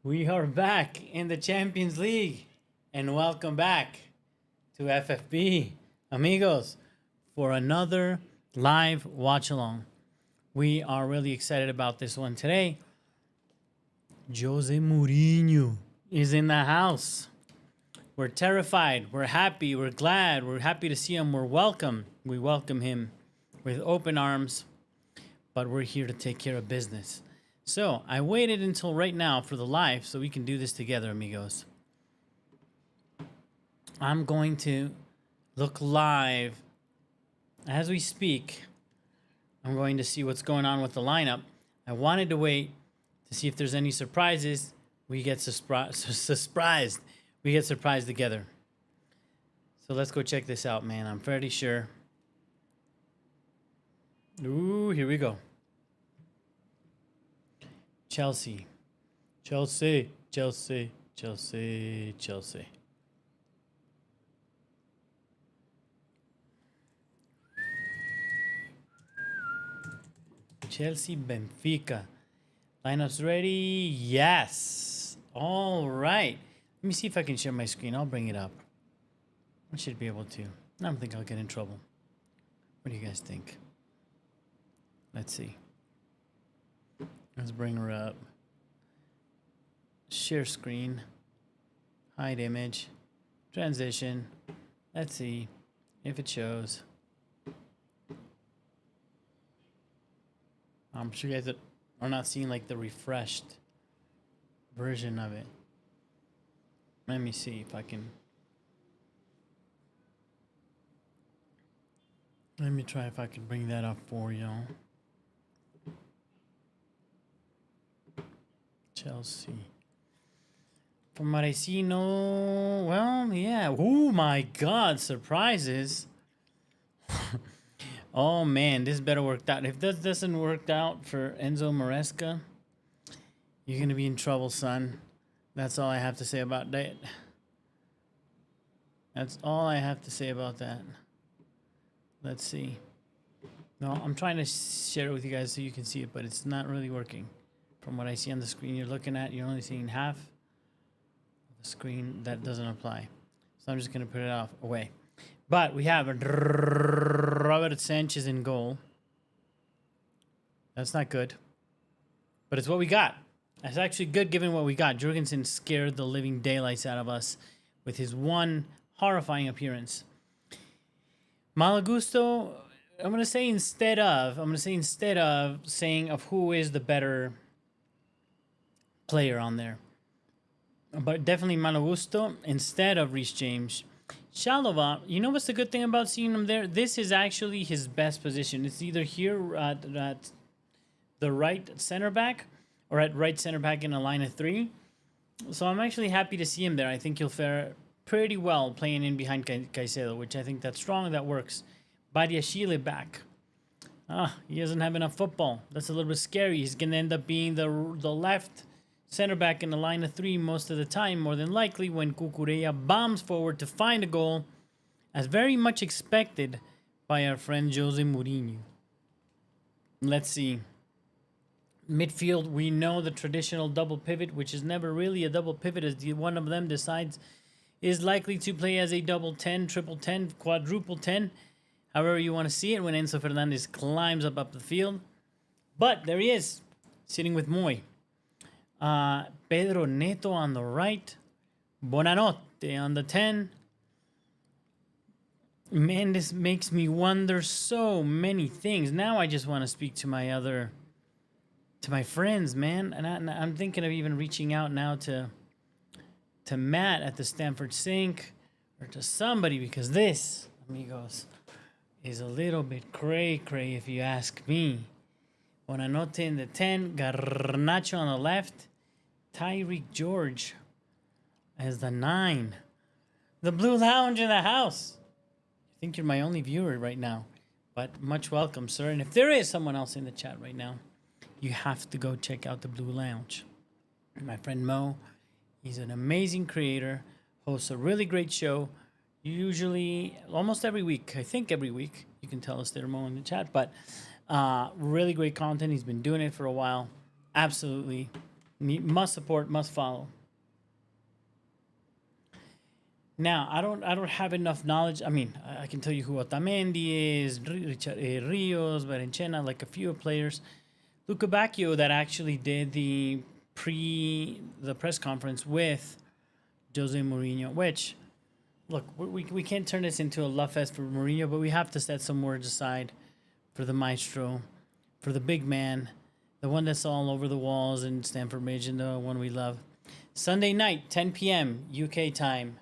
We are back in the Champions League, and welcome back to FFB, amigos, for another live watch along. We are really excited about this one today. Jose Mourinho is in the house. We're terrified, we're happy, we're glad, we're happy to see him, we're welcome. We welcome him with open arms, but we're here to take care of business. So, I waited until right now for the live so we can do this together, amigos. I'm going to look live as we speak. I'm going to see what's going on with the lineup. I wanted to wait to see if there's any surprises. We get surprised. We get surprised together. So let's go check this out, man. I'm pretty sure. Ooh, here we go. Chelsea. Chelsea. Chelsea. Chelsea. Chelsea. Chelsea, Benfica. Lineup's ready. Yes. All right. Let me see if I can share my screen. I'll bring it up. I should be able to. I don't think I'll get in trouble. What do you guys think? Let's see. Let's bring her up. Share screen. Hide image. Transition. Let's see if it shows. I'm sure you guys are not seeing like the refreshed version of it. Let me see if I can. Let me try if I can bring that up for y'all. Chelsea. From what I see, no. Well, yeah. Oh my God! Surprises. Oh man, this better work out. If this doesn't work out for Enzo Maresca, you're gonna be in trouble, son. That's all I have to say about that. That's all I have to say about that. Let's see. No, I'm trying to share it with you guys so you can see it, but it's not really working. From what I see on the screen you're looking at, you're only seeing half of the screen. That doesn't apply. So I'm just going to put it off away. But we have Robert Sanchez in goal. That's not good. But it's what we got. That's actually good given what we got. Jurgensen scared the living daylights out of us with his one horrifying appearance. Malagusto, I'm going to say instead of saying of who is the better player on there. But definitely Malagusto instead of Reece James. Chalova, you know what's the good thing about seeing him there? This is actually his best position. It's either here at the right center back or at right center back in a line of three. So I'm actually happy to see him there. I think he'll fare pretty well playing in behind Caicedo, which I think that's strong. That works. Badiashile back. He doesn't have enough football. That's a little bit scary. He's going to end up being the left center back in the line of three most of the time, more than likely, when Cucurella bombs forward to find a goal, as very much expected by our friend Jose Mourinho. Let's see. Midfield, we know the traditional double pivot, which is never really a double pivot, as one of them decides is likely to play as a double 10, triple 10, quadruple 10, however you want to see it, when Enzo Fernandez climbs up the field. But there he is, sitting with Moy. Pedro Neto on the right. Bonanotte on the 10. Man, this makes me wonder so many things. Now I just want to speak to my friends, man. And I'm thinking of even reaching out now to Matt at the Stamford Sink or to somebody, because this, amigos, is a little bit cray-cray if you ask me. Bonanotte in the 10, Garnacho on the left, Tyreek George as the 9. The Blue Lounge in the house. I think you're my only viewer right now, but much welcome, sir. And if there is someone else in the chat right now, you have to go check out the Blue Lounge. My friend Mo, he's an amazing creator, hosts a really great show, usually almost every week. I think every week. You can tell us there, Mo, in the chat, but really great content. He's been doing it for a while. Absolutely Must support, must follow. Now, I don't have enough knowledge. I mean, I can tell you who Otamendi is, Richard, Rios, Berenchena, like a few players. Luca Bacchio that actually did the press conference with Jose Mourinho, which, look, we can't turn this into a love fest for Mourinho, but we have to set some words aside for the maestro, for the big man, the one that's all over the walls in Stamford Bridge, and the one we love. Sunday night, 10 p.m. UK time.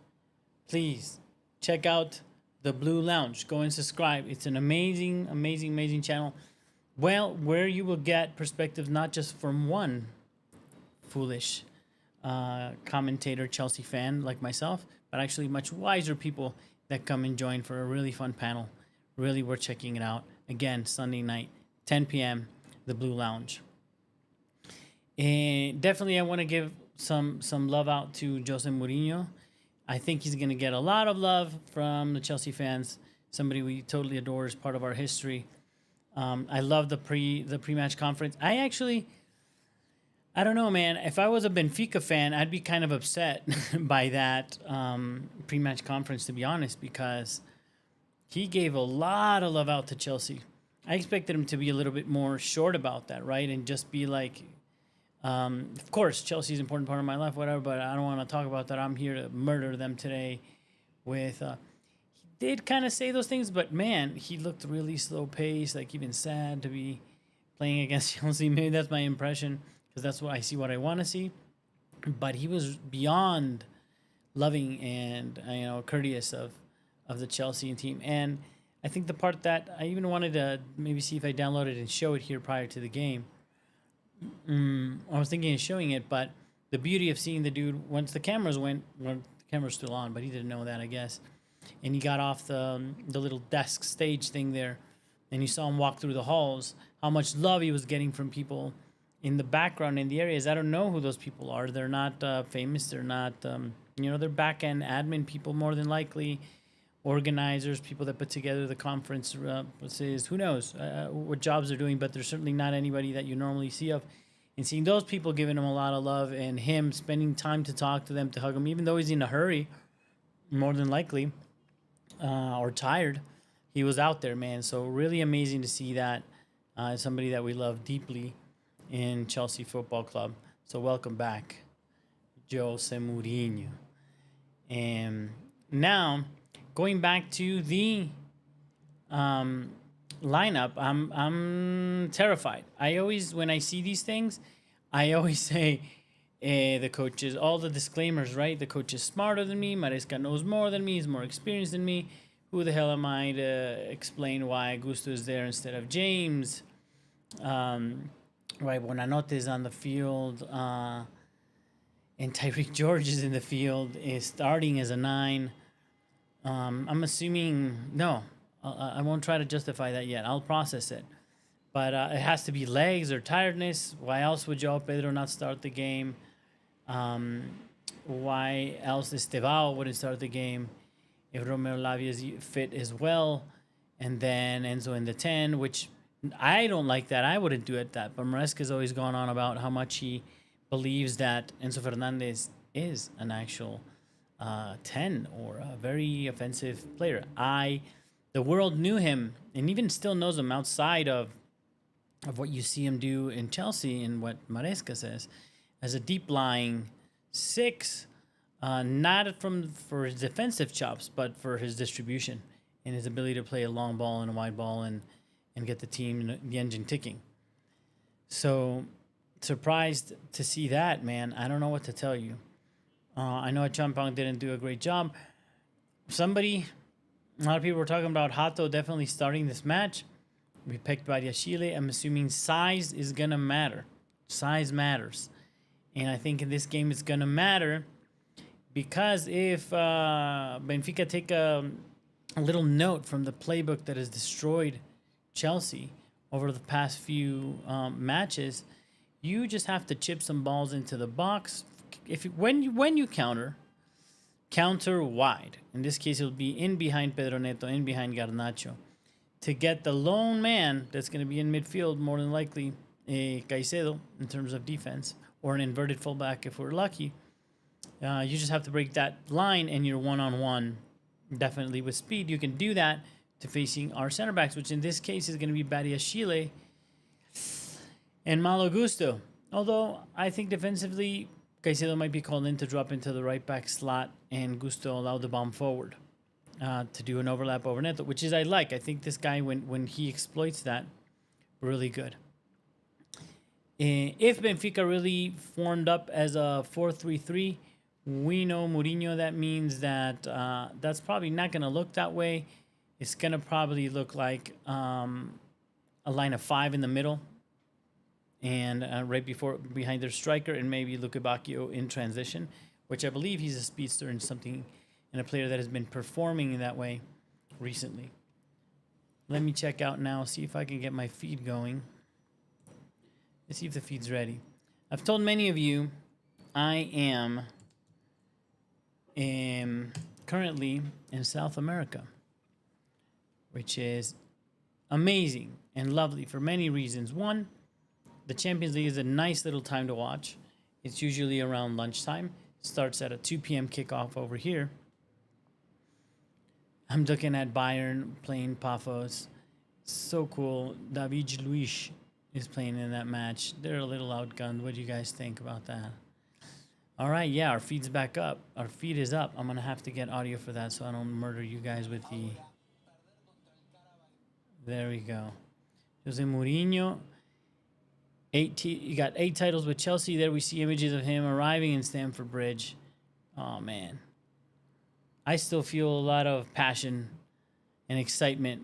Please check out the Blue Lounge. Go and subscribe. It's an amazing, amazing, amazing channel. Well, where you will get perspectives not just from one foolish commentator, Chelsea fan like myself, but actually much wiser people that come and join for a really fun panel. Really worth checking it out. Again, Sunday night, 10 p.m., the Blue Lounge. And definitely, I want to give some love out to Jose Mourinho. I think he's going to get a lot of love from the Chelsea fans. Somebody we totally adore as part of our history. I love the pre-match conference. I don't know, man. If I was a Benfica fan, I'd be kind of upset by that pre-match conference, to be honest, because he gave a lot of love out to Chelsea. I expected him to be a little bit more short about that, right? And just be like, of course, Chelsea's an important part of my life, whatever, but I don't want to talk about that. I'm here to murder them today with... he did kind of say those things, but man, he looked really slow-paced, like even sad to be playing against Chelsea. Maybe that's my impression, because that's what I see, what I want to see. But he was beyond loving and courteous of the Chelsea team. And I think the part that I even wanted to maybe see if I download it and show it here prior to the game. I was thinking of showing it, but the beauty of seeing the dude once the cameras went, well, the camera's still on, but he didn't know that, I guess. And he got off the little desk stage thing there, and you saw him walk through the halls. How much love he was getting from people in the background in the areas. I don't know who those people are. They're not famous. They're not they're back end admin people more than likely, organizers, people that put together the conference. Who knows what jobs they're doing, but they're certainly not anybody that you normally see of. And seeing those people giving him a lot of love and him spending time to talk to them, to hug them, even though he's in a hurry, more than likely, or tired, he was out there, man. So really amazing to see that. Somebody that we love deeply in Chelsea Football Club. So welcome back, Jose Mourinho. And now, going back to the lineup, I'm terrified. I always, when I see these things, I always say, the coach is, all the disclaimers, right? The coach is smarter than me. Maresca knows more than me. He's more experienced than me. Who the hell am I to explain why Augusto is there instead of James? Right, Buonanotte is on the field. And Tyreek George is in the field, is starting as a 9. I'm assuming, no, I won't try to justify that yet. I'll process it. But it has to be legs or tiredness. Why else would Joao Pedro not start the game? Why else Estevao wouldn't start the game if Romeo Lavia is fit as well? And then Enzo in the 10, which I don't like that. I wouldn't do it that. But Maresca's always gone on about how much he believes that Enzo Fernandez is an actual 10 or a very offensive player. The world knew him and even still knows him outside of what you see him do in Chelsea and what Maresca says as a deep lying 6, not for his defensive chops, but for his distribution and his ability to play a long ball and a wide ball and get the team, the engine ticking. So surprised to see that, man. I don't know what to tell you. I know Champong didn't do a great job. A lot of people were talking about Hato definitely starting this match. We picked Badiashile. I'm assuming size is going to matter. Size matters. And I think in this game it's going to matter because if Benfica take a little note from the playbook that has destroyed Chelsea over the past few matches, you just have to chip some balls into the box. When you counter wide. In this case, it will be in behind Pedro Neto, in behind Garnacho, to get the lone man that's going to be in midfield, more than likely, Caicedo, in terms of defense, or an inverted fullback if we're lucky. You just have to break that line, and you're one-on-one. Definitely with speed, you can do that to facing our center backs, which in this case is going to be Badiashile and Malo Gusto. Although I think defensively, Caicedo might be called in to drop into the right back slot, and Gusto allowed the bomb forward to do an overlap over Neto, which is I like. I think this guy, when he exploits that, really good. If Benfica really formed up as a 4-3-3, we know Mourinho, that means that that's probably not going to look that way. It's going to probably look like a line of 5 in the middle, and right behind their striker, and maybe Luka Bacchio in transition, which I believe he's a speedster and a player that has been performing in that way recently. Let me check out now, see if I can get my feed going. Let's see if the feed's ready. I've told many of you I am currently in South America, which is amazing and lovely for many reasons. One, the Champions League is a nice little time to watch. It's usually around lunchtime. It starts at a 2 p.m. kickoff over here. I'm looking at Bayern playing Pafos. So cool. David Luiz is playing in that match. They're a little outgunned. What do you guys think about that? All right, yeah, our feed's back up. Our feed is up. I'm going to have to get audio for that so I don't murder you guys with the... There we go. Jose Mourinho. You got 8 titles with Chelsea. There we see images of him arriving in Stamford Bridge. Oh, man. I still feel a lot of passion and excitement.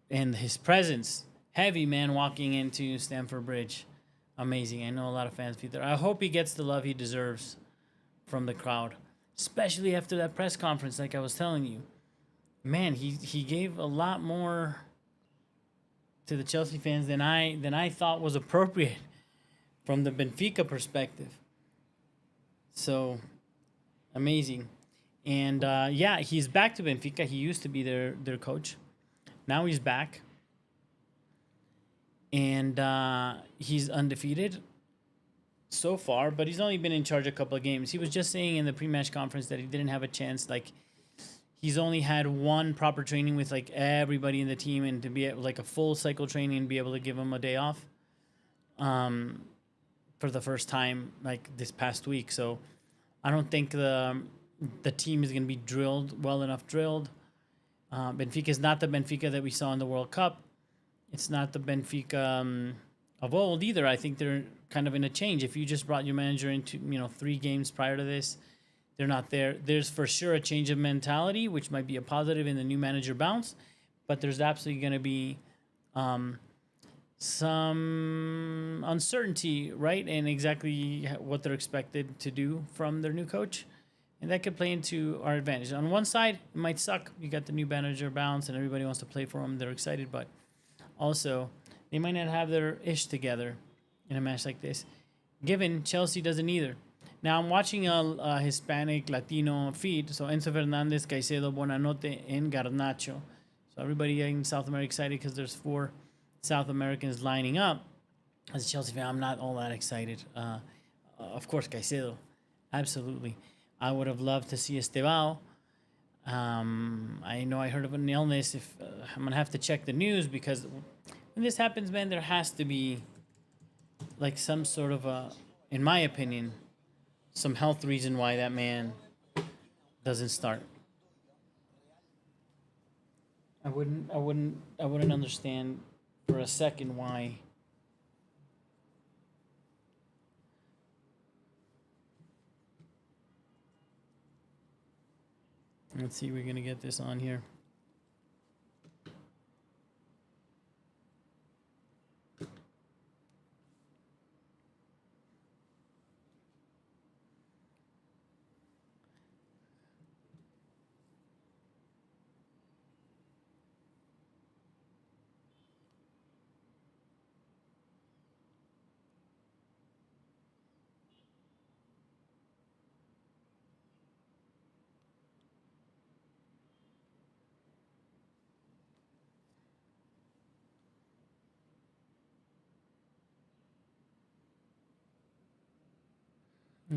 And his presence. Heavy man walking into Stamford Bridge. Amazing. I know a lot of fans feel there. I hope he gets the love he deserves from the crowd. Especially after that press conference, like I was telling you. Man, he gave a lot more to the Chelsea fans than I thought was appropriate from the Benfica perspective. So, amazing. And, yeah, he's back to Benfica. He used to be their coach. Now he's back. And he's undefeated so far, but he's only been in charge a couple of games. He was just saying in the pre-match conference that he didn't have a chance. Like, he's only had one proper training with, like, everybody in the team, and to be like a full cycle training and be able to give him a day off for the first time, like, this past week. So I don't think the team is going to be well enough drilled. Benfica is not the Benfica that we saw in the World Cup. It's not the Benfica of old either. I think they're kind of in a change. If you just brought your manager into 3 games prior to this, they're not there. There's for sure a change of mentality, which might be a positive in the new manager bounce, but there's absolutely going to be some uncertainty, right, and exactly what they're expected to do from their new coach. And that could play into our advantage. On one side, it might suck. You got the new manager bounce and everybody wants to play for them. They're excited, but also they might not have their ish together in a match like this, given Chelsea doesn't either. Now, I'm watching a Hispanic Latino feed. So Enzo Fernandez, Caicedo, Bonanote, and Garnacho. So everybody in South America excited because there's 4 South Americans lining up. As a Chelsea fan, I'm not all that excited. Of course, Caicedo. Absolutely. I would have loved to see Estevao. I know I heard of an illness. I'm going to have to check the news, because when this happens, man, there has to be like some sort of in my opinion, some health reason why that man doesn't start. I wouldn't understand for a second why. Let's see, we're going to get this on here.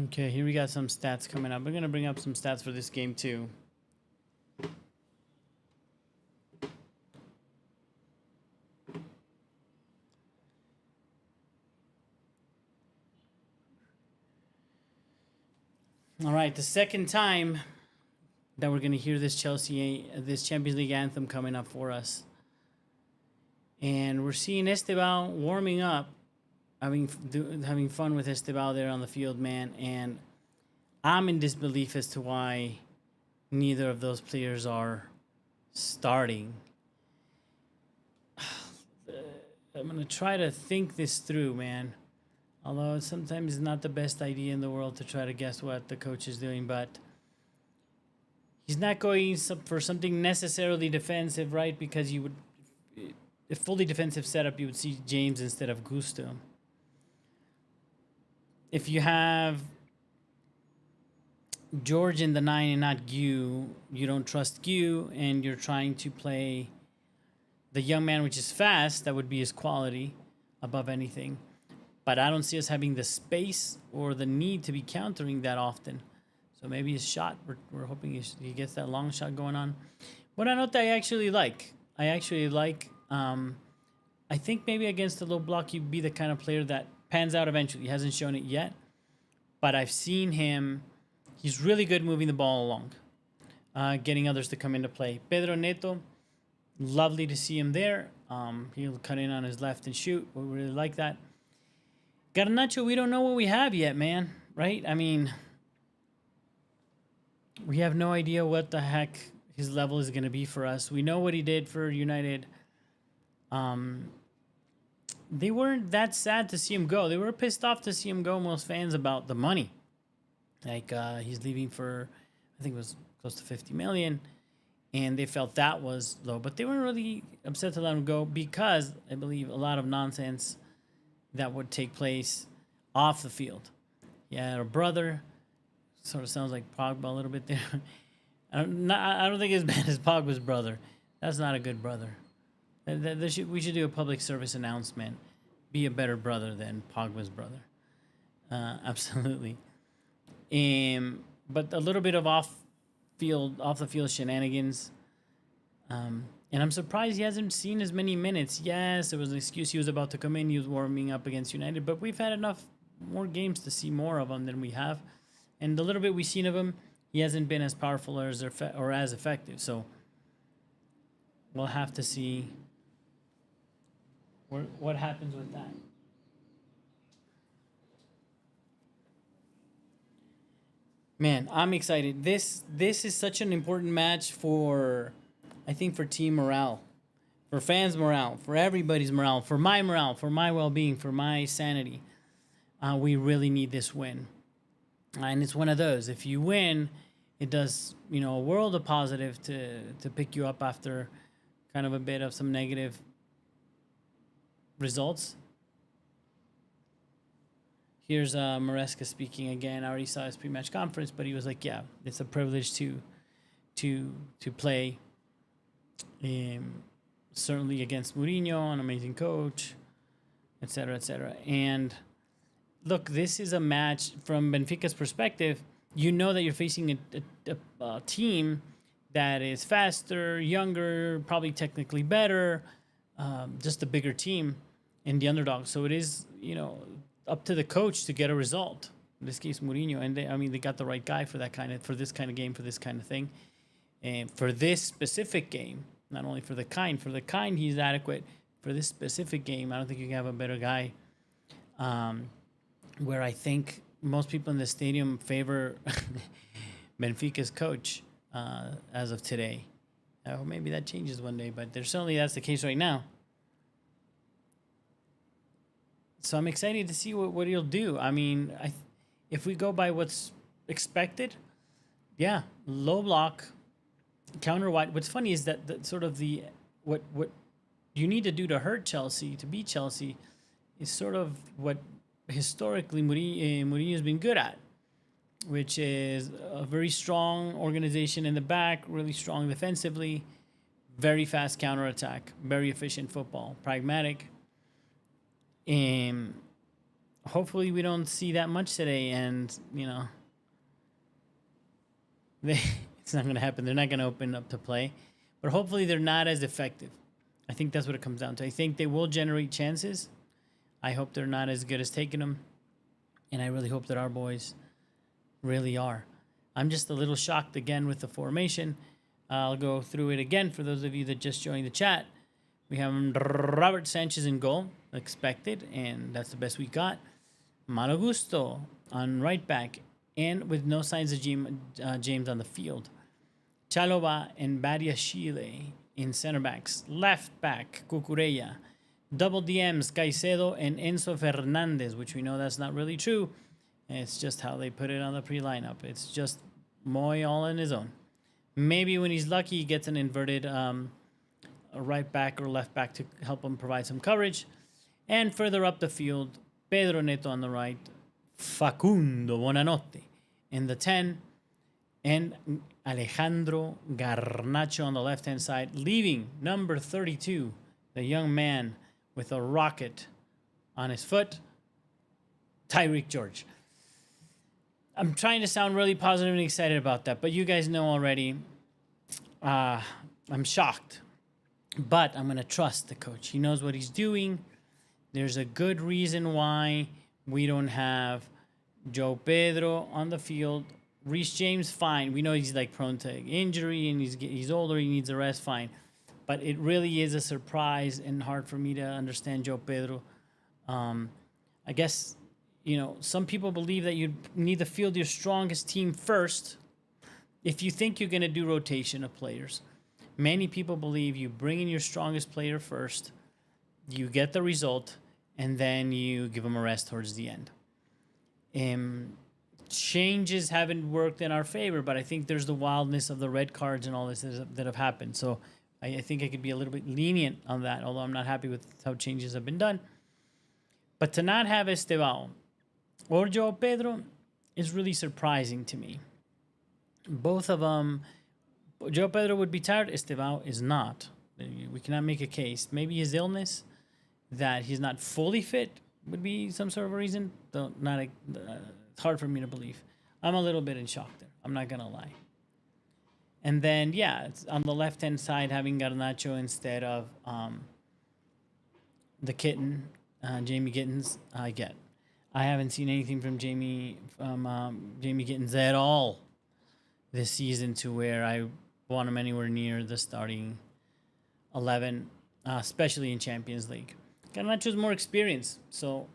Okay, here we got some stats coming up. We're gonna bring up some stats for this game too. All right, the second time that we're gonna hear this this Champions League anthem coming up for us, and we're seeing Esteban warming up, having fun with Esteban there on the field, man. And I'm in disbelief as to why neither of those players are starting. I'm gonna try to think this through, man. Although sometimes it's not the best idea in the world to try to guess what the coach is doing, but he's not going for something necessarily defensive, right? Because you would, a fully defensive setup, you would see James instead of Gusto. If you have George in the 9 and not Gu, you don't trust Gu, and you're trying to play the young man, which is fast. That would be his quality above anything. But I don't see us having the space or the need to be countering that often. So maybe his shot, we're hoping he gets that long shot going on. What I note I actually like. I think maybe against the low block, he'd be the kind of player that pans out eventually. He hasn't shown it yet. But I've seen him. He's really good moving the ball along, getting others to come into play. Pedro Neto, lovely to see him there. He'll cut in on his left and shoot. We really like that. Garnacho, we don't know what we have yet, man. Right? I mean, we have no idea what the heck his level is going to be for us. We know what he did for United. They weren't that sad to see him go. They were pissed off to see him go, most fans, about the money. Like, he's leaving for, I think it was close to 50 million. And they felt that was low. But they weren't really upset to let him go because, I believe, a lot of nonsense that would take place off the field. Yeah, a brother. Sort of sounds like Pogba a little bit there. I don't think as bad as Pogba's brother. That's not a good brother. We should do a public service announcement. Be a better brother than Pogba's brother. Absolutely. But a little bit of off the field shenanigans. And I'm surprised he hasn't seen as many minutes. Yes, there was an excuse he was about to come in. He was warming up against United. But we've had enough more games to see more of him than we have. And the little bit we've seen of him, he hasn't been as powerful or as effective. So we'll have to see what happens with that. Man, I'm excited. This is such an important match for, I think, for team morale, for fans' morale, for everybody's morale, for my well-being, for my sanity. We really need this win. And it's one of those. If you win, it does, a world of positive to pick you up after kind of a bit of some negative results. Here's Maresca speaking again. I already saw his pre-match conference, but he was like, "Yeah, it's a privilege to play. Certainly against Mourinho, an amazing coach, etc., etc." And look, this is a match from Benfica's perspective. You know that you're facing a team that is faster, younger, probably technically better, just a bigger team, and the underdog. So it is, up to the coach to get a result. In this case, Mourinho, and they got the right guy for this kind of game, for this kind of thing, and for this specific game. Not only for the kind he's adequate. For this specific game, I don't think you can have a better guy. Where I think most people in the stadium favor Benfica's coach as of today. Maybe that changes one day, but that's the case right now. So I'm excited to see what he'll do. I mean, if we go by what's expected, yeah, low block, counter wide. What's funny is that what you need to do to hurt Chelsea, to beat Chelsea, is sort of what historically Mourinho has been good at, which is a very strong organization in the back, really strong defensively, very fast counterattack, very efficient football, pragmatic. hopefully we don't see that much today, and it's not going to happen. They're not going to open up to play, but hopefully they're not as effective. I think that's what it comes down to. I think they will generate chances. I hope they're not as good as taking them, and I really hope that our boys really are. I'm just a little shocked again with the formation. I'll go through it again for those of you that just joined the chat. We have Robert Sanchez in goal, expected, and that's the best we got. Malo Gusto on right back, and with no signs of James on the field. Chalova and Badiashile in center backs. Left back, Cucurella. Double DMs, Caicedo and Enzo Fernandez, which we know that's not really true. It's just how they put it on the pre-lineup. It's just Moy all on his own. Maybe when he's lucky, he gets an inverted right back or left back to help him provide some coverage. And further up the field, Pedro Neto on the right, Facundo Bonanotte in the 10, and Alejandro Garnacho on the left-hand side, leaving number 32, the young man with a rocket on his foot, Tyreek George. I'm trying to sound really positive and excited about that, but you guys know already, I'm shocked. But I'm going to trust the coach. He knows what he's doing. There's a good reason why we don't have Joe Pedro on the field. Reece James, fine. We know he's like prone to injury and he's older. He needs a rest, fine. But it really is a surprise and hard for me to understand Joe Pedro. I guess, some people believe that you need to field your strongest team first if you think you're going to do rotation of players. Many people believe you bring in your strongest player first, you get the result, and then you give them a rest towards the end. Changes haven't worked in our favor, but I think there's the wildness of the red cards and all this that have happened. So I think I could be a little bit lenient on that, although I'm not happy with how changes have been done. But to not have Estevao or Joe Pedro is really surprising to me. Both of them, Joe Pedro would be tired. Estevao is not. We cannot make a case. Maybe his illness, that he's not fully fit, would be some sort of a reason. Though it's hard for me to believe. I'm a little bit in shock there. I'm not gonna lie. And then it's on the left-hand side, having Garnacho instead of the kitten, Jamie Gittins. I haven't seen anything from Jamie Gittins at all this season to where I want him anywhere near the starting 11, especially in Champions League. Garnacho's more experience, so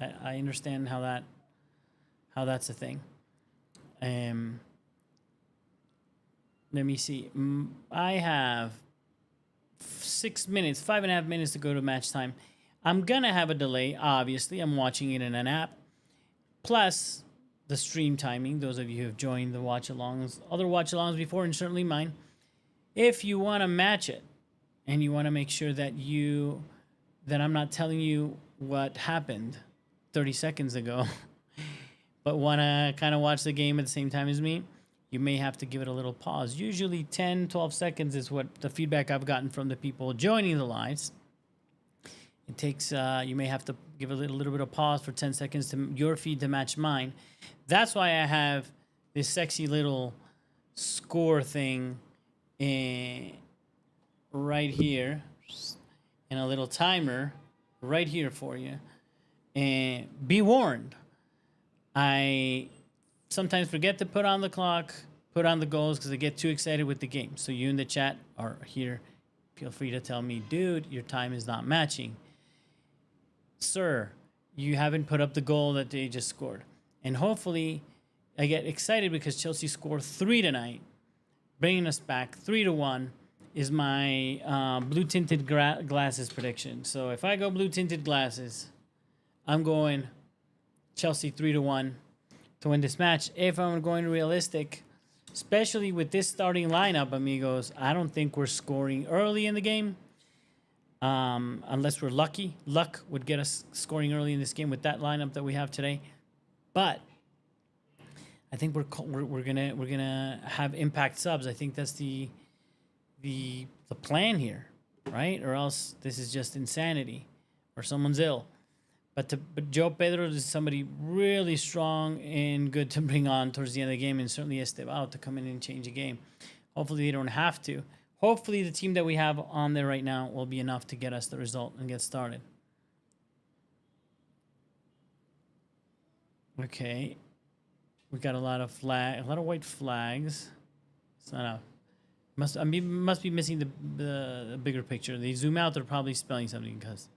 I understand how that's a thing. Let me see. I have 5.5 minutes to go to match time. I'm gonna have a delay. Obviously, I'm watching it in an app. Plus, the stream timing. Those of you who have joined the watch-alongs, other watch-alongs before, and certainly mine. If you want to match it, and you want to make sure that I'm not telling you what happened 30 seconds ago, but want to kind of watch the game at the same time as me, you may have to give it a little pause. Usually 10, 12 seconds is what the feedback I've gotten from the people joining the lives. It takes, you may have to give a little bit of pause for 10 seconds to your feed to match mine. That's why I have this sexy little score thing right here and a little timer right here for you. And be warned, I sometimes forget to put on the clock, put on the goals because I get too excited with the game. So you in the chat are here. Feel free to tell me, dude, your time is not matching. Sir, you haven't put up the goal that they just scored. And hopefully, I get excited because Chelsea scored 3 tonight, bringing us back 3-1 is my blue-tinted glasses prediction. So if I go blue-tinted glasses, I'm going Chelsea 3-1 to win this match. If I'm going realistic, especially with this starting lineup, amigos, I don't think we're scoring early in the game. Unless we're lucky. Luck would get us scoring early in this game with that lineup that we have today. But I think we're gonna have impact subs. I think that's the plan here, right? Or else this is just insanity, or someone's ill. But Joe Pedro is somebody really strong and good to bring on towards the end of the game, and certainly Estevao to come in and change the game. Hopefully they don't have to. Hopefully the team that we have on there right now will be enough to get us the result and get started. Okay, we got a lot of white flags. It's not a must be missing the bigger picture. They zoom out, they're probably spelling something because.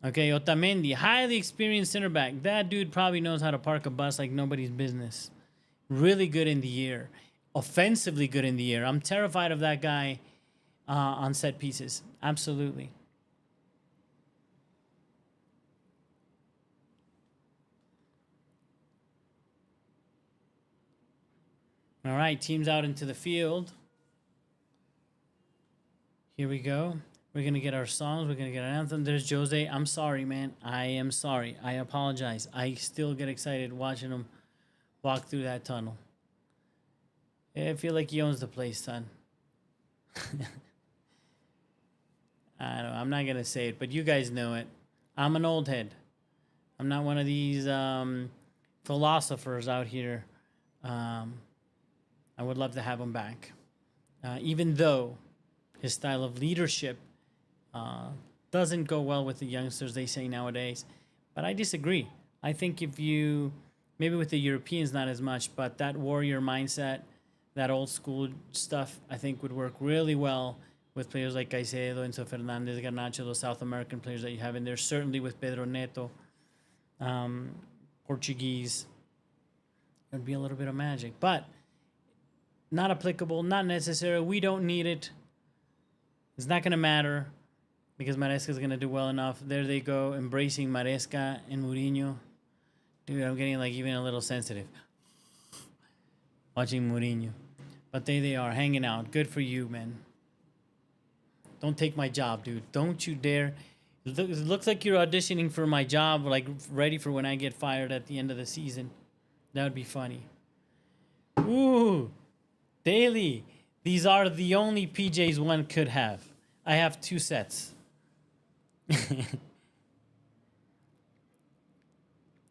Okay, Otamendi, highly experienced center back. That dude probably knows how to park a bus like nobody's business. Really good in the air. Offensively good in the air. I'm terrified of that guy on set pieces. Absolutely. All right, teams out into the field. Here we go. We're going to get our songs. We're going to get an anthem. There's Jose. I'm sorry, man. I am sorry. I apologize. I still get excited watching him walk through that tunnel. I feel like he owns the place, son. I don't know. I'm not going to say it, but you guys know it. I'm an old head. I'm not one of these philosophers out here. I would love to have him back. Even though his style of leadership doesn't go well with the youngsters, they say nowadays. But I disagree. I think if you, maybe with the Europeans not as much, but that warrior mindset, that old school stuff, I think would work really well with players like Caicedo, Enzo Fernandez, Garnacho, those South American players that you have in there. Certainly with Pedro Neto, Portuguese. There'd be a little bit of magic. But not applicable, not necessary. We don't need it. It's not going to matter because Maresca is going to do well enough. There they go, embracing Maresca and Mourinho. Dude, I'm getting like even a little sensitive watching Mourinho. But there they are, hanging out. Good for you, man. Don't take my job, dude. Don't you dare. It looks like you're auditioning for my job, like ready for when I get fired at the end of the season. That would be funny. Ooh, Daily. These are the only PJs one could have. I have 2 sets.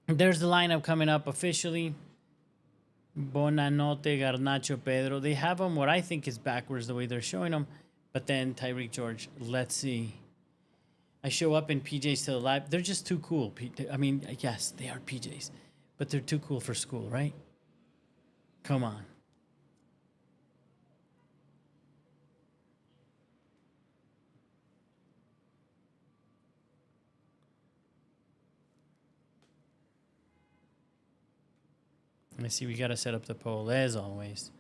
There's the lineup coming up officially. Bonanote, Garnacho, Pedro. They have them what I think is backwards the way they're showing them. But then Tyreek George. Let's see. I show up in PJs to the live. They're just too cool. I mean, yes, they are PJs. But they're too cool for school, right? Come on. Let's see, we got to set up the poll as always.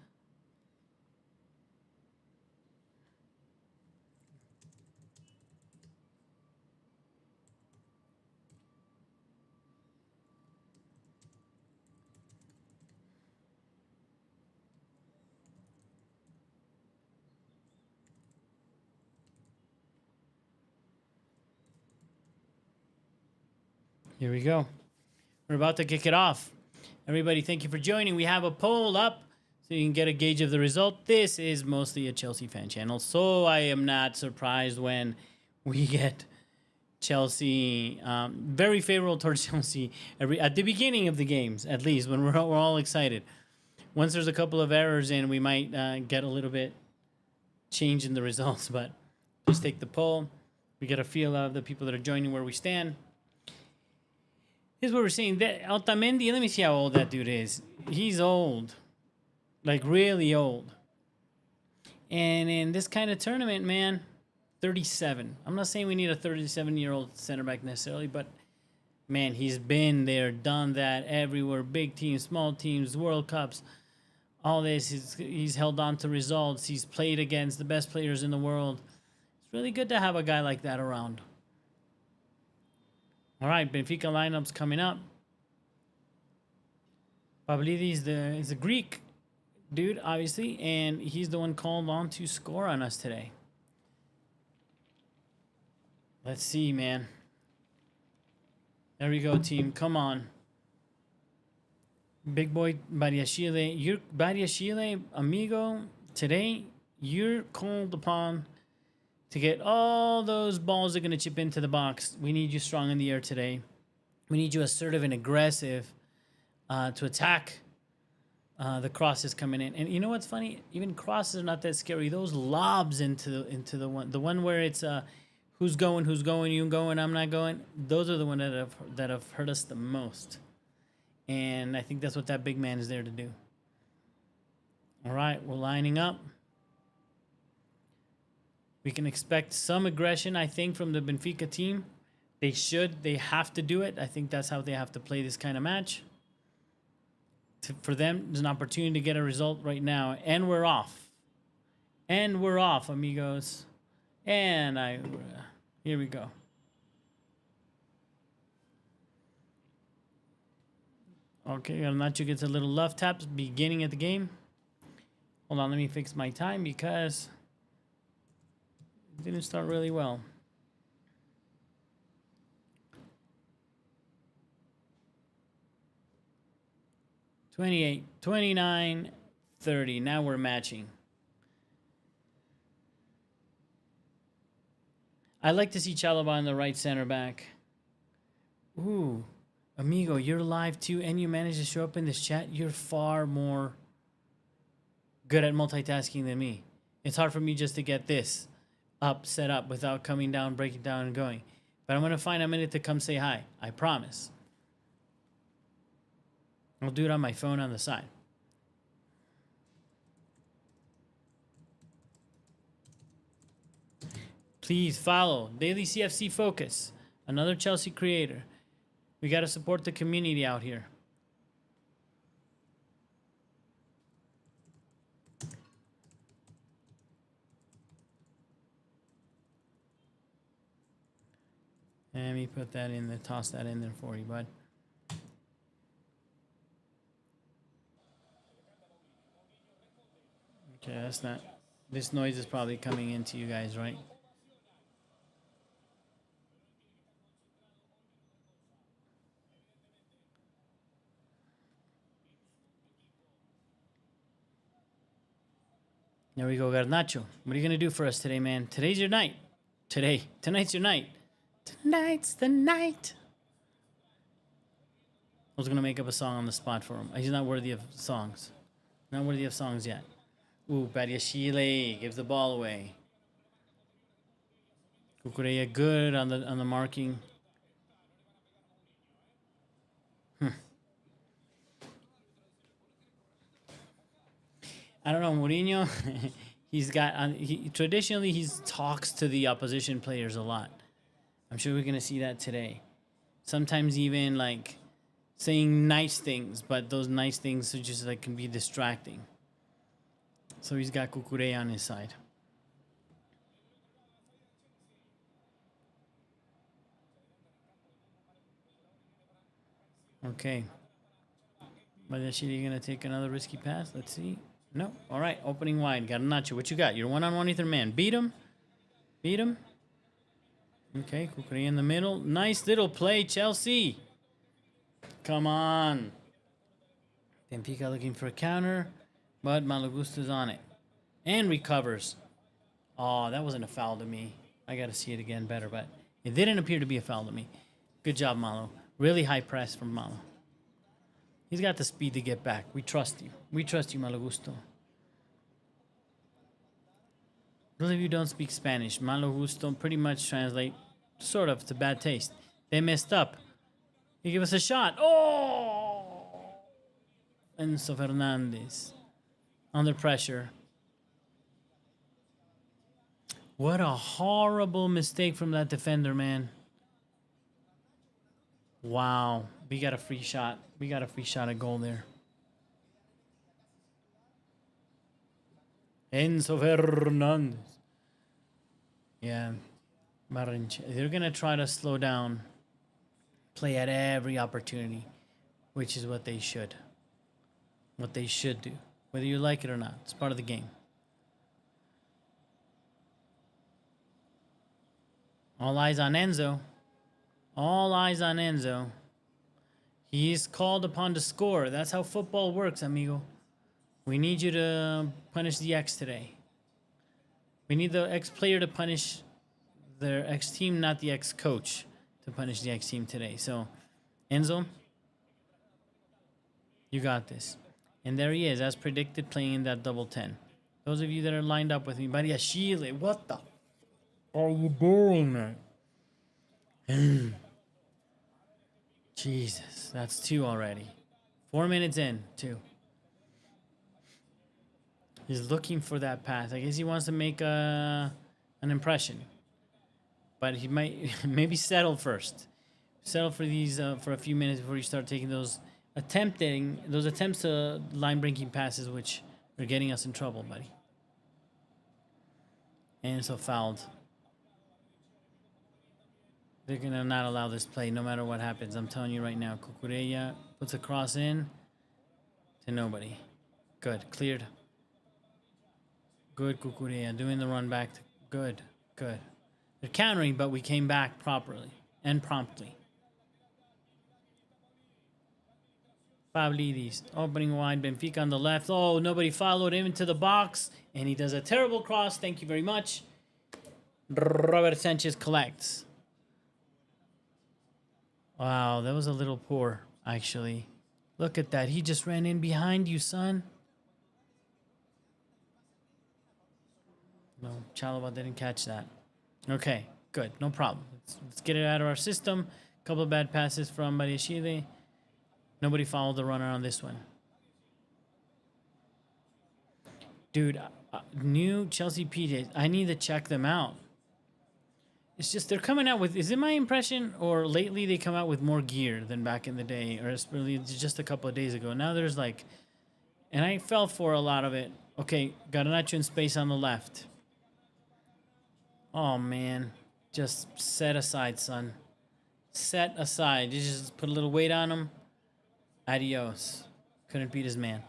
Here we go. We're about to kick it off. Everybody, thank you for joining. We have a poll up so you can get a gauge of the result. This is mostly a Chelsea fan channel, so I am not surprised when we get Chelsea very favorable towards Chelsea at the beginning of the games, at least when we're all excited. Once there's a couple of errors in, we might get a little bit change in the results, but just take the poll. We get a feel of the people that are joining where we stand. Here's what we're seeing. Otamendi, let me see how old that dude is. He's old. Like, really old. And in this kind of tournament, man, 37. I'm not saying we need a 37-year-old center back necessarily, but, man, he's been there, done that everywhere. Big teams, small teams, World Cups, all this. He's held on to results. He's played against the best players in the world. It's really good to have a guy like that around. All right, Benfica lineup's coming up. Pavlidis is a Greek dude, obviously, and he's the one called on to score on us today. Let's see, man. There we go, team. Come on. Big boy Badiashile, amigo, today you're called upon to get all those balls that are going to chip into the box. We need you strong in the air today. We need you assertive and aggressive to attack the crosses coming in. And you know what's funny? Even crosses are not that scary. Those lobs into the one where it's who's going, you going, I'm not going. Those are the ones that have hurt us the most. And I think that's what that big man is there to do. All right, we're lining up. We can expect some aggression, I think, from the Benfica team. They have to do it. I think that's how they have to play this kind of match. For them, there's an opportunity to get a result right now. And we're off. And we're off, amigos. And here we go. Okay, Garnacho gets a little love tap beginning of the game. Hold on, let me fix my time because it didn't start really well. $28, $29, $30. Now we're matching. I like to see Chalobah on the right center back. Ooh, amigo, you're live too, and you managed to show up in this chat. You're far more good at multitasking than me. It's hard for me just to get this set up without coming down, breaking down, and going. But I'm going to find a minute to come say hi. I promise. I'll do it on my phone on the side. Please follow Daily CFC Focus, another Chelsea creator. We got to support the community out here. Let me put that in there, toss that in there for you, bud. Okay, that's not... This noise is probably coming into you guys, right? There we go, Garnacho. What are you going to do for us today, man? Today's your night. Tonight's your night. Tonight's the night. I was going to make up a song on the spot for him. He's not worthy of songs. Not worthy of songs yet. Ooh, Badiashile gives the ball away. Kukureya good on the marking. I don't know, Mourinho. Traditionally he talks to the opposition players a lot. I'm sure we're gonna see that today. Sometimes even like saying nice things, but those nice things are just like can be distracting. So he's got Kukureya on his side. Okay. Badiashile gonna take another risky pass. Let's see. No. All right. Opening wide. Garnacho. What you got? You're one-on-one with your man. Beat him. Beat him. Okay. Kukureya in the middle. Nice little play, Chelsea. Come on. Benfica looking for a counter, but Malo Gusto's on it. And recovers. Oh, that wasn't a foul to me. I got to see it again better, but it didn't appear to be a foul to me. Good job, Malo. Really high press from Malo. He's got the speed to get back. We trust you. We trust you, Malo Gusto. Those of you who don't speak Spanish, Malo Gusto pretty much translate sort of to bad taste. They messed up. He gave us a shot. Oh! Enzo Fernandez. Under pressure. What a horrible mistake from that defender, man. Wow. We got a free shot. We got a free shot at goal there. Enzo Fernandez. Yeah. They're going to try to slow down. Play at every opportunity. Which is what they should. What they should do. Whether you like it or not. It's part of the game. All eyes on Enzo. All eyes on Enzo. He's called upon to score. That's how football works, amigo. We need you to punish the X today. We need the ex-player to punish their ex-team, not the ex-coach to punish the ex-team today. So, Enzo, you got this. And there he is, as predicted, playing in that double 10. Those of you that are lined up with me, Maria Chile, what the are you doing, man? Jesus, that's 2 already. 4 minutes in, 2. He's looking for that pass. I guess he wants to make an impression. But he might maybe settle first. Settle for these for a few minutes before you start taking those attempts to line breaking passes, which are getting us in trouble, buddy. And so fouled. They're gonna not allow this play no matter what happens. I'm telling you right now. Cucurella puts a cross in to nobody. Good, cleared. Good, Cucurella doing the run back. Good, good. They're countering, but we came back properly and promptly. Pavlidis opening wide. Benfica on the left. Oh, nobody followed him into the box. And he does a terrible cross. Thank you very much. Robert Sanchez collects. Wow, that was a little poor, actually. Look at that. He just ran in behind you, son. No, Chalaba didn't catch that. Okay, good. No problem. Let's get it out of our system. A couple of bad passes from Badiashile. Nobody followed the runner on this one. Dude, new Chelsea PJs. I need to check them out. It's just they're coming out with... Is it my impression? Or lately they come out with more gear than back in the day? Or it's really just a couple of days ago. Now there's like... And I fell for a lot of it. Okay, Garnacho in space on the left. Oh, man. Just set aside, son. Set aside. You just put a little weight on him. Adios. Couldn't beat his man.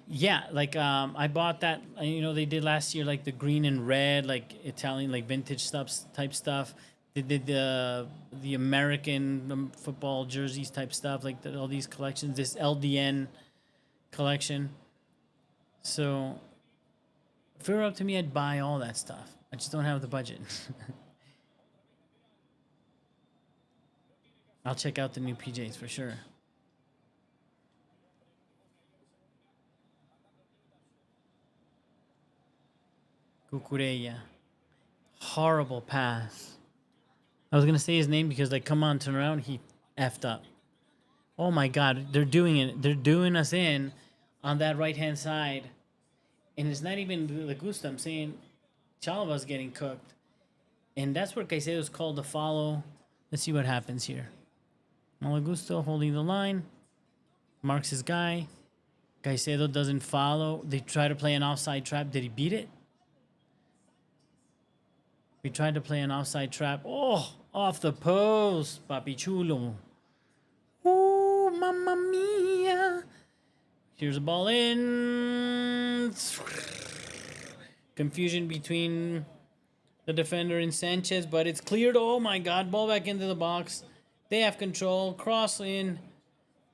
Yeah, like I bought that. You know, they did last year, like the green and red, like Italian, like vintage type stuff. They did the American football jerseys type stuff, like all these collections. This LDN collection. So, if it were up to me, I'd buy all that stuff. I just don't have the budget. I'll check out the new PJs for sure. Cucurella. Horrible pass. I was going to say his name because, like, come on, turn around. He effed up. Oh, my God. They're doing it. They're doing us in on that right-hand side. And it's not even Lagusta. I'm saying Chalava's getting cooked. And that's where Caicedo's called to follow. Let's see what happens here. Malagusto holding the line. Marks his guy. Caicedo doesn't follow. They try to play an offside trap. Did he beat it? We tried to play an offside trap. Oh, off the post. Papi chulo. Oh, mamma mia. Here's a ball in. Confusion between the defender and Sanchez, but it's cleared. Oh, my God. Ball back into the box. They have control. Cross in.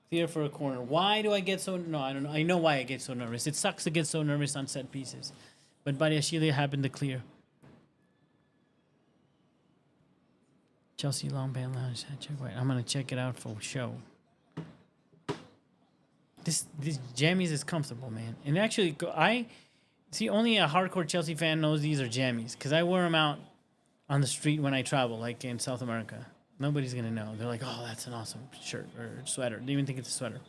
Clear for a corner. Why do I get so... No, I don't know. I know why I get so nervous. It sucks to get so nervous on set pieces. But Badiashile happened to clear. Chelsea long band lounge. I'm gonna check it out for show. This jammies is comfortable, man. And actually, I see only a hardcore Chelsea fan knows these are jammies because I wear them out on the street when I travel, like in South America. Nobody's gonna know. They're like, "Oh, that's an awesome shirt or sweater." They even think it's a sweater.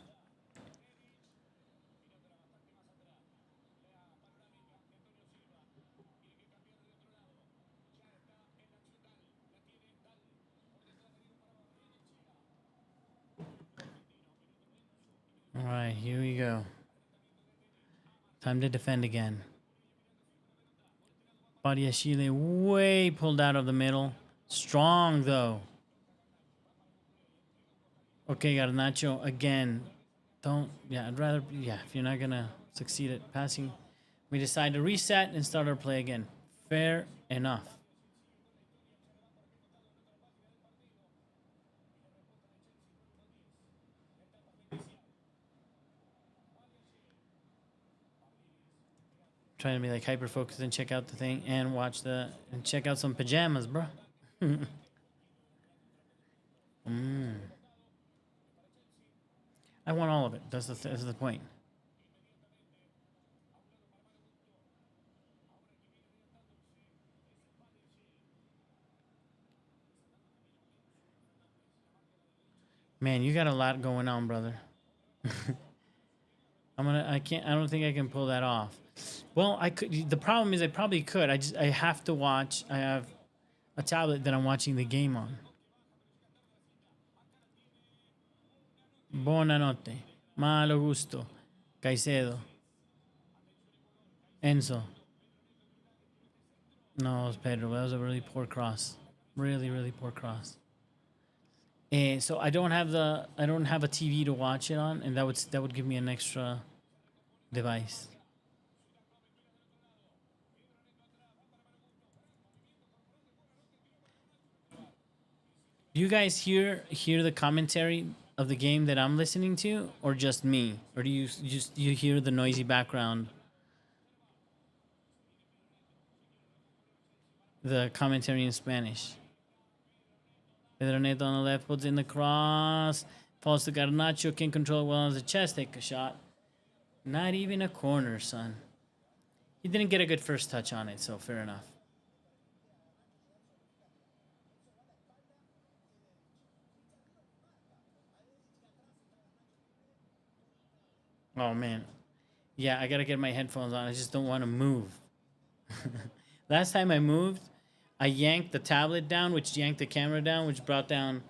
All right, here we go. Time to defend again. Badiashile way pulled out of the middle. Strong, though. Okay, Garnacho, again. I'd rather, if you're not going to succeed at passing, we decide to reset and start our play again. Fair enough. trying to be like hyper focused and check out the thing and check out some pajamas, bro. I want all of it. That's the point. Man, you got a lot going on, brother. I don't think I can pull that off. Well, I could. The problem is I probably could. I have to watch. I have a tablet that I'm watching the game on. Buonanotte. Malo gusto. Caicedo. Enzo. No, it was Pedro. That was a really poor cross. Really, really poor cross. So I don't have a TV to watch it on, and that would give me an extra device. Do you guys hear the commentary of the game that I'm listening to, or just me, or do you hear the noisy background? The commentary in Spanish. Pedro Neto on the left puts in the cross, falls to Garnacho, can control it well on the chest, take a shot. Not even a corner, son. He didn't get a good first touch on it, so fair enough. Oh, man. Yeah, I gotta get my headphones on. I just don't want to move. Last time I moved, I yanked the tablet down, which yanked the camera down, which brought down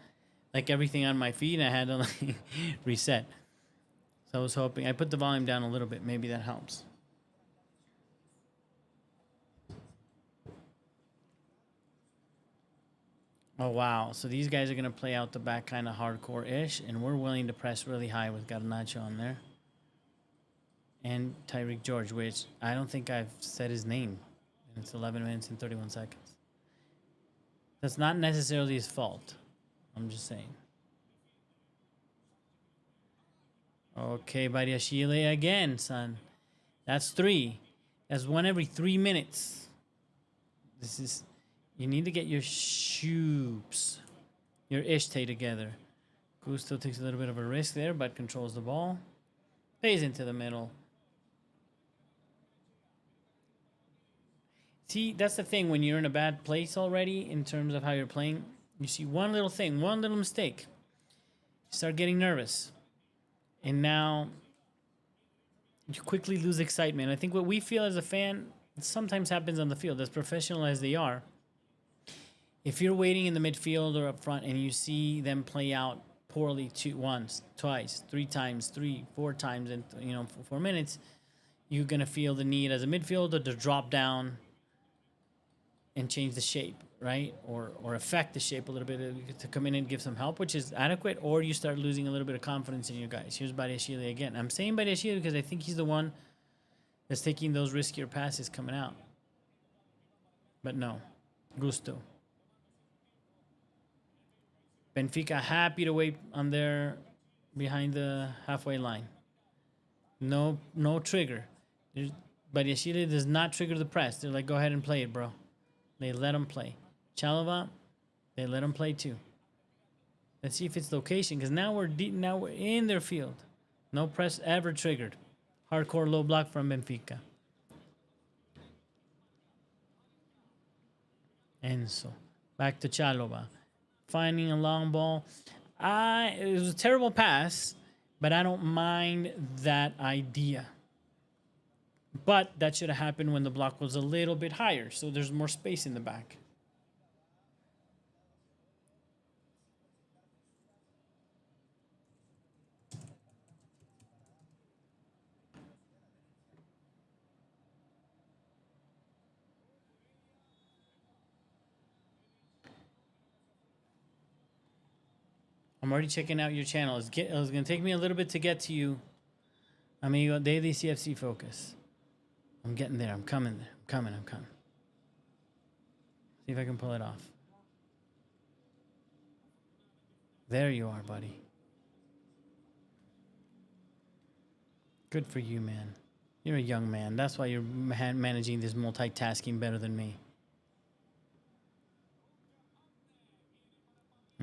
like everything on my feet, and I had to like reset. So I was hoping I put the volume down a little bit. Maybe that helps. Oh, wow. So these guys are going to play out the back kind of hardcore-ish, and we're willing to press really high with Garnacho on there. And Tyreek George, which I don't think I've said his name. And it's 11 minutes and 31 seconds. That's not necessarily his fault. I'm just saying. Okay, Badiashile again, son. That's 3. That's 1 every 3 minutes. This is... You need to get your shoops, your ishte together. Gusto takes a little bit of a risk there, but controls the ball. Plays into the middle. See, that's the thing. When you're in a bad place already in terms of how you're playing, you see one little thing, one little mistake. You start getting nervous. And now you quickly lose excitement. I think what we feel as a fan sometimes happens on the field, as professional as they are. If you're waiting in the midfield or up front and you see them play out poorly once, twice, 3 times, 3, 4 times in 4 minutes, you're gonna feel the need as a midfielder to drop down and change the shape, right? Or affect the shape a little bit to come in and give some help, which is adequate, or you start losing a little bit of confidence in your guys. Here's Badiashile again. I'm saying Badiashile because I think he's the one that's taking those riskier passes coming out. But no, Gusto. Benfica happy to wait on their behind the halfway line. No trigger. Badiashile does not trigger the press. They're like, go ahead and play it, bro. They let him play. Chalova, they let him play too. Let's see if it's location, because now we're deep. Now we're in their field. No press ever triggered. Hardcore low block from Benfica. Enzo, back to Chalova. Finding a long ball. It was a terrible pass, but I don't mind that idea. But that should have happened when the block was a little bit higher, so there's more space in the back. I'm already checking out your channel. It's going to take me a little bit to get to you. Amigo, Daily CFC Focus. I'm getting there. I'm coming there. I'm coming. See if I can pull it off. There you are, buddy. Good for you, man. You're a young man. That's why you're managing this multitasking better than me.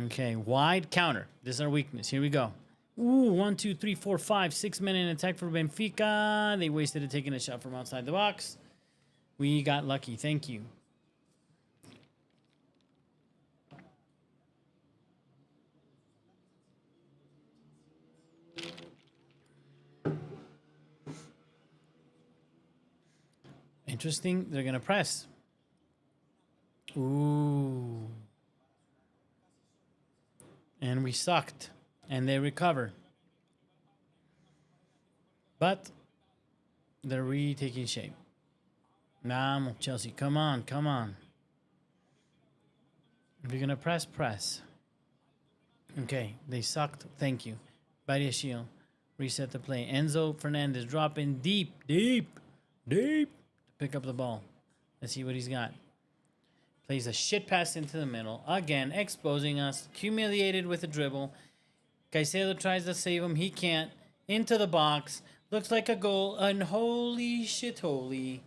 Okay, wide counter. This is our weakness. Here we go. Ooh, 1, 2, 3, 4, 5, 6 men in attack for Benfica. They wasted it taking a shot from outside the box. We got lucky. Thank you. Interesting. They're going to press. Ooh. And we sucked. And they recover. But they're really taking shape. Vamos, Chelsea. Come on, come on. If you're going to press, press. Okay, they sucked. Thank you. Badia Shield. Reset the play. Enzo Fernandez dropping deep to pick up the ball. Let's see what he's got. Plays a shit pass into the middle. Again, exposing us. Humiliated with a dribble. Caicedo tries to save him. He can't. Into the box. Looks like a goal. And holy shit, holy.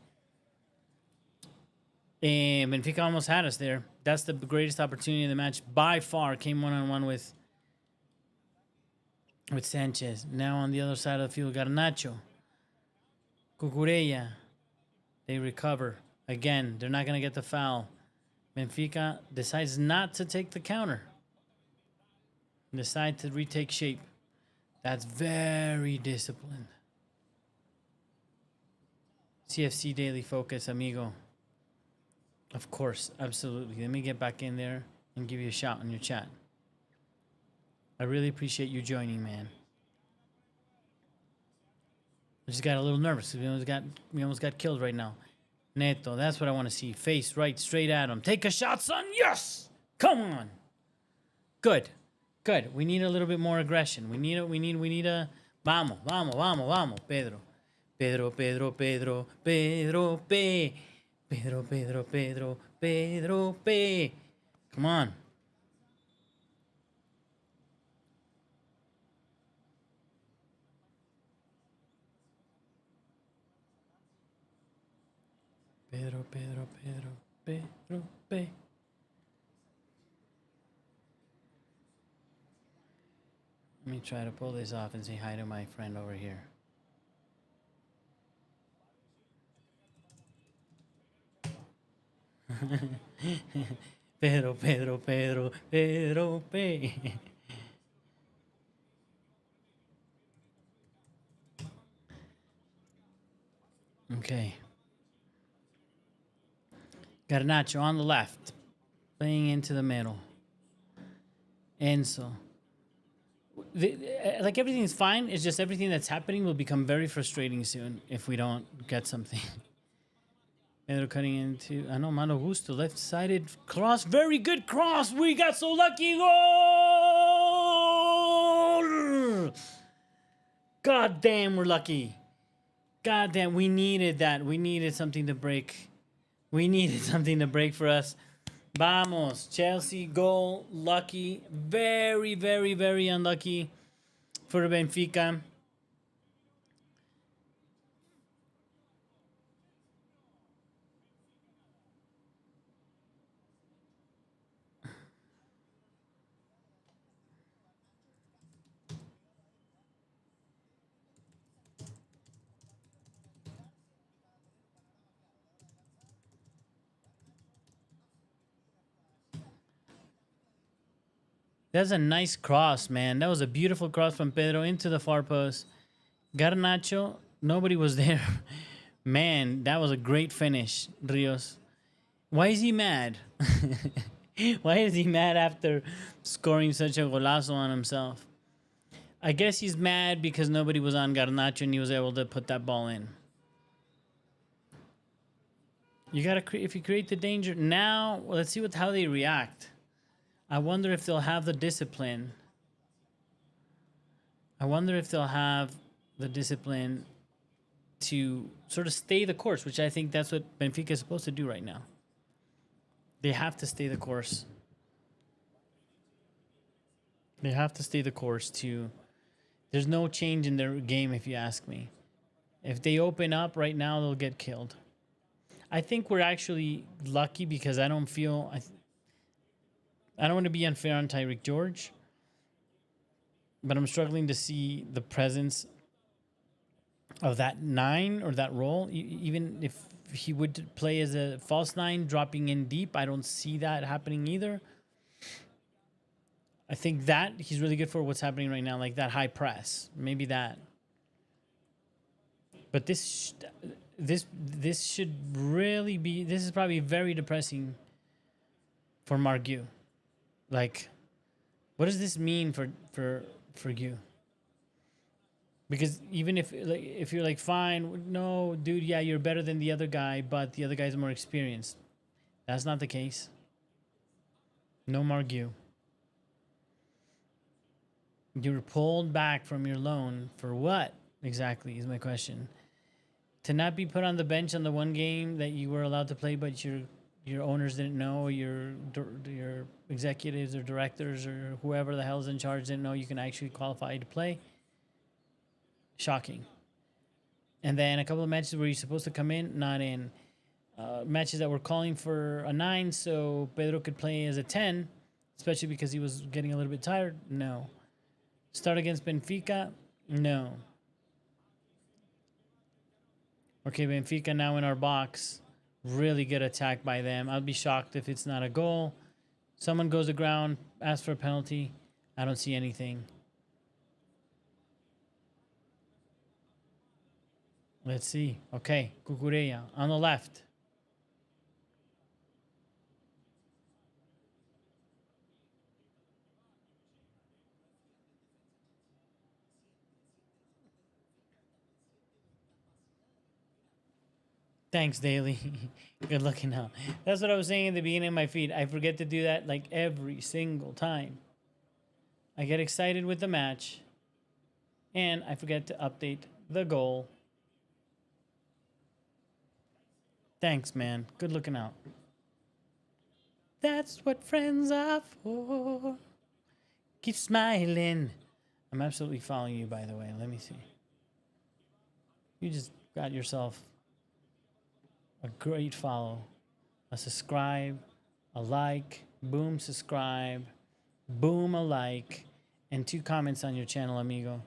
And Benfica almost had us there. That's the greatest opportunity of the match by far. Came one-on-one with Sanchez. Now on the other side of the field, Garnacho. Cucurella. They recover. Again, they're not going to get the foul. Benfica decides not to take the counter. Decide to retake shape. That's very disciplined. CFC Daily Focus, amigo. Of course, absolutely. Let me get back in there and give you a shout on your chat. I really appreciate you joining, man. I just got a little nervous. We almost got killed right now. Neto, that's what I want to see. Face right, straight at him. Take a shot, son. Yes! Come on. Good. Good. We need a little bit more aggression. We need a vamos, vamos, vamos, vamos, Pedro. Pedro, Pedro, Pedro, Pedro, P. Pedro, Pedro, Pedro, Pedro, P. Come on. Pedro, Pedro, Pedro, Pedro, P. Let me try to pull this off and say hi to my friend over here. Pedro, Pedro, Pedro, Pedro, P. Okay. Garnacho on the left. Playing into the middle. Enzo. Like everything's fine. It's just everything that's happening will become very frustrating soon if we don't get something. Pedro cutting into, I know, Malo Gusto, left-sided cross. Very good cross. We got so lucky. Goal! God damn, we're lucky. God damn, we needed that. We needed something to break. We needed something to break for us. Vamos. Chelsea goal. Lucky. Very, very, very unlucky for Benfica. That's a nice cross, man. That was a beautiful cross from Pedro into the far post. Garnacho, nobody was there. Man, that was a great finish, Rios. Why is he mad? Why is he mad after scoring such a golazo on himself? I guess he's mad because nobody was on Garnacho and he was able to put that ball in. You gotta if you create the danger now. Well, let's see how they react. I wonder if they'll have the discipline. I wonder if they'll have the discipline to sort of stay the course, which I think that's what Benfica is supposed to do right now. They have to stay the course. They have to stay the course to... There's no change in their game, if you ask me. If they open up right now, they'll get killed. I think we're actually lucky because I don't feel I don't want to be unfair on Tyreek George, but I'm struggling to see the presence of that nine or that role. Even if he would play as a false nine, dropping in deep, I don't see that happening either. I think that he's really good for what's happening right now, like that high press, maybe that. But this should really be. This is probably very depressing for Margu. Like, what does this mean for you? Because even if you're like fine, no, dude, yeah, you're better than the other guy, but the other guy's more experienced. That's not the case. No Margu. You were pulled back from your loan for what exactly is my question. To not be put on the bench on the one game that you were allowed to play, but your owners didn't know, or your executives or directors or whoever the hell's in charge didn't know you can actually qualify to play. Shocking. And then a couple of matches where you're supposed to come in, not in. Matches that were calling for a 9 so Pedro could play as a 10, especially because he was getting a little bit tired. No. Start against Benfica? No. Okay, Benfica now in our box. Really good attack by them. I'd be shocked if it's not a goal. Someone goes to ground, asks for a penalty. I don't see anything. Let's see. Okay, Cucurella on the left. Thanks, Daly. Good looking out. That's what I was saying at the beginning of my feed. I forget to do that like every single time. I get excited with the match, and I forget to update the goal. Thanks, man. Good looking out. That's what friends are for. Keep smiling. I'm absolutely following you, by the way. Let me see. You just got yourself a great follow, a subscribe, a like, boom, subscribe, boom, a like, and 2 comments on your channel, amigo.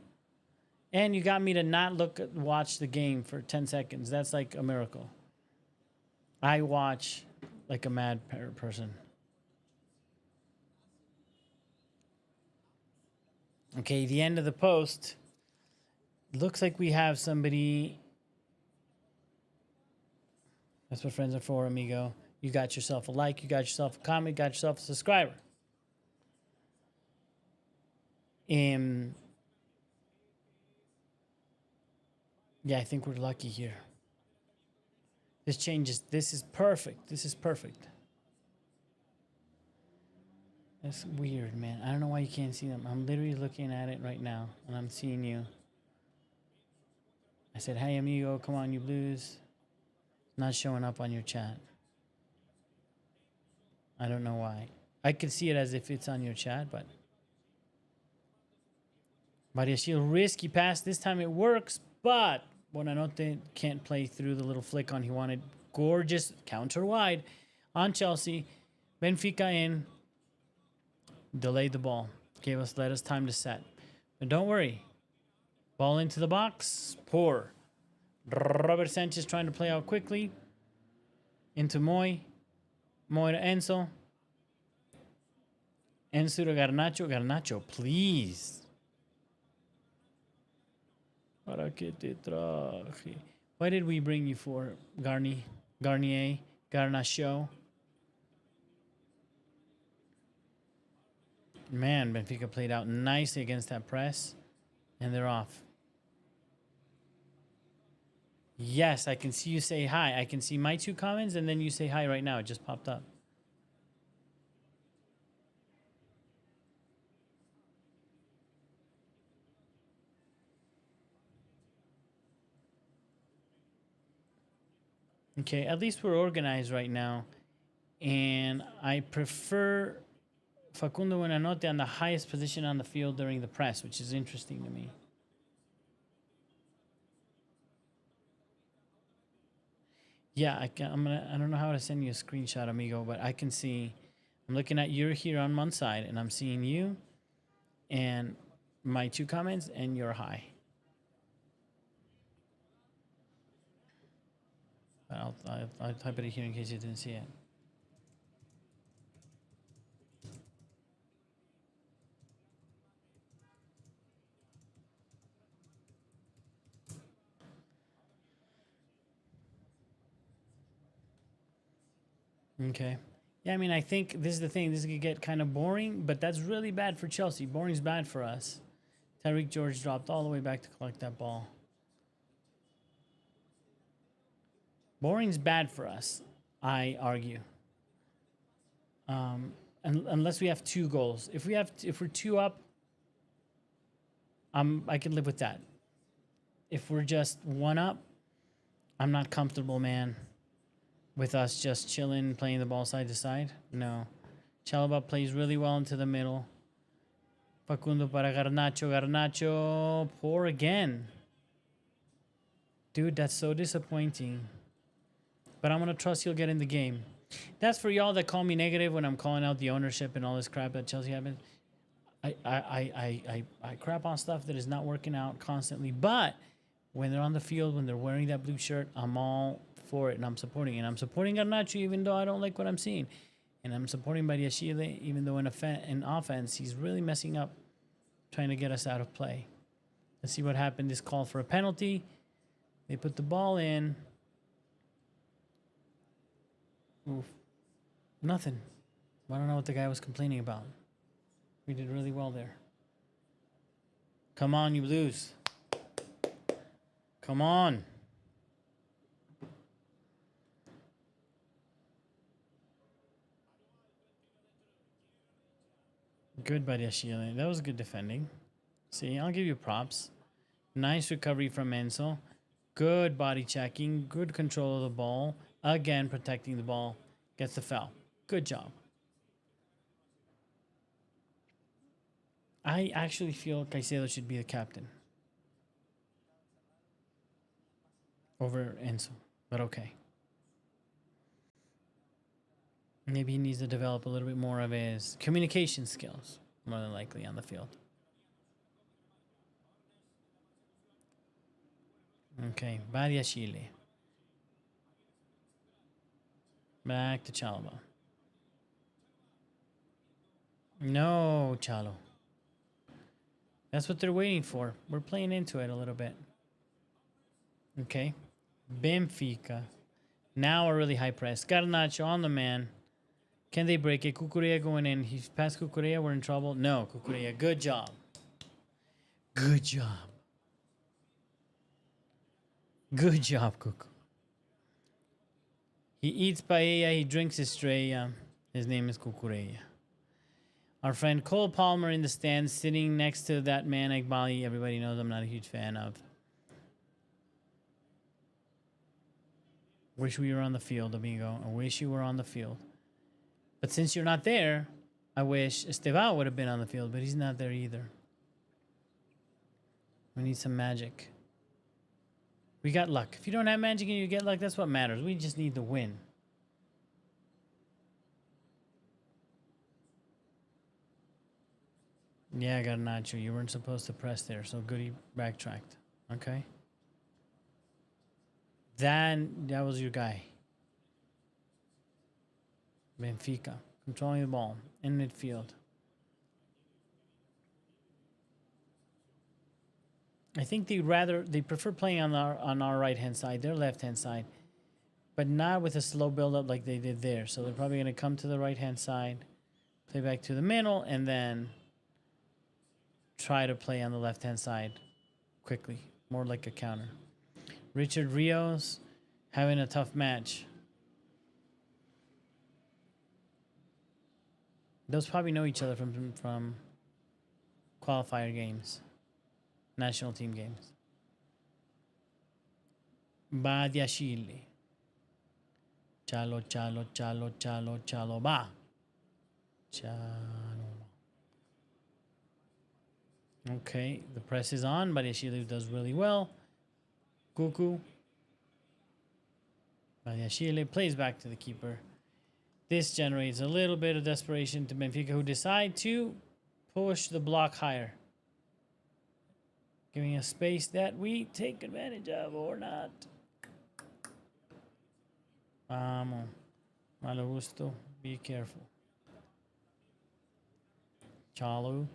And you got me to not watch the game for 10 seconds. That's like a miracle. I watch like a mad person. Okay, the end of the post. Looks like we have somebody. That's what friends are for, amigo. You got yourself a like, you got yourself a comment, you got yourself a subscriber. Yeah, I think we're lucky here. This changes. This is perfect. This is perfect. That's weird, man. I don't know why you can't see them. I'm literally looking at it right now, and I'm seeing you. I said, hey, amigo, come on, you blues. Not showing up on your chat. I don't know why. I could see it as if it's on your chat, but... Maria Shield, risky pass. This time it works, but Buonanotte can't play through the little flick on he wanted. Gorgeous counter wide on Chelsea. Benfica in. Delayed the ball. Let us time to set. But don't worry. Ball into the box. Poor. Robert Sanchez trying to play out quickly. Into Moy. Moy to Enzo. Enzo to Garnacho. Garnacho, please. ¿Para qué te traje? Why did we bring you for, Garnier? Garnacho? Man, Benfica played out nicely against that press. And they're off. Yes, I can see you say hi. I can see my 2 comments, and then you say hi right now. It just popped up. Okay, at least we're organized right now. And I prefer Facundo Buonanotte on the highest position on the field during the press, which is interesting to me. Yeah, I don't know how to send you a screenshot, amigo, but I can see. I'm looking at you're here on one side, and I'm seeing you, and my two comments, and your hi. I'll type it here in case you didn't see it. Okay. Yeah, I mean, I think this is the thing. This could get kind of boring, but that's really bad for Chelsea. Boring's bad for us. Tyreek George dropped all the way back to collect that ball. Boring's bad for us, I argue. Unless we have 2 goals. If we're 2 up, I can live with that. If we're just 1 up, I'm not comfortable, man, with us just chilling, playing the ball side to side. No. Chalaba plays really well into the middle. Facundo para Garnacho. Garnacho, poor again. Dude, that's so disappointing. But I'm going to trust he'll get in the game. That's for y'all that call me negative when I'm calling out the ownership and all this crap that Chelsea happens. I crap on stuff that is not working out constantly. But when they're on the field, when they're wearing that blue shirt, I'm all for it and I'm supporting it. And I'm supporting Garnacho even though I don't like what I'm seeing. And I'm supporting Badiashile even though in offense, he's really messing up, trying to get us out of play. Let's see what happened. This call for a penalty. They put the ball in. Oof. Nothing. I don't know what the guy was complaining about. We did really well there. Come on, you Blues. Come on. Good by Yashile. That was good defending. See, I'll give you props. Nice recovery from Enzo. Good body checking. Good control of the ball. Again, protecting the ball. Gets the foul. Good job. I actually feel Caicedo should be the captain over Enzo, but okay. Maybe he needs to develop a little bit more of his communication skills, more than likely, on the field. Okay, Chile. Back to Chalaba. No, Chalo. That's what they're waiting for. We're playing into it a little bit. Okay. Benfica. Now a really high press. Garnacho on the man. Can they break it? Cucurella going in. He's past Cucurella. We're in trouble. No, Cucurella. Good job. Good job. Good job, Cucu. He eats paella. He drinks estrella. His name is Cucurella. Our friend Cole Palmer in the stands, sitting next to that man, Iqbali. Everybody knows I'm not a huge fan of. Wish we were on the field, amigo. I wish you were on the field. But since you're not there, I wish Estevao would have been on the field, but he's not there either. We need some magic. We got luck. If you don't have magic and you get luck, that's what matters. We just need the win. Yeah, I got a nacho. You weren't supposed to press there, so good he backtracked. Okay. Then that was your guy. Benfica. Controlling the ball in midfield. I think they prefer playing on our right hand side, their left hand side, but not with a slow build up like they did there. So they're probably going to come to the right hand side, play back to the middle, and then try to play on the left hand side quickly, more like a counter. Richard Rios having a tough match. Those probably know each other from qualifier games. National team games. Badiashile. Chalo, chalo, chalo, chalo, chalo, ba. Chalo. Okay, the press is on. Badiashile does really well. Cuckoo. Chile plays back to the keeper. This generates a little bit of desperation to Benfica, who decide to push the block higher, giving us space that we take advantage of or not. Vamos. Malo gusto. Be careful. Chalu.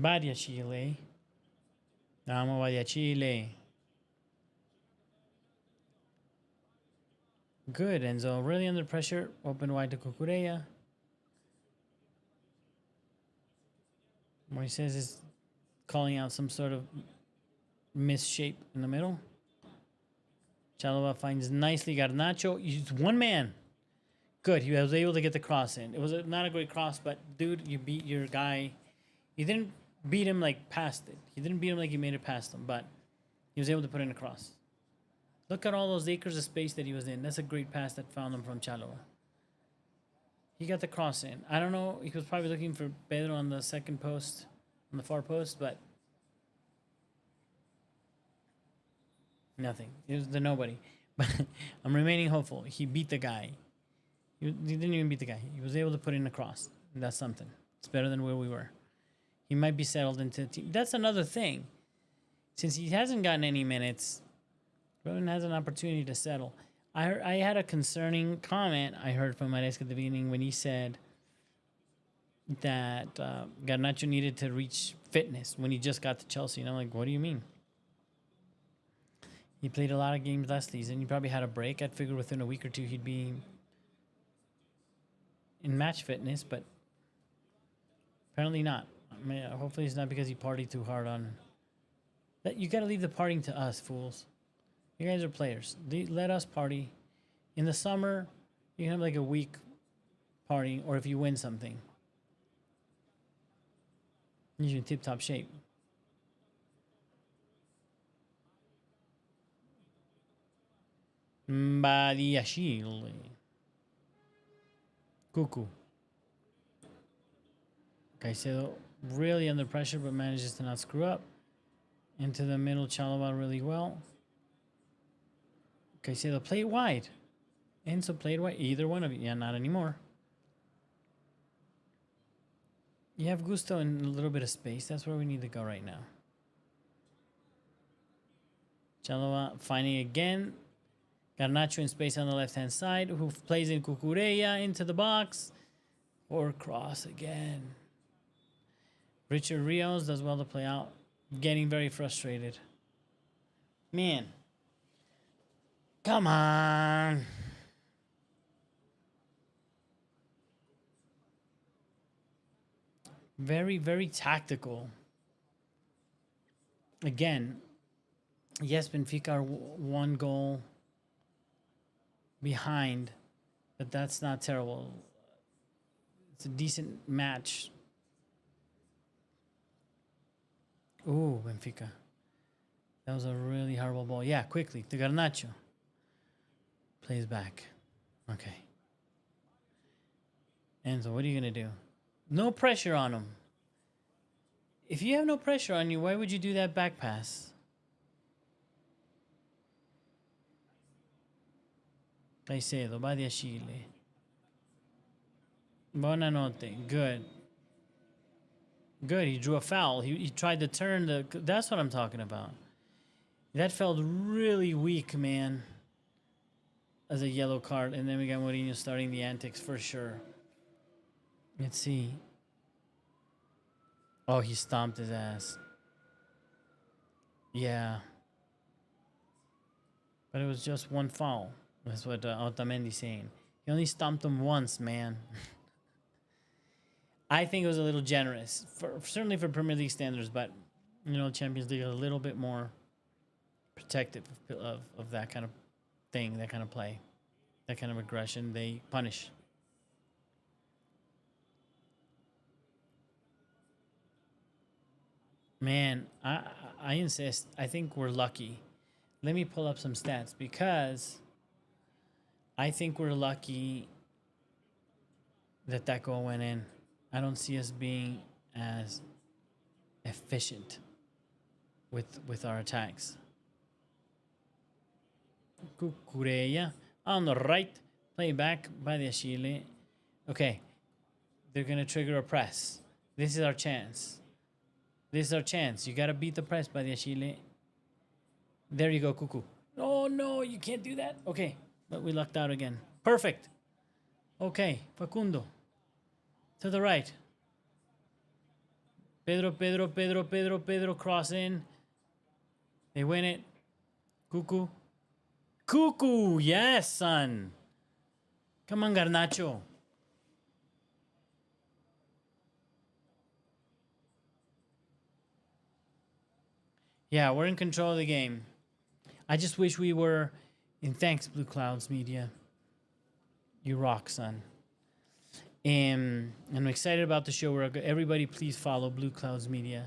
Vadia Chile. Vamos, Vadia Chile. Good, Enzo. Really under pressure. Open wide to Cucurella. Moises is calling out some sort of misshape in the middle. Chalova finds nicely Garnacho. He's one man. Good. He was able to get the cross in. It was not a great cross, but dude, you beat your guy. You didn't beat him like past it. You didn't beat him like you made it past him, but he was able to put in a cross. Look at all those acres of space that he was in. That's a great pass that found him from Chalova. He got the cross in. I don't know. He was probably looking for Pedro on the second post, on the far post, but nothing. It was the nobody. But I'm remaining hopeful. He beat the guy. He didn't even beat the guy. He was able to put in a cross. That's something. It's better than where we were. He might be settled into the team. That's another thing. Since he hasn't gotten any minutes, Rowan has an opportunity to settle. I had a concerning comment I heard from Maresca at the beginning when he said that Garnacho needed to reach fitness when he just got to Chelsea. And I'm like, what do you mean? He played a lot of games last season. He probably had a break. I'd figure within a week or two he'd be in match fitness, but apparently not. I mean, hopefully it's not because he partied too hard on... You got to leave the partying to us, fools. You guys are players. Let us party. In the summer, you can have like a week partying, or if you win something, you're in tip-top shape. Mbadiashile. Cuckoo. Caicedo really under pressure, but manages to not screw up. Into the middle, Chalobah really well. Caicedo played wide. Enzo played wide. Either one of you. Yeah, not anymore. You have Gusto and a little bit of space. That's where we need to go right now. Chalobah finding again. Garnacho in space on the left-hand side, who plays in Cucurella into the box. Or cross again. Richard Rios does well to play out. Getting very frustrated. Man. Come on. Very, very tactical. Again, yes, Benfica are one goal behind, but that's not terrible. It's a decent match. Ooh, Benfica. That was a really horrible ball. Yeah, quickly to Garnacho. Plays back. Okay. Enzo, what are you going to do? No pressure on him. If you have no pressure on you, why would you do that back pass? Caicedo, Badiashile. Buonanotte. Good. Good. He drew a foul. He tried to turn the... That's what I'm talking about. That felt really weak, man. As a yellow card. And then we got Mourinho starting the antics for sure. Let's see. Oh, he stomped his ass. Yeah. But it was just one foul. That's what Otamendi's saying. He only stomped him once, man. I think it was a little generous. Certainly for Premier League standards, but, you know, Champions League is a little bit more protective of that kind of thing, that kind of play, that kind of aggression. They punish. Man, I insist. I think we're lucky. Let me pull up some stats because I think we're lucky that that goal went in. I don't see us being as efficient with our attacks. Cucurella on the right. Play back by the Achille. Okay. They're going to trigger a press. This is our chance. This is our chance. You got to beat the press by the Achille. There you go, Cucu. Oh, no, you can't do that. Okay, but we lucked out again. Perfect. Okay, Facundo. To the right. Pedro, cross in. They win it. Cucu. Cucu, yes, son. Come on, Garnacho. Yeah, we're in control of the game. I just wish we were in. Thanks, Blue Clouds Media. You rock, son. And I'm excited about the show. Everybody, please follow Blue Clouds Media.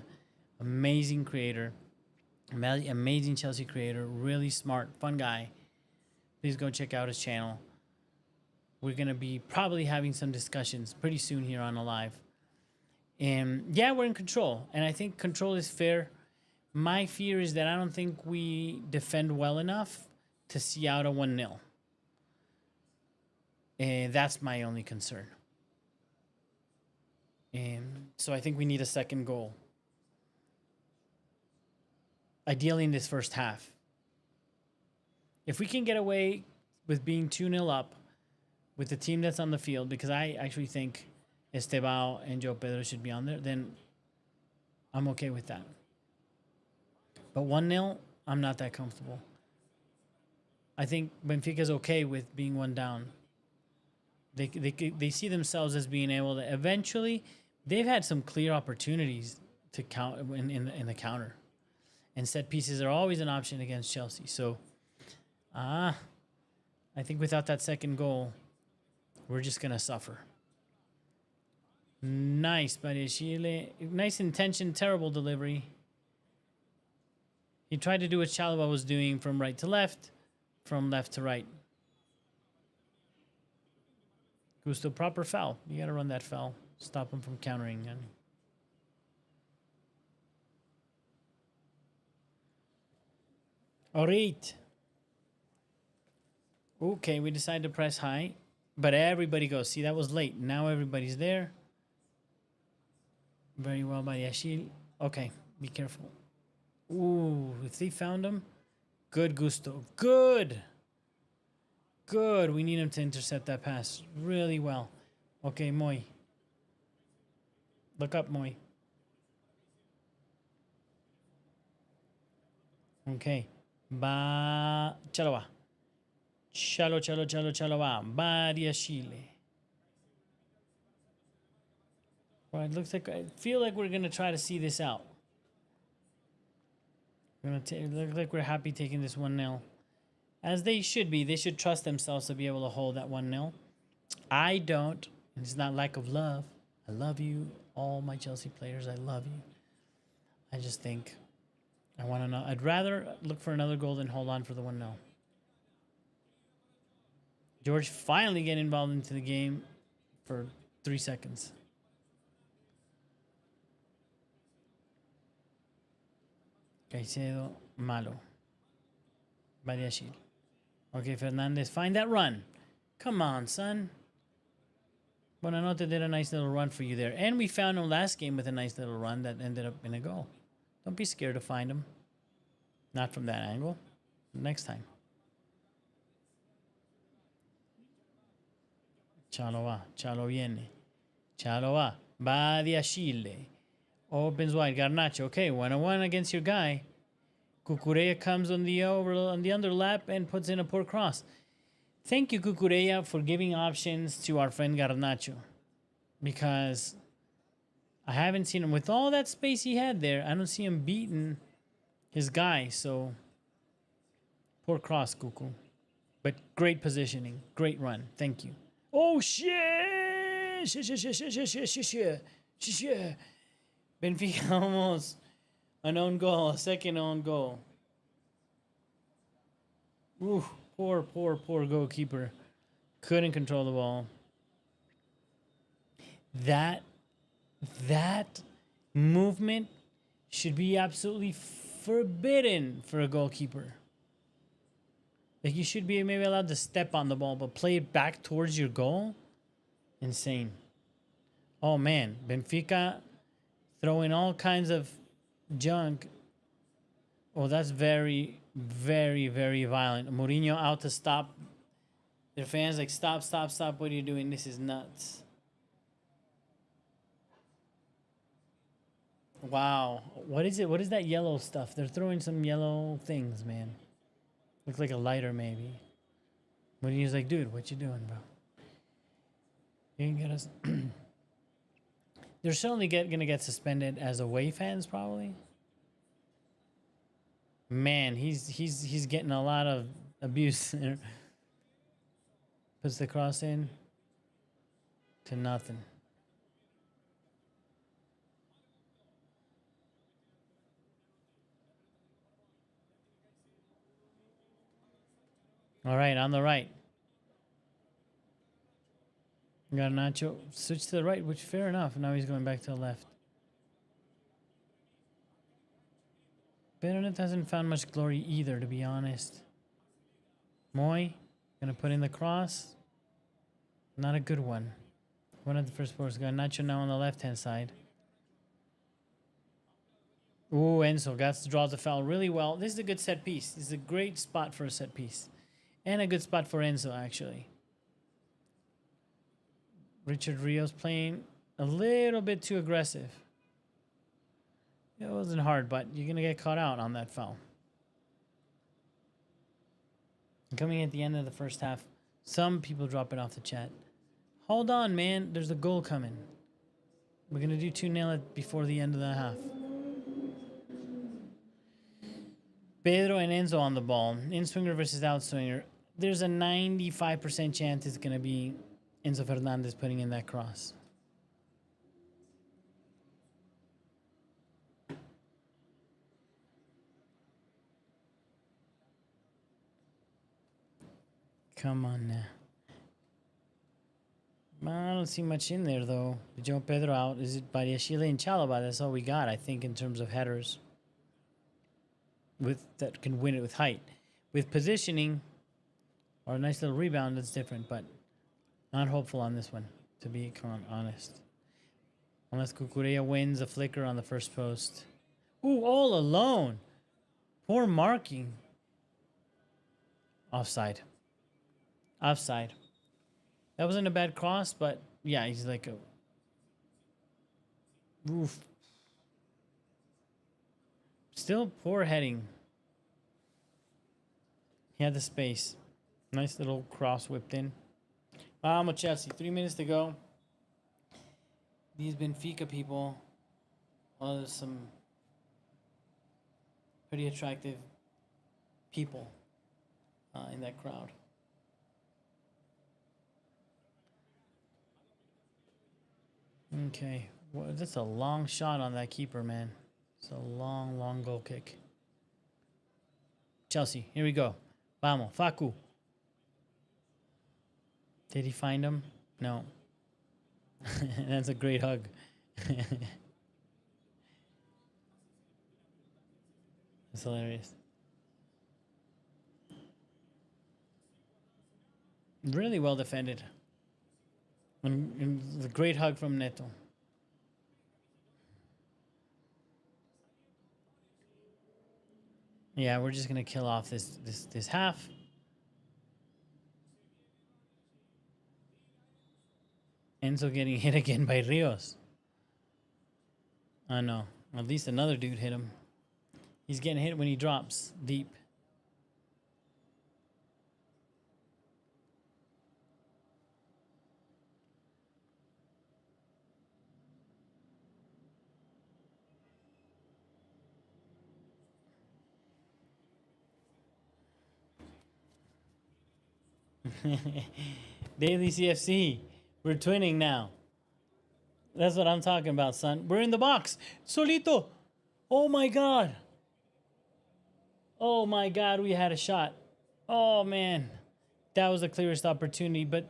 Amazing creator. Amazing Chelsea creator. Really smart, fun guy. Please go check out his channel. We're going to be probably having some discussions pretty soon here on Alive. And yeah, we're in control. And I think control is fair. My fear is that I don't think we defend well enough to see out a 1-0. And that's my only concern. And so I think we need a second goal. Ideally in this first half. If we can get away with being 2-0 up with the team that's on the field, because I actually think Estebao and Joe Pedro should be on there, then I'm okay with that. But 1-0, I'm not that comfortable. I think Benfica's okay with being one down. They see themselves as being able to eventually. They've had some clear opportunities to count in the counter, and set pieces are always an option against Chelsea. So, I think without that second goal, we're just gonna suffer. Nice, Chile. Nice intention, terrible delivery. He tried to do what Chalaba was doing from right to left, from left to right. Gusto, proper foul. You got to run that foul. Stop him from countering. All right. Okay, we decided to press high, but everybody goes. See, that was late. Now everybody's there. Very well by Yashil. Okay, be careful. Ooh, if they found him, good, Gusto. Good. Good. We need him to intercept that pass really well. Okay, Moy. Look up, Moy. Okay. Chaloa. Chaloa. Badiashile. Well, it looks like I feel like we're gonna try to see this out. Look like we're happy taking this 1-0. As they should be. They should trust themselves to be able to hold that 1-0. I don't. And it's not lack of love. I love you, all my Chelsea players. I love you. I just think I want to know. I'd rather look for another goal than hold on for the 1-0. George finally getting involved into the game for 3 seconds. Caicedo, malo. Badiashile. Okay, Fernandez, find that run. Come on, son. Buonanotte did a nice little run for you there. And we found him last game with a nice little run that ended up in a goal. Don't be scared to find him. Not from that angle. Next time. Chaloa. Chalo viene. Chaloa. Badiashile. Opens wide. Garnacho. Okay, 1-on-1 against your guy. Cucurella comes on the underlap and puts in a poor cross. Thank you, Cucurella, for giving options to our friend Garnacho. Because I haven't seen him with all that space he had there. I don't see him beating his guy. So poor cross, Cucu. But great positioning. Great run. Thank you. Oh, shit! Shit. Benfica almost an own goal, a second own goal. Ooh, poor goalkeeper. Couldn't control the ball. That movement should be absolutely forbidden for a goalkeeper. Like, you should be maybe allowed to step on the ball, but play it back towards your goal? Insane. Oh, man. Benfica throwing all kinds of junk. Oh, that's very, very, very violent. Mourinho out to stop. Their fans like, stop, stop, stop. What are you doing? This is nuts. Wow. What is it? What is that yellow stuff? They're throwing some yellow things, man. Looks like a lighter, maybe. Mourinho's like, dude, what you doing, bro? You can get us. They're certainly gonna get suspended as away fans, probably. Man, he's getting a lot of abuse there. Puts the cross in to nothing. All right, on the right. Garnacho switch to the right, which fair enough. Now he's going back to the left. Bernat hasn't found much glory either, to be honest. Moy, gonna put in the cross. Not a good one. One of the first balls. Garnacho now on the left-hand side. Ooh, Enzo got to draw the foul really well. This is a good set piece. This is a great spot for a set piece. And a good spot for Enzo, actually. Richard Rios playing a little bit too aggressive. It wasn't hard, but you're going to get caught out on that foul. Coming at the end of the first half, some people drop it off the chat. Hold on, man. There's a goal coming. We're going to do 2-0 before the end of the half. Pedro and Enzo on the ball. In-swinger versus out-swinger. There's a 95% chance it's going to be Enzo Fernandez putting in that cross. Come on now. I don't see much in there, though. Joe Pedro out. Is it Bariashile and Chalaba? That's all we got, I think, in terms of headers. That can win it with height. With positioning, or a nice little rebound, that's different, but not hopeful on this one, to be honest. Unless Cucurella wins a flicker on the first post. Ooh, all alone. Poor marking. Offside. Offside. That wasn't a bad cross, but yeah, he's like a... Oof. Still poor heading. He had the space. Nice little cross whipped in. Vamos, Chelsea. 3 minutes to go. These Benfica people. Oh, there's some pretty attractive people in that crowd. Okay. Well, that's a long shot on that keeper, man. It's a long, long goal kick. Chelsea, here we go. Vamos, Facu. Did he find him? No. That's a great hug. That's hilarious. Really well defended. And the great hug from Neto. Yeah, we're just gonna kill off this half. Enzo getting hit again by Rios. I know. At least another dude hit him. He's getting hit when he drops deep. Daily CFC. We're twinning now. That's what I'm talking about, son. We're in the box. Solito. Oh my God. Oh my God, we had a shot. Oh man. That was the clearest opportunity, but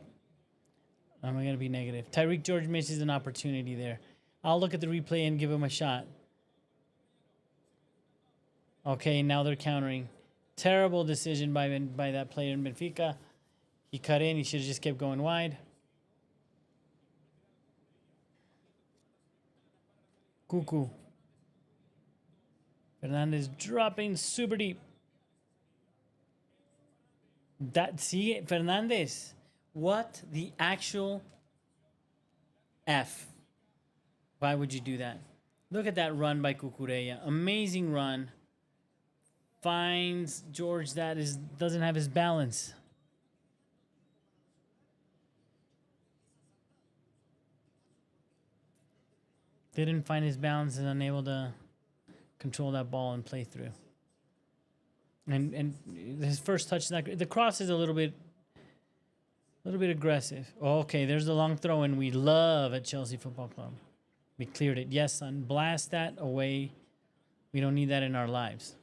I'm going to be negative. Tyreek George misses an opportunity there. I'll look at the replay and give him a shot. Okay, now they're countering. Terrible decision by that player in Benfica. He cut in. He should have just kept going wide. Cuckoo. Fernandez dropping super deep. See, Fernandez. What the actual F? Why would you do that? Look at that run by Cucurella. Amazing run. Finds George that doesn't have his balance. Didn't find his balance and unable to control that ball and play through. And his first touch is not great. The cross is a little bit aggressive. Oh, okay, there's the long throw, and we love at Chelsea Football Club. We cleared it. Yes, son, blast that away. We don't need that in our lives.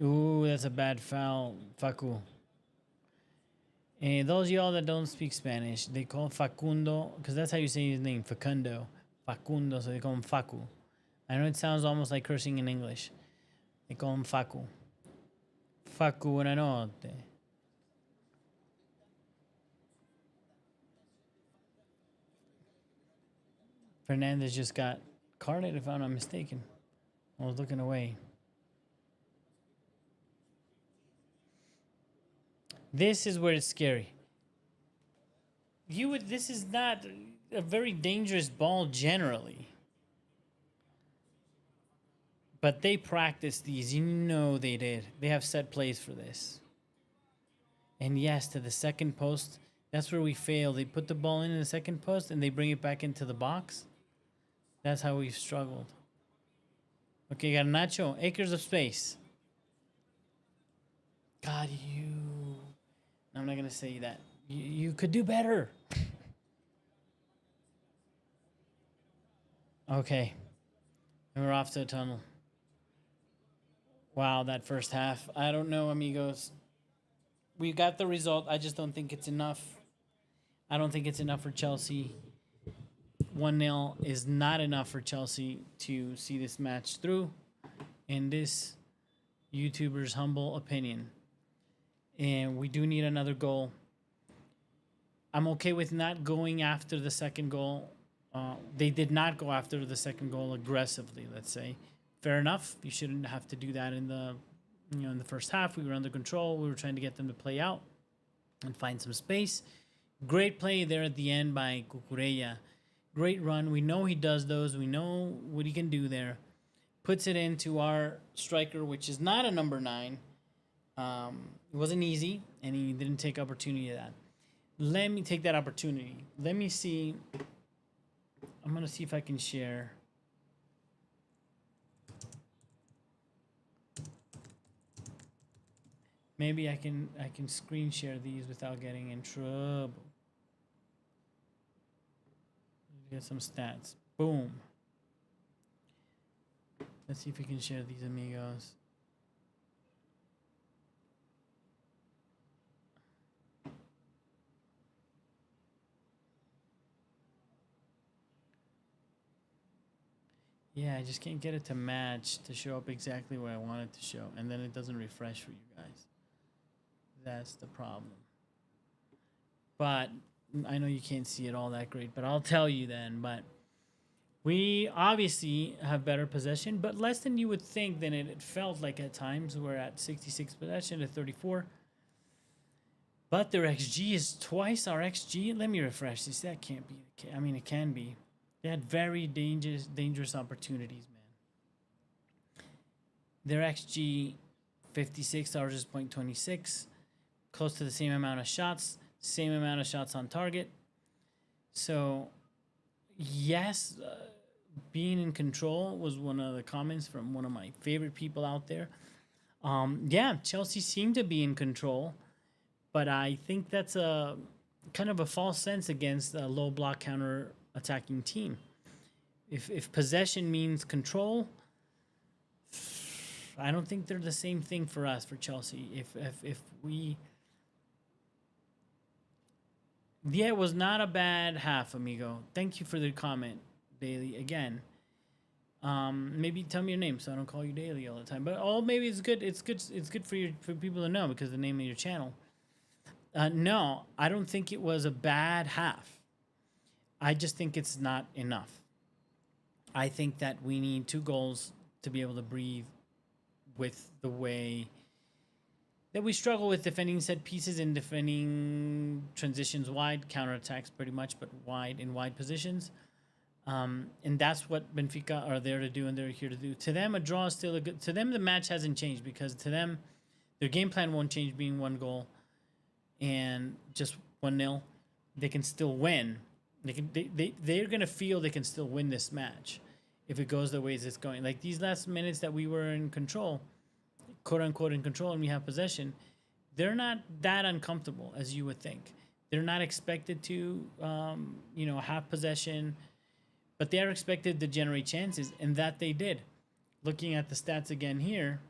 Ooh, that's a bad foul, Facu. And those of y'all that don't speak Spanish, they call him Facundo, because that's how you say his name, Facundo. Facundo, so they call him Facu. I know it sounds almost like cursing in English. They call him Facu. Facu, buonanotte. Fernandez just got carded, if I'm not mistaken. I was looking away. This is where it's scary. This is not a very dangerous ball generally. But they practice these. You know they did. They have set plays for this. And yes, to the second post, that's where we fail. They put the ball in the second post and they bring it back into the box. That's how we've struggled. Okay, got Nacho. Acres of space. God, I'm not going to say that. You could do better. Okay. And we're off to a tunnel. Wow, that first half. I don't know, amigos. We got the result. I just don't think it's enough. I don't think it's enough for Chelsea. 1-0 is not enough for Chelsea to see this match through, in this YouTuber's humble opinion. And we do need another goal. I'm okay with not going after the second goal. They did not go after the second goal aggressively, let's say. Fair enough. You shouldn't have to do that in the first half. We were under control. We were trying to get them to play out and find some space. Great play there at the end by Cucurella. Great run. We know he does those. We know what he can do there. Puts it into our striker, which is not a number 9. It wasn't easy, and he didn't take opportunity of that. Let me take that opportunity. Let me see. I'm going to see if I can share. Maybe I can screen share these without getting in trouble. Get some stats. Boom. Let's see if we can share these, amigos. Yeah, I just can't get it to match to show up exactly where I want it to show. And then it doesn't refresh for you guys. That's the problem. But I know you can't see it all that great, but I'll tell you then. But we obviously have better possession, but less than you would think. Than it felt like at times. We're at 66 possession to 34. But their XG is twice our XG. Let me refresh this. That can't be. I mean, it can be. They had very dangerous opportunities, man. Their XG 56, ours is 0.26. Close to the same amount of shots. Same amount of shots on target. So, yes, being in control was one of the comments from one of my favorite people out there. Yeah, Chelsea seemed to be in control. But I think that's a kind of a false sense against a low block counter attacking team. If possession means control, I don't think they're the same thing for us, for Chelsea. If we... Yeah, it was not a bad half, amigo. Thank you for the comment, Bailey. Again, Maybe tell me your name so I don't call you daily all the time. But maybe it's good. It's good. It's good for people to know because the name of your channel. No, I don't think it was a bad half. I just think it's not enough. I think that we need 2 goals to be able to breathe with the way that we struggle with defending set pieces and defending transitions wide, counterattacks pretty much, but wide positions. And that's what Benfica are there to do, and they're here to do. To them, a draw is still a good. To them, the match hasn't changed because to them, their game plan won't change, being 1 goal and just 1-0. They can still win. They're gonna feel they can still win this match if it goes the ways it's going. Like these last minutes that we were in control, quote unquote in control, and we have possession. They're not that uncomfortable as you would think. They're not expected to, have possession. But they are expected to generate chances, and that they did. Looking at the stats again here,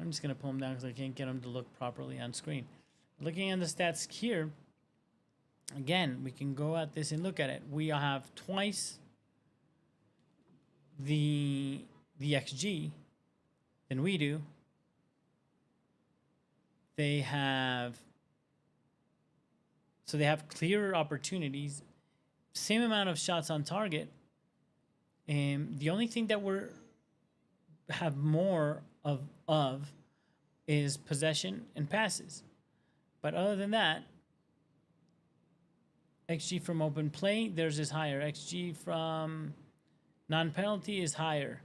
I'm just going to pull them down because I can't get them to look properly on screen. Looking at the stats here, again, we can go at this and look at it. We have twice the XG than we do. They have clearer opportunities, same amount of shots on target, and the only thing that have more of is possession and passes. But other than that, XG from open play, theirs is higher. XG from non-penalty is higher.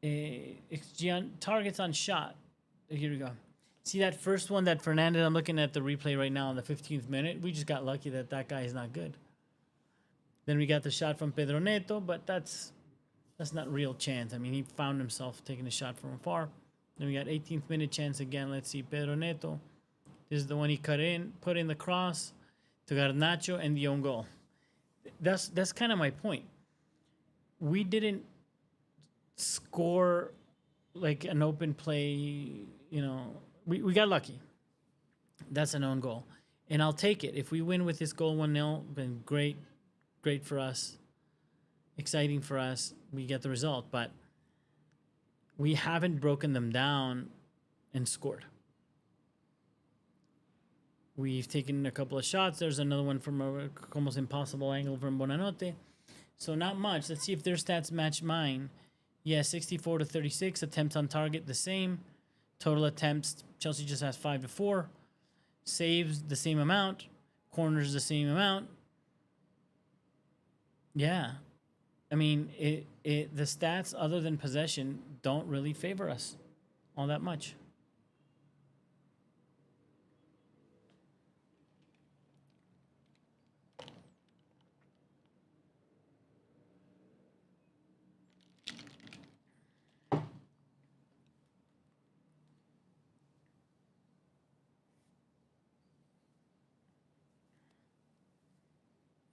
XG on targets on shot. Here we go. See that first one that Fernandez, I'm looking at the replay right now in the 15th minute. We just got lucky that guy is not good. Then we got the shot from Pedro Neto, but that's not real chance. I mean, he found himself taking a shot from afar. Then we got 18th minute chance again. Let's see, Pedro Neto. This is the one he put in the cross to Garnacho and the own goal. That's kind of my point. We didn't score like an open play, we got lucky. That's an own goal. And I'll take it. If we win with this goal 1-0, then great for us. Exciting for us. We get the result. But we haven't broken them down and scored. We've taken a couple of shots. There's another one from a almost impossible angle from Bonanote. So not much. Let's see if their stats match mine. Yeah, 64 to 36. Attempts on target, the same. Total attempts, Chelsea just has 5-4. Saves, the same amount. Corners, the same amount. Yeah. I mean, the stats, other than possession, don't really favor us all that much.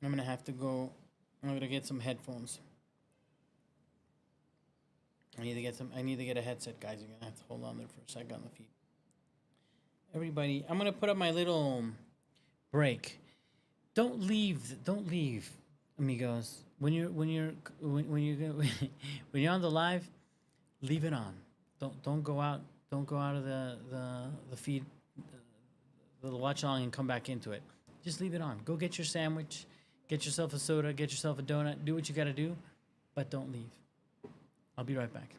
I'm going to have to go. I'm going to get some headphones. I need to get a headset, guys. You're going to have to hold on there for a second on the feed. Everybody, I'm going to put up my little break. Don't leave, amigos. When you're on the live, leave it on. Don't go out. Don't go out of the feed, the watch along, and come back into it. Just leave it on. Go get your sandwich. Get yourself a soda, get yourself a donut, do what you gotta do, but don't leave. I'll be right back.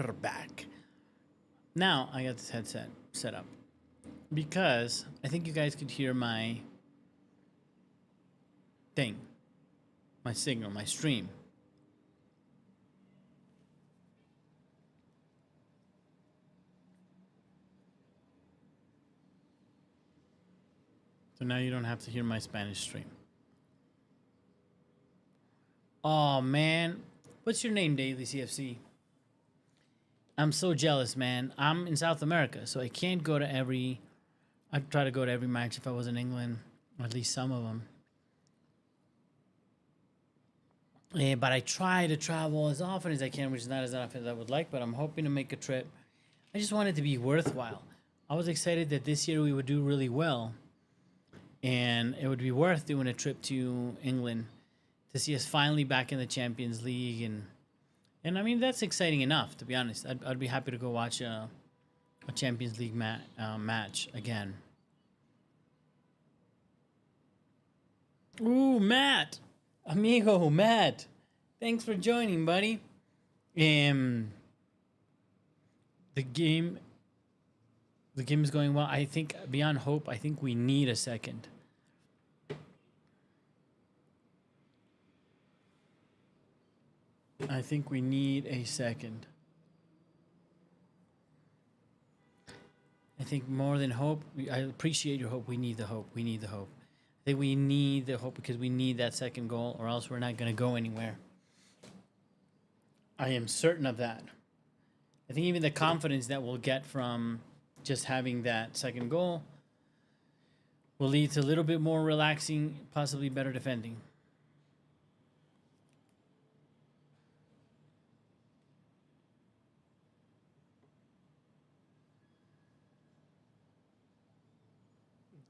we're back. Now I got this headset set up because I think you guys could hear my thing, my signal, my stream. So now you don't have to hear my Spanish stream. Oh man, what's your name, Daily CFC? I'm so jealous, man. I'm in South America, so I can't go to every. I'd try to go to every match if I was in England, or at least some of them. Yeah, but I try to travel as often as I can, which is not as often as I would like, but I'm hoping to make a trip. I just want it to be worthwhile. I was excited that this year we would do really well, and it would be worth doing a trip to England to see us finally back in the Champions League. And I mean, that's exciting enough, to be honest. I'd be happy to go watch a Champions League match again. Ooh, Matt! Amigo, Matt! Thanks for joining, buddy. The game is going well. I think beyond hope, I think we need a second. I think we need a second. I think more than hope, I appreciate your hope. We need the hope. We need the hope. I think we need the hope because we need that second goal, or else we're not going to go anywhere. I am certain of that. I think even the confidence that we'll get from just having that second goal will lead to a little bit more relaxing, possibly better defending.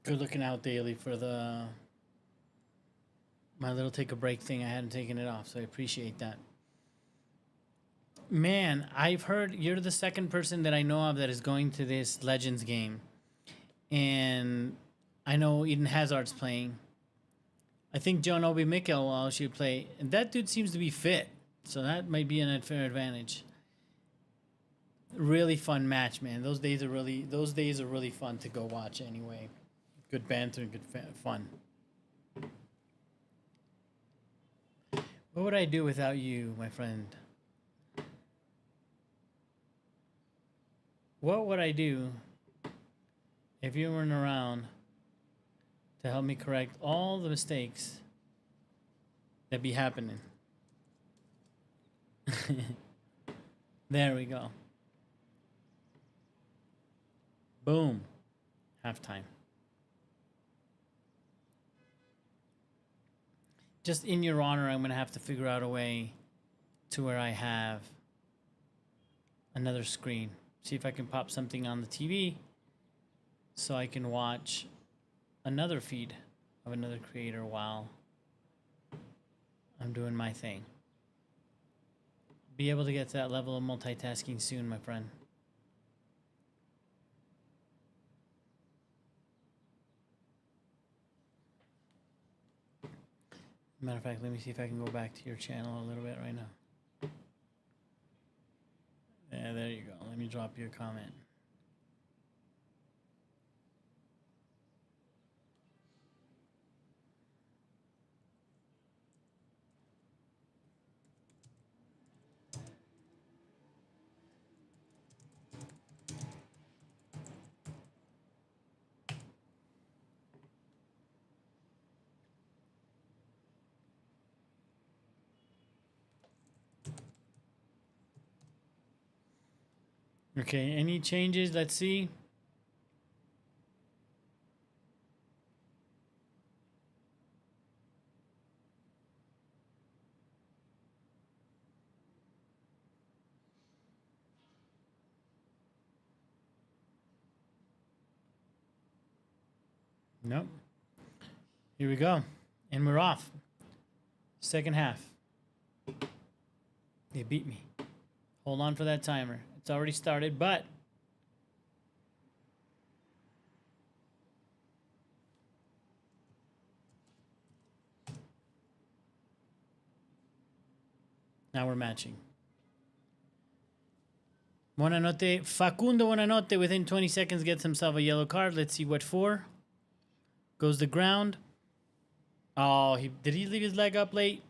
Good looking out, Daily, for my little take a break thing. I hadn't taken it off, so I appreciate that. Man, I've heard you're the second person that I know of that is going to this Legends game. And I know Eden Hazard's playing. I think John Obi Mikel should play. And that dude seems to be fit. So that might be an unfair advantage. Really fun match, man. Those days are really fun to go watch anyway. Good banter and good fun. What would I do without you, my friend? What would I do if you weren't around to help me correct all the mistakes that be happening? There we go. Boom. Halftime. Just in your honor, I'm going to have to figure out a way to where I have another screen. See if I can pop something on the TV so I can watch another feed of another creator while I'm doing my thing. Be able to get to that level of multitasking soon, my friend. Matter of fact, let me see if I can go back to your channel a little bit right now. Yeah, there you go. Let me drop you a comment. Okay, any changes? Let's see. Nope. Here we go. And we're off. Second half. They beat me. Hold on for that timer. It's already started, but now we're matching. Buonanotte. Facundo Buonanotte within 20 seconds gets himself a yellow card. Let's see what for. Goes the ground. Oh, did he leave his leg up late?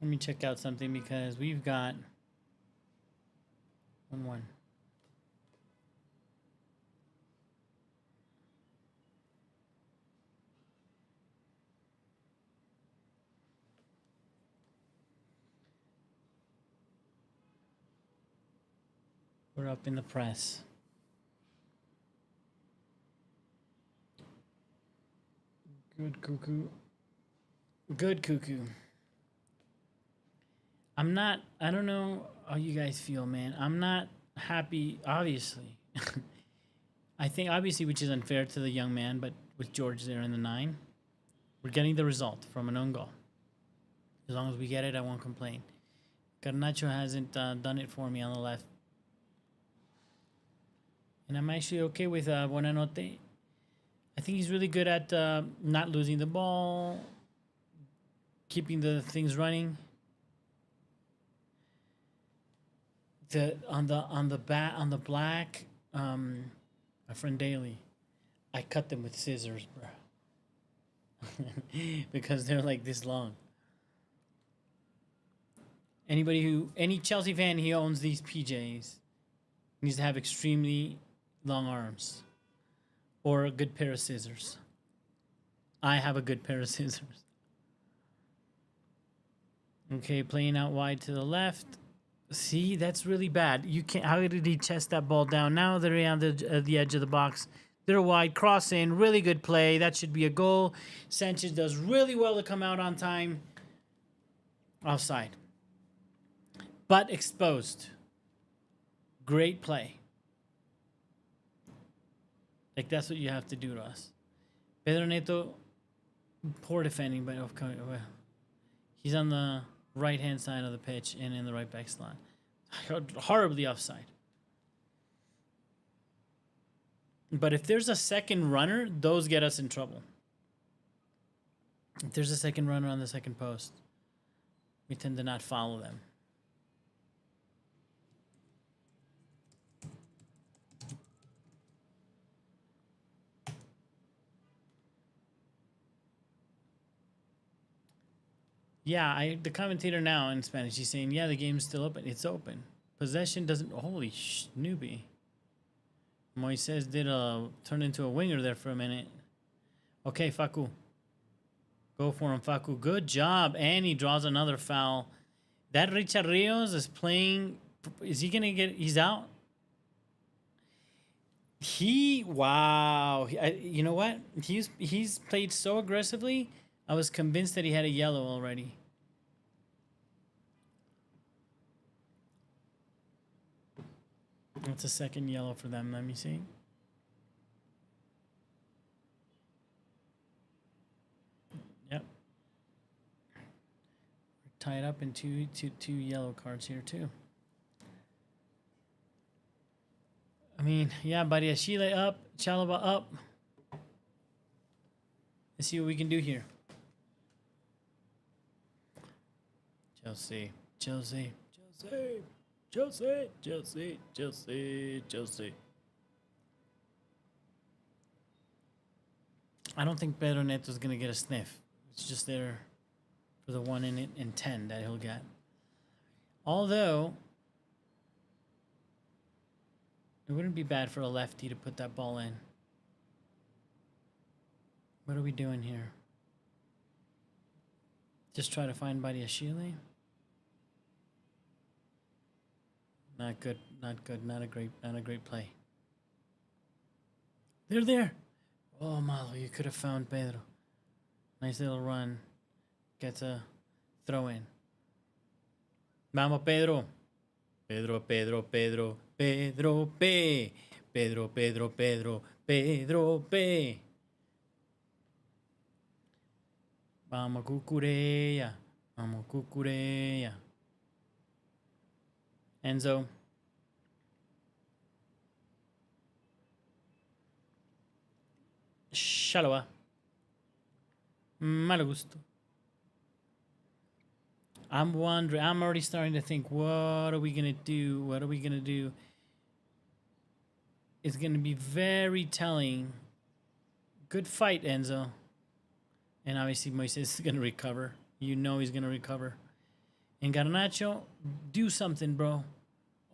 Let me check out something because we've got 1-1. We're up in the press. Good cuckoo. Good cuckoo. I don't know how you guys feel, man. I'm not happy, obviously. I think, obviously, which is unfair to the young man, but with George there in the 9, we're getting the result from an own goal. As long as we get it, I won't complain. Garnacho hasn't done it for me on the left. And I'm actually okay with Buonanotte. I think he's really good at not losing the ball, keeping the things running. On the black, my friend Daly, I cut them with scissors, bro, because they're like this long. Any Chelsea fan who owns these PJs needs to have extremely long arms or a good pair of scissors. I have a good pair of scissors. Okay, playing out wide to the left. See, that's really bad. You can't. How did he chest that ball down? Now they're on the edge of the box. They're wide, cross in, really good play. That should be a goal. Sanchez does really well to come out on time. Offside. But exposed. Great play. Like, that's what you have to do to us. Pedro Neto, poor defending, but well, he's on the right-hand side of the pitch and in the right back slot. Horribly offside. But if there's a second runner, those get us in trouble. If there's a second runner on the second post, we tend to not follow them. Yeah, the commentator now in Spanish, he's saying, yeah, the game's still open. It's open. Possession doesn't... Holy newbie. Moises did turn into a winger there for a minute. Okay, Facu. Go for him, Facu. Good job. And he draws another foul. That Richard Rios is playing... Is he going to get... He's out? Wow. You know what? He's played so aggressively... I was convinced that he had a yellow already. That's a second yellow for them. Let me see. Yep. We're tied up in two yellow cards here too. I mean, yeah, Badiashile up, Chalaba up. Let's see what we can do here. Chelsea. I don't think Pedro Neto's going to get a sniff. It's just there for the 1 in 10 that he'll get. Although, it wouldn't be bad for a lefty to put that ball in. What are we doing here? Just try to find Badiashile? Not good, not a great play. They're there. Oh, Malo, you could have found Pedro. Nice little run. Gets a throw in. Vamos, Pedro. Pedro P. Pedro P. Vamos, Cucureya. Enzo. Chalobah. Malo gusto. I'm wondering. I'm already starting to think. What are we gonna do? What are we gonna do? It's gonna be very telling. Good fight, Enzo. And obviously Moises is gonna recover. You know he's gonna recover. And Garnacho, do something, bro.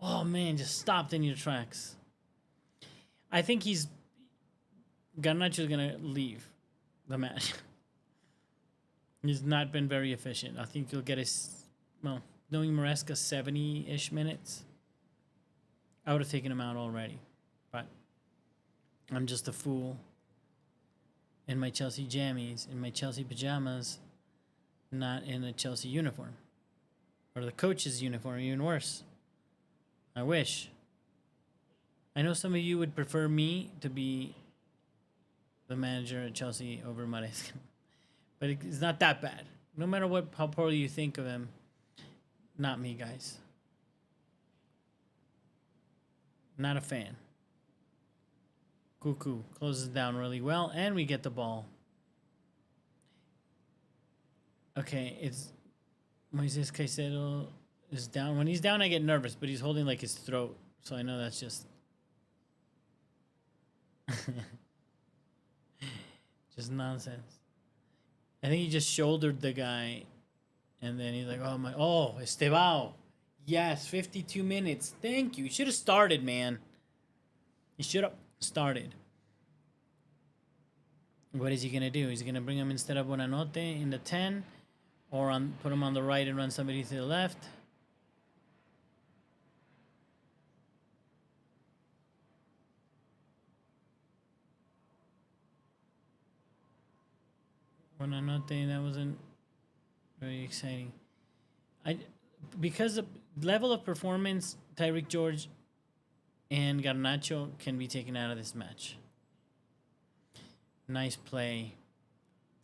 Oh man, just stopped in your tracks. I think Garnacho's gonna leave the match. He's not been very efficient. I think he'll get knowing Maresca 70-ish minutes, I would have taken him out already. But I'm just a fool in my Chelsea jammies, in my Chelsea pajamas, not in a Chelsea uniform. Or the coach's uniform, even worse. I wish. I know some of you would prefer me to be the manager at Chelsea over Maresca. But it's not that bad. No matter how poorly you think of him, not me, guys. Not a fan. Cuckoo closes down really well, and we get the ball. Okay, it's Moises Caicedo is down. When he's down, I get nervous, but he's holding like his throat, so I know that's just just nonsense. I think he just shouldered the guy, and then he's like, oh, Estevao. Yes, 52 minutes. Thank you. You should have started, man. You should have started. What is he going to do? Is he going to bring him instead of Buonanotte in the 10? Or put him on the right and run somebody to the left? Buonanotte, that wasn't very exciting. Because the level of performance, Tyreek George and Garnacho can be taken out of this match. Nice play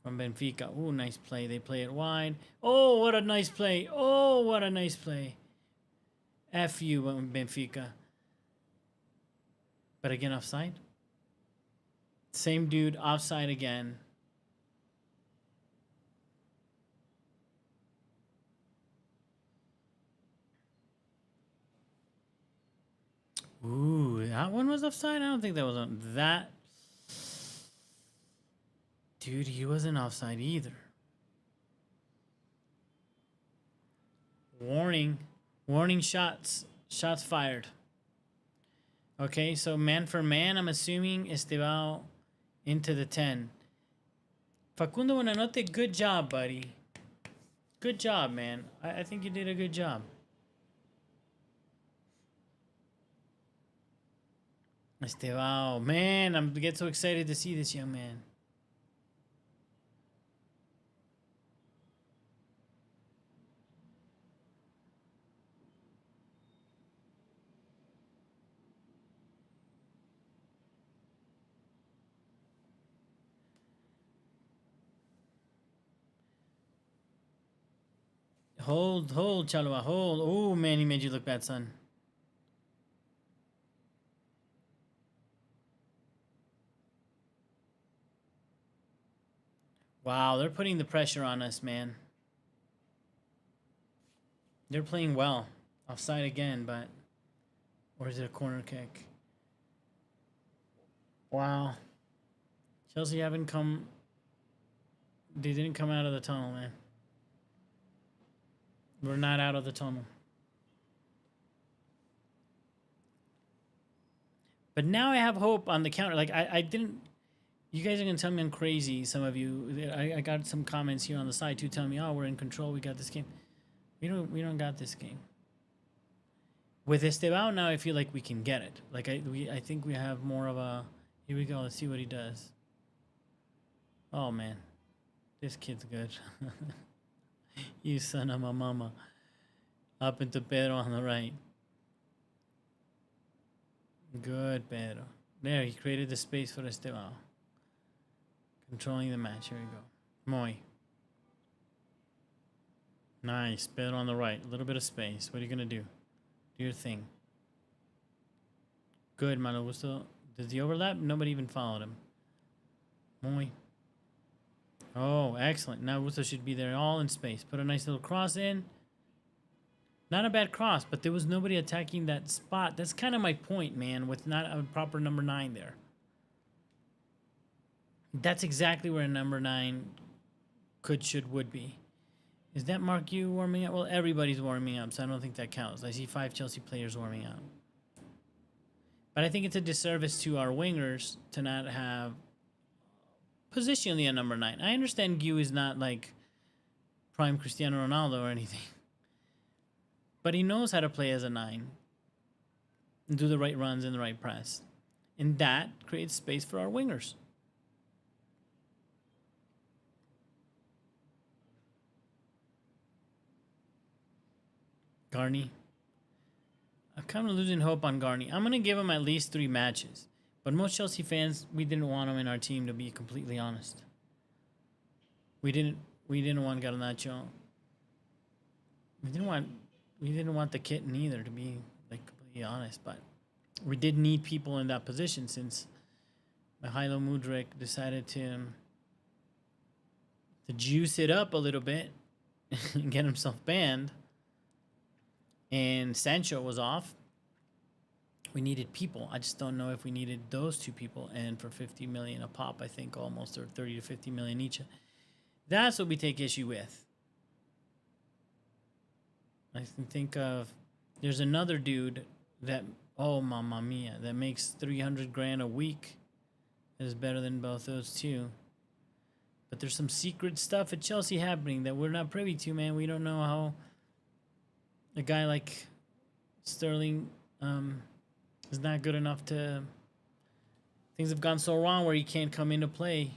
from Benfica. Ooh, nice play. They play it wide. Oh, what a nice play. Oh, what a nice play. F you, Benfica. But again, offside. Same dude, offside again. Ooh, that one was offside? I don't think that was on that. Dude, he wasn't offside either. Warning. Warning shots. Shots fired. Okay, so man for man, I'm assuming Estevao into the 10. Facundo Buonanotte, good job, buddy. Good job, man. I think you did a good job. Estevao, man, I get so excited to see this young man. Hold, Chalobah, hold. Oh, man, he made you look bad, son. Wow, they're putting the pressure on us, man. They're playing well. Offside again, but... Or is it a corner kick? Wow. Chelsea haven't come... They didn't come out of the tunnel, man. We're not out of the tunnel. But now I have hope on the counter. Like, I didn't... You guys are going to tell me I'm crazy, some of you. I got some comments here on the side, too, telling me, oh, we're in control. We got this game. We don't got this game. With Estevao now, I feel like we can get it. Like, I think we have more of a... Here we go. Let's see what he does. Oh, man. This kid's good. You son of a mama. Up into Pedro on the right. Good, Pedro. There, he created the space for Estevao. Controlling the match. Here we go. Moy. Nice. Pedro on the right. A little bit of space. What are you going to do? Do your thing. Good, Malo Gusto. Does he overlap? Nobody even followed him. Muy. Oh, excellent. Now Russo should be there all in space. Put a nice little cross in. Not a bad cross, but there was nobody attacking that spot. That's kind of my point, man, with not a proper number 9 there. That's exactly where a number 9 could, should, would be. Is that Mark you warming up? Well, everybody's warming up, so I don't think that counts. I see 5 Chelsea players warming up. But I think it's a disservice to our wingers to not have positionally a number 9. I understand Gu is not like prime Cristiano Ronaldo or anything. But he knows how to play as a 9. And do the right runs and the right press. And that creates space for our wingers. Garni. I'm kind of losing hope on Garni. I'm going to give him at least 3 matches. But most Chelsea fans, we didn't want him in our team, to be completely honest. We didn't want Garnacho. We didn't want the kitten either, to be like completely honest. But we did need people in that position since Mihailo Mudryk decided to juice it up a little bit and get himself banned. And Sancho was off. We needed people. I just don't know if we needed those 2 people. And for 50 million a pop, I think almost, or 30 to 50 million each. That's what we take issue with. I can think of, there's another dude that, oh mamma mia, that makes 300 grand a week. That is better than both those 2. But there's some secret stuff at Chelsea happening that we're not privy to, man. We don't know how a guy like Sterling is not good enough to... Things have gone so wrong where he can't come into play.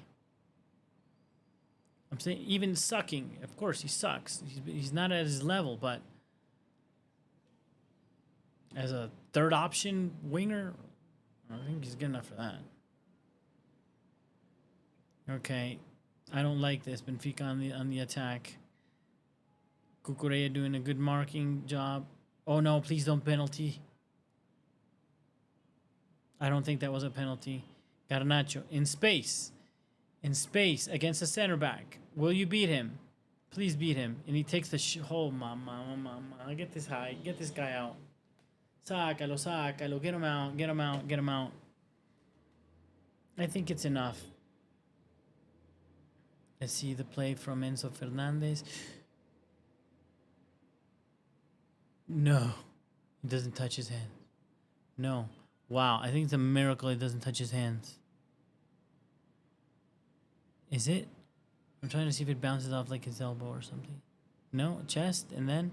I'm saying even sucking. Of course, he sucks. He's not at his level, but as a third option winger, I think he's good enough for that. Okay, I don't like this. Benfica on the attack. Cucurella doing a good marking job. Oh no, please don't penalty. I don't think that was a penalty. Garnacho in space. In space against a center back. Will you beat him? Please beat him. And he takes the oh mama. Get this high. Get this guy out. Sácalo. Get him out. I think it's enough. Let's see the play from Enzo Fernandez. No. He doesn't touch his hand. No. Wow. I think it's a miracle it doesn't touch his hands. Is it? I'm trying to see if it bounces off like his elbow or something. No. Chest and then?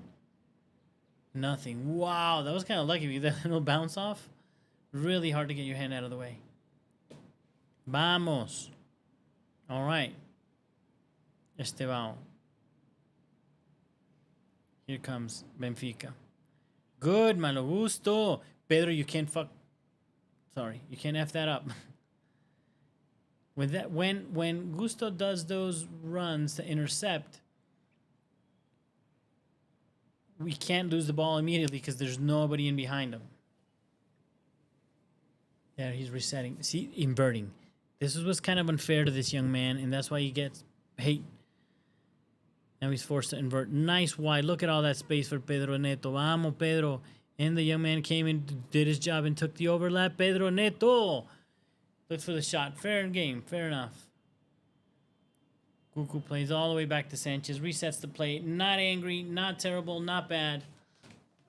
Nothing. Wow. That was kind of lucky. If you get that little bounce off. Really hard to get your hand out of the way. Vamos. All right. Estevão. Here comes Benfica. Good, malo gusto. Pedro, you can't fuck. Sorry, you can't F that up. With that, when Gusto does those runs to intercept, we can't lose the ball immediately because there's nobody in behind him. There, he's resetting. See, inverting. This was kind of unfair to this young man, and that's why he gets hate. Now he's forced to invert. Nice wide. Look at all that space for Pedro Neto. Vamos, Pedro. And the young man came in, did his job, and took the overlap. Pedro Neto. Look for the shot. Fair game. Fair enough. Cuckoo plays all the way back to Sanchez. Resets the play. Not angry. Not terrible. Not bad.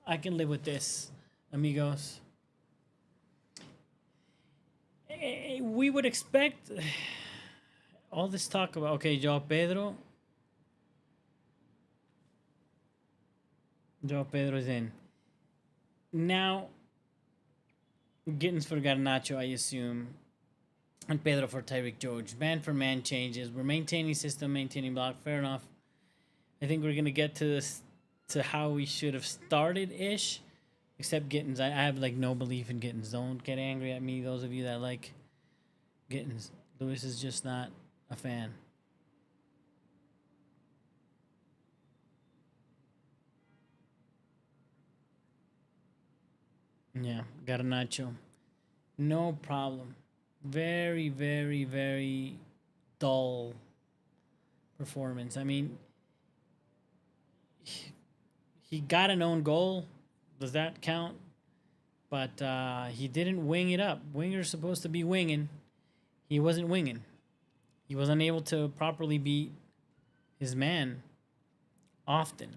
I can live with this, amigos. We would expect all this talk about, okay, Joao Pedro. Joao Pedro is in. Now, Gittins for Garnacho, I assume. And Pedro for Tyreek George. Man for man changes. We're maintaining system, maintaining block. Fair enough. I think we're going to get to this, to how we should have started-ish. Except Gittins. I have, like, no belief in Gittins. Don't get angry at me, those of you that like Gittins. Lewis is just not a fan. Yeah, Garnacho. No problem. Very, very, very dull performance. I mean, he got an own goal. Does that count? But he didn't wing it up. Winger's supposed to be winging. He wasn't winging. He was unable to properly beat his man often.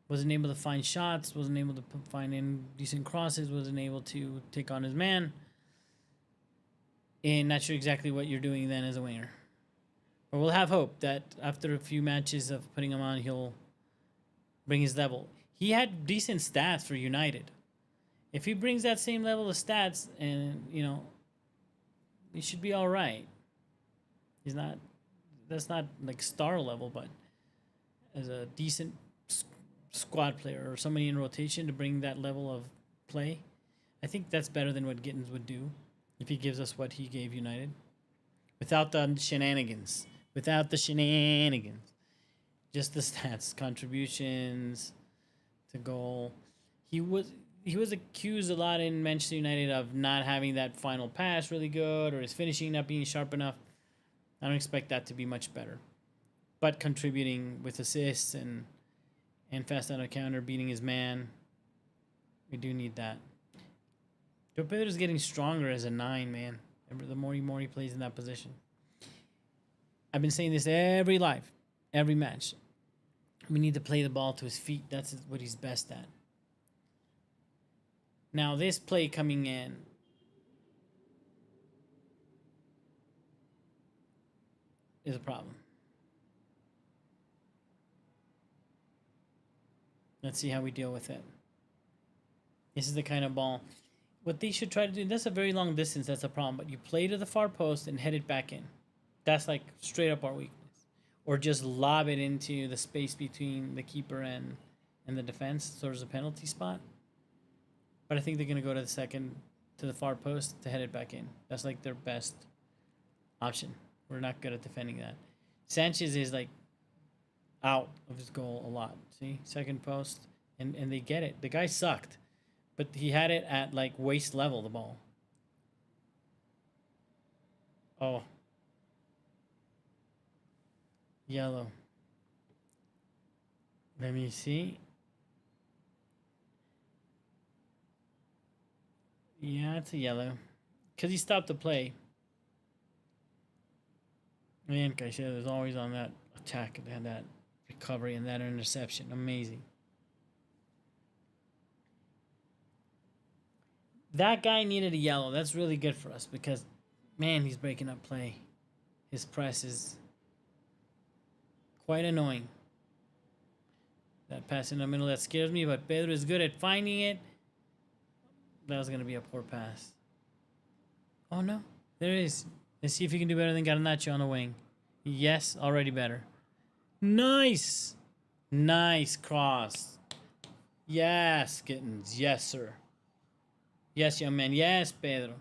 Wasn't able to find shots. Wasn't able to find in decent crosses. Wasn't able to take on his man. And not sure exactly what you're doing then as a winger. But we'll have hope that after a few matches of putting him on, he'll bring his level. He had decent stats for United. If he brings that same level of stats, and he should be all right. He's not. That's not like star level, but as a decent squad player or somebody in rotation to bring that level of play, I think that's better than what Gittins would do if he gives us what he gave United, without the shenanigans. Without the shenanigans, just the stats, contributions to goal. He was accused a lot in Manchester United of not having that final pass really good, or his finishing not being sharp enough. I don't expect that to be much better, but contributing with assists and fast out of counter, beating his man. We do need that. Joe Pedro's getting stronger as a 9, man. The more he plays in that position. I've been saying this every live, every match. We need to play the ball to his feet. That's what he's best at. Now, this play coming in, is a problem. Let's see how we deal with it. This is the kind of ball. What they should try to do, that's a very long distance, that's a problem. But you play to the far post and head it back in. That's like straight up our weakness. Or just lob it into the space between the keeper and the defense, so there's a penalty spot. But I think they're going to go to the far post to head it back in. That's like their best option. We're not good at defending that. Sanchez is like out of his goal a lot. See? Second post. And they get it. The guy sucked. But he had it at like waist level, the ball. Oh. Yellow. Let me see. Yeah, it's a yellow. Because he stopped the play. Man, Caicedo is always on that attack and that recovery and that interception. Amazing. That guy needed a yellow. That's really good for us because, man, he's breaking up play. His press is quite annoying. That pass in the middle, that scares me, but Pedro is good at finding it. That was going to be a poor pass. Oh, no. There it is. Let's see if he can do better than Garnacho on the wing. Yes, already better. Nice. Nice cross. Yes, Gittins. Yes, sir. Yes, young man. Yes, Pedro.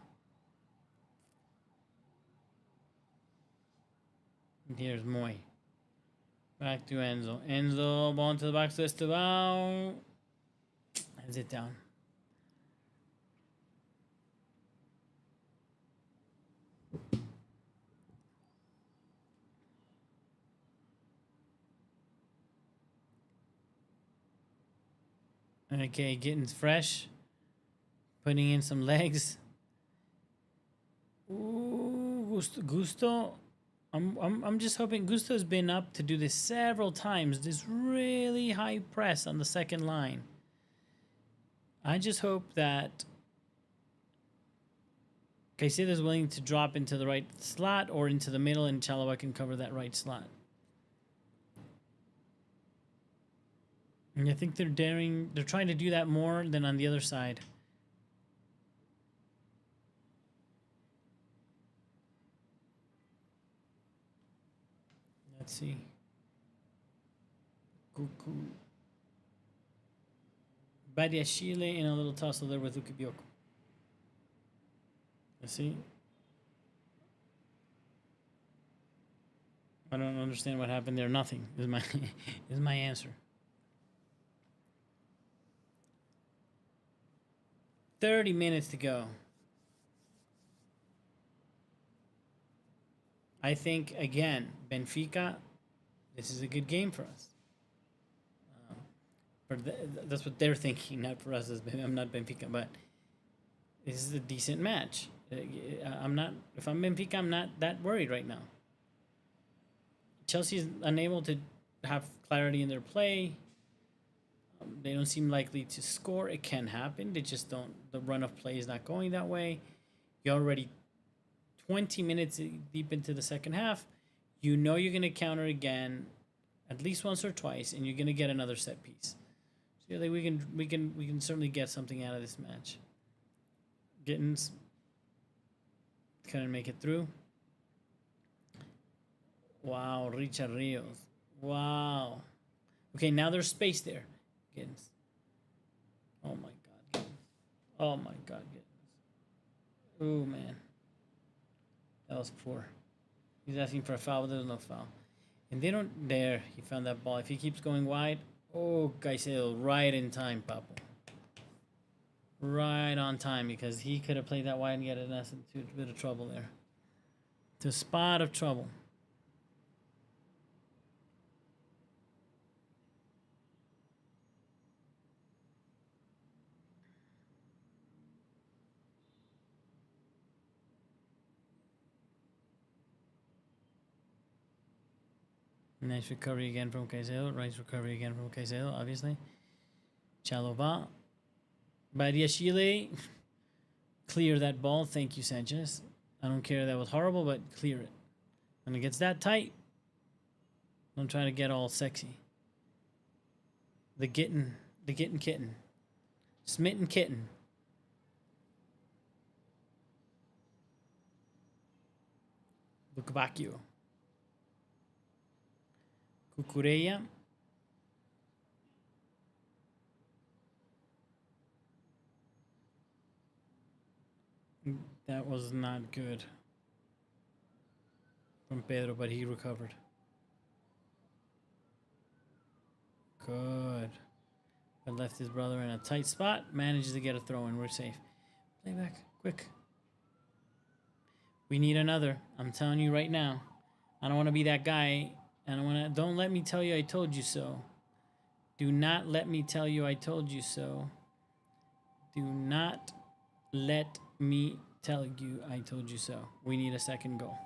And here's Moy. Back to Enzo. Enzo, ball into the box to Esteban. Hands it down. Okay, getting fresh. Putting in some legs. Ooh, Gusto. I'm just hoping Gusto's been up to do this several times. This really high press on the second line. I just hope that Caicedo's willing to drop into the right slot or into the middle, and Chalobah can cover that right slot. And I think they're trying to do that more than on the other side. Let's see. Cuckoo. Badiashile in a little tussle there with Ukibioko. Let's see. I don't understand what happened there. Nothing is my answer. 30 minutes to go. I think, again, Benfica, this is a good game for us. That's what they're thinking, not for us. I'm not Benfica, but this is a decent match. I'm not. If I'm Benfica, I'm not that worried right now. Chelsea's unable to have clarity in their play. They don't seem likely to score. It can happen. They just don't. The run of play is not going that way. You're already 20 minutes deep into the second half. You know you're going to counter again, at least once or twice, and you're going to get another set piece. So I think we can certainly get something out of this match. Gittins couldn't make it through. Wow, Richard Rios. Wow. Okay, now there's space there. Gittins. Oh my God. Gittins. Oh my God. Gittins. Oh man. That was poor. He's asking for a foul, but there's no foul. And they don't dare. He found that ball. If he keeps going wide, oh, Caicedo, right in time, Papo. Right on time, because he could have played that wide and get us into a bit of trouble there. To a spot of trouble. Nice recovery again from Caicedo. Nice recovery again from Caicedo, obviously. Chalova. Badiashile. Clear that ball. Thank you, Sanchez. I don't care that was horrible, but clear it. When it gets that tight, don't try to get all sexy. The getting kitten. Smitten kitten. Lukabakio. Cucurella. That was not good from Pedro, but he recovered. Good. But left his brother in a tight spot. Manages to get a throw in. We're safe. Play back. Quick. We need another. I'm telling you right now. I don't want to be that guy. Don't let me tell you I told you so. Do not let me tell you I told you so. Do not let me tell you I told you so. We need a second goal.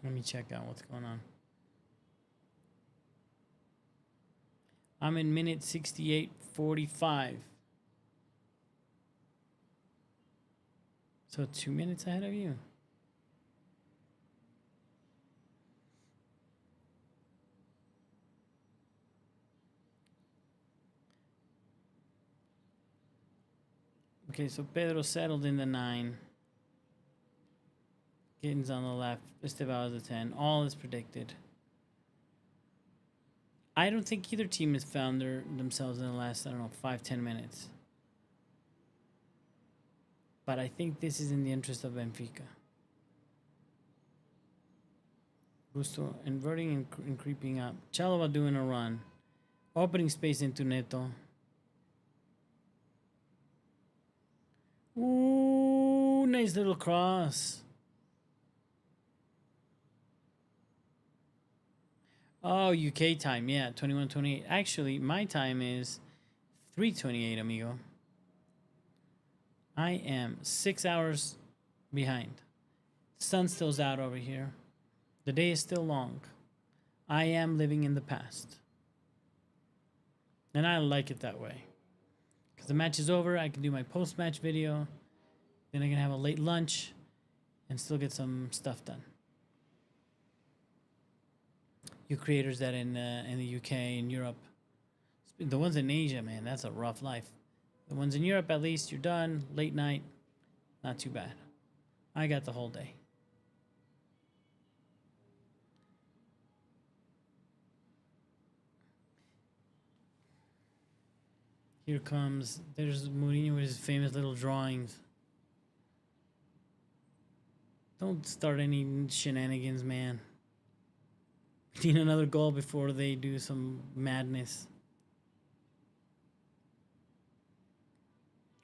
Let me check out what's going on. I'm in minute 68:45. So 2 minutes ahead of you. Okay, so Pedro settled in the 9. Gittins on the left. Estevao is the 10. All is predicted. I don't think either team has found themselves in the last, 5-10 minutes. But I think this is in the interest of Benfica. Gusto inverting and creeping up. Chalova doing a run. Opening space into Neto. Ooh, nice little cross. Oh, UK time, yeah, 21:28. Actually, my time is 3:28, amigo. I am 6 hours behind. The sun's still out over here. The day is still long. I am living in the past. And I like it that way. Because the match is over, I can do my post-match video. Then I can have a late lunch and still get some stuff done. You creators that in the UK and Europe, the ones in Asia, man, that's a rough life. The ones in Europe, at least you're done late night, not too bad. I got the whole day. Here comes. There's Mourinho with his famous little drawings. Don't start any shenanigans, man. We need another goal before they do some madness.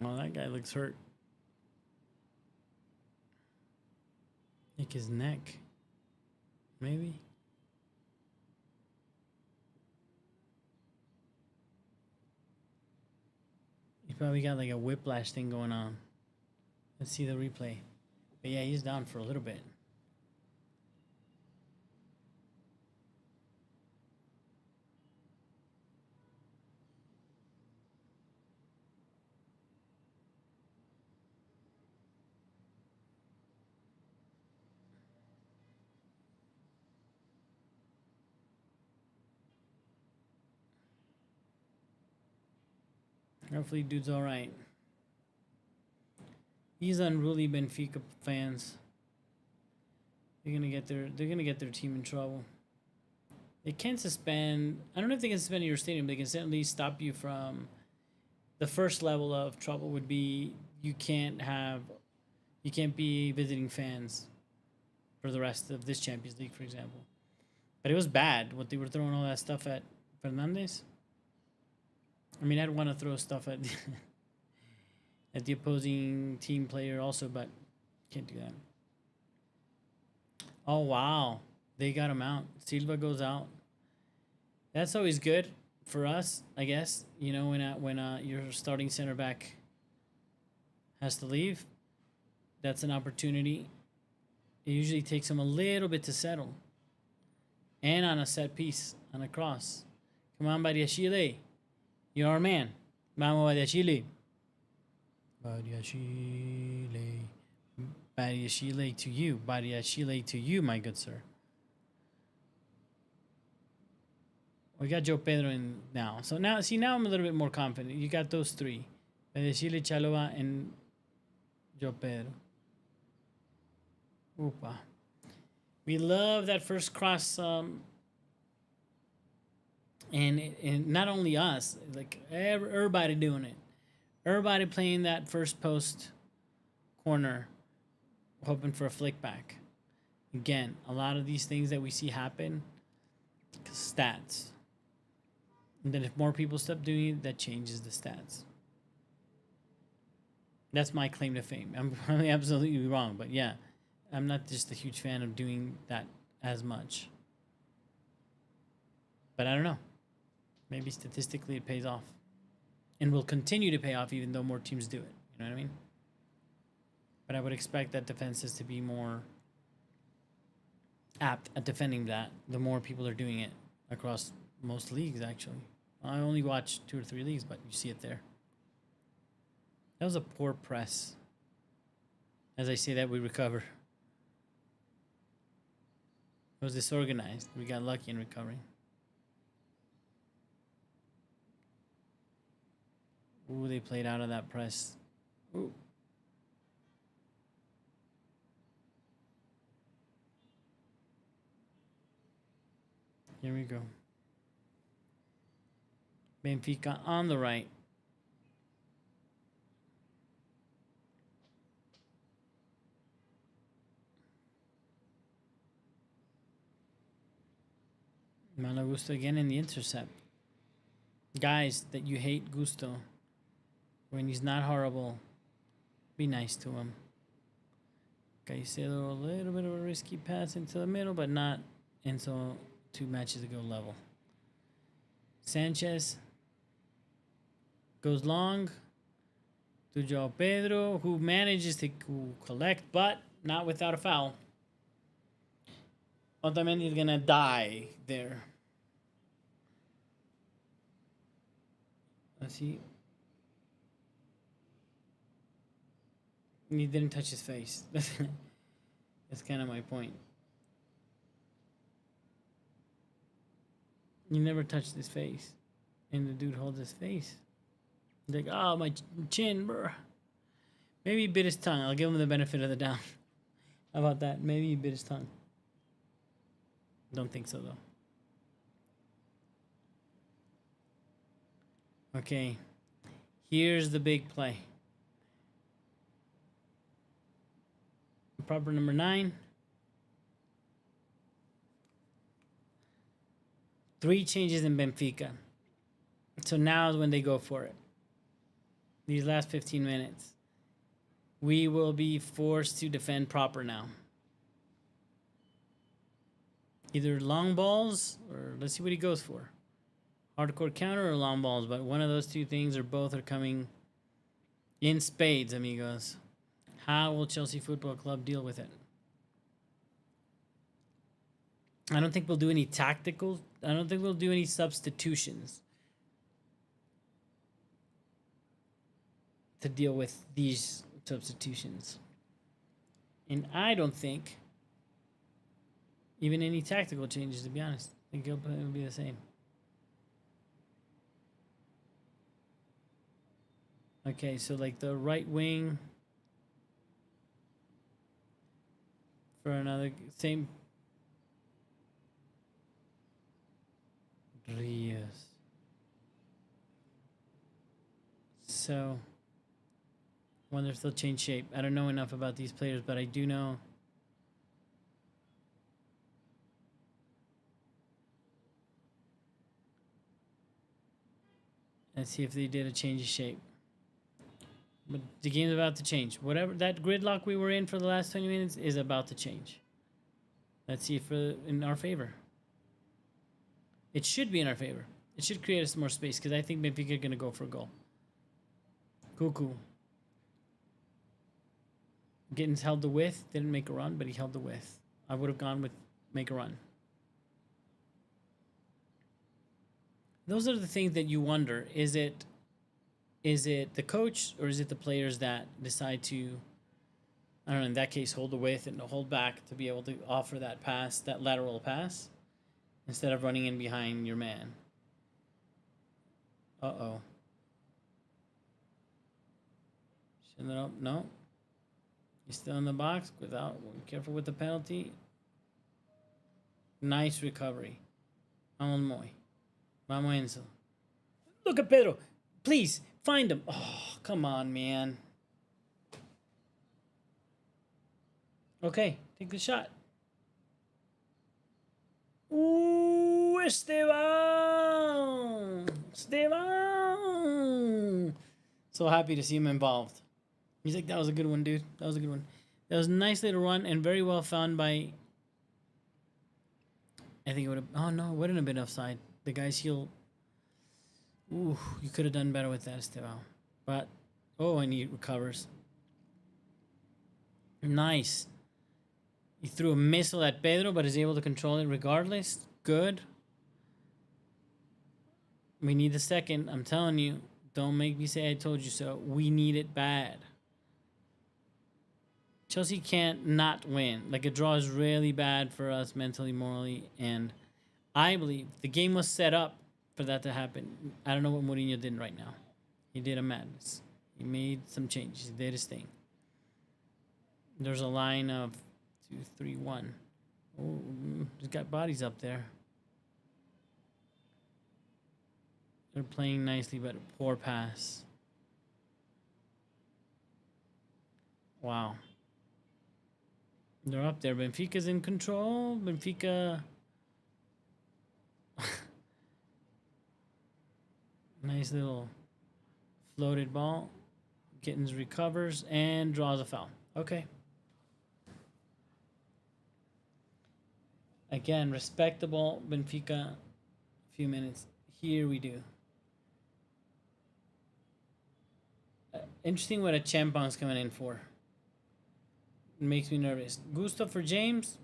Oh, that guy looks hurt. Like his neck. Maybe. He probably got like a whiplash thing going on. Let's see the replay. But yeah, he's down for a little bit. Hopefully dude's alright. These unruly Benfica fans. They're gonna get their team in trouble. They can't suspend. I don't know if they can suspend your stadium. They can certainly stop you from. The first level of trouble would be you can't be visiting fans for the rest of this Champions League, for example. But it was bad what they were throwing all that stuff at Fernandes. I mean, I'd want to throw stuff at at the opposing team player also, but can't do that. Oh wow, they got him out. Silva goes out. That's always good for us, I guess. You know, when your starting center back has to leave, that's an opportunity. It usually takes him a little bit to settle. And on a set piece, on a cross. Come on, Badiashile. You're our man. Vamos, Badiashile. Badiashile. Badiashile to you. Badiashile to you, my good sir. We got Joe Pedro in now. So now, see, now I'm a little bit more confident. You got those three. Badiashile, Chalova, and Joe Pedro. Oopa. We love that first cross. And not only us, like everybody doing it. Everybody playing that first post corner, hoping for a flick back. Again, a lot of these things that we see happen, stats. And then if more people stop doing it, that changes the stats. That's my claim to fame. I'm probably absolutely wrong, but yeah, I'm not just a huge fan of doing that as much. But I don't know. Maybe statistically it pays off. And will continue to pay off even though more teams do it. You know what I mean? But I would expect that defenses to be more apt at defending that the more people are doing it across most leagues, actually. I only watch 2 or 3 leagues, but you see it there. That was a poor press. As I say that, we recover. It was disorganized. We got lucky in recovering. Ooh, they played out of that press. Ooh. Here we go. Benfica on the right. Malo Gusto again in the intercept. Guys that you hate Gusto, when he's not horrible, be nice to him. Caicedo, a little bit of a risky pass into the middle, but not Enzo 2 matches ago level. Sanchez goes long to João Pedro, who manages to collect, but not without a foul. Otamendi is gonna die there. Let's see. He didn't touch his face. That's kind of my point. He never touched his face. And the dude holds his face. He's like, oh, my chin, bro. Maybe he bit his tongue. I'll give him the benefit of the doubt. How about that? Maybe he bit his tongue. Don't think so, though. Okay. Here's the big play. Proper number 9. 3 changes in Benfica. So now is when they go for it. These last 15 minutes. We will be forced to defend proper now. Either long balls, or let's see what he goes for. Hardcore counter or long balls, but one of those two things or both are coming in spades, amigos. How will Chelsea Football Club deal with it? I don't think we'll do any tactical. I don't think we'll do any substitutions to deal with these substitutions. And I don't think even any tactical changes, to be honest. I think it'll be the same. Okay, so like the right wing for another same. Rios. So, wonder if they'll change shape. I don't know enough about these players, but I do know. Let's see if they did a change of shape. But the game's about to change. Whatever that gridlock we were in for the last 20 minutes is about to change. Let's see if in our favor. It should be in our favor. It should create us more space because I think Benfica are going to go for a goal. Cuckoo. Gittins held the width. Didn't make a run, but he held the width. I would have gone with make a run. Those are the things that you wonder. Is it the coach or is it the players that decide to, I don't know, in that case, hold the width and hold back to be able to offer that pass, that lateral pass, instead of running in behind your man? Uh-oh. No. He's still in the box without, careful with the penalty. Nice recovery. Vamos, Enzo. Look at Pedro. Please, find him. Oh, come on, man. Okay, take the shot. Ooh, Esteban! So happy to see him involved. He's like, that was a good one, dude. That was a good one. That was a nice little run and very well found by... I think it would have... Oh, no, it wouldn't have been offside. The guy's heel... Ooh, you could have done better with that, Esteban. But... Oh, and he recovers. Nice. He threw a missile at Pedro, but is able to control it regardless. Good. We need the second. I'm telling you. Don't make me say I told you so. We need it bad. Chelsea can't not win. Like, a draw is really bad for us mentally, morally, and I believe the game was set up for that to happen. I don't know what Mourinho did right now. He did a madness. He made some changes. He did his thing. There's a line of 2-3-1. Oh, he's got bodies up there. They're playing nicely, but a poor pass. Wow. They're up there. Benfica's in control. Benfica. Nice little floated ball. Gittins recovers and draws a foul. Okay. Again, respectable Benfica. A few minutes. Here we do. Interesting what a Champong's coming in for. It makes me nervous. Gusto for James.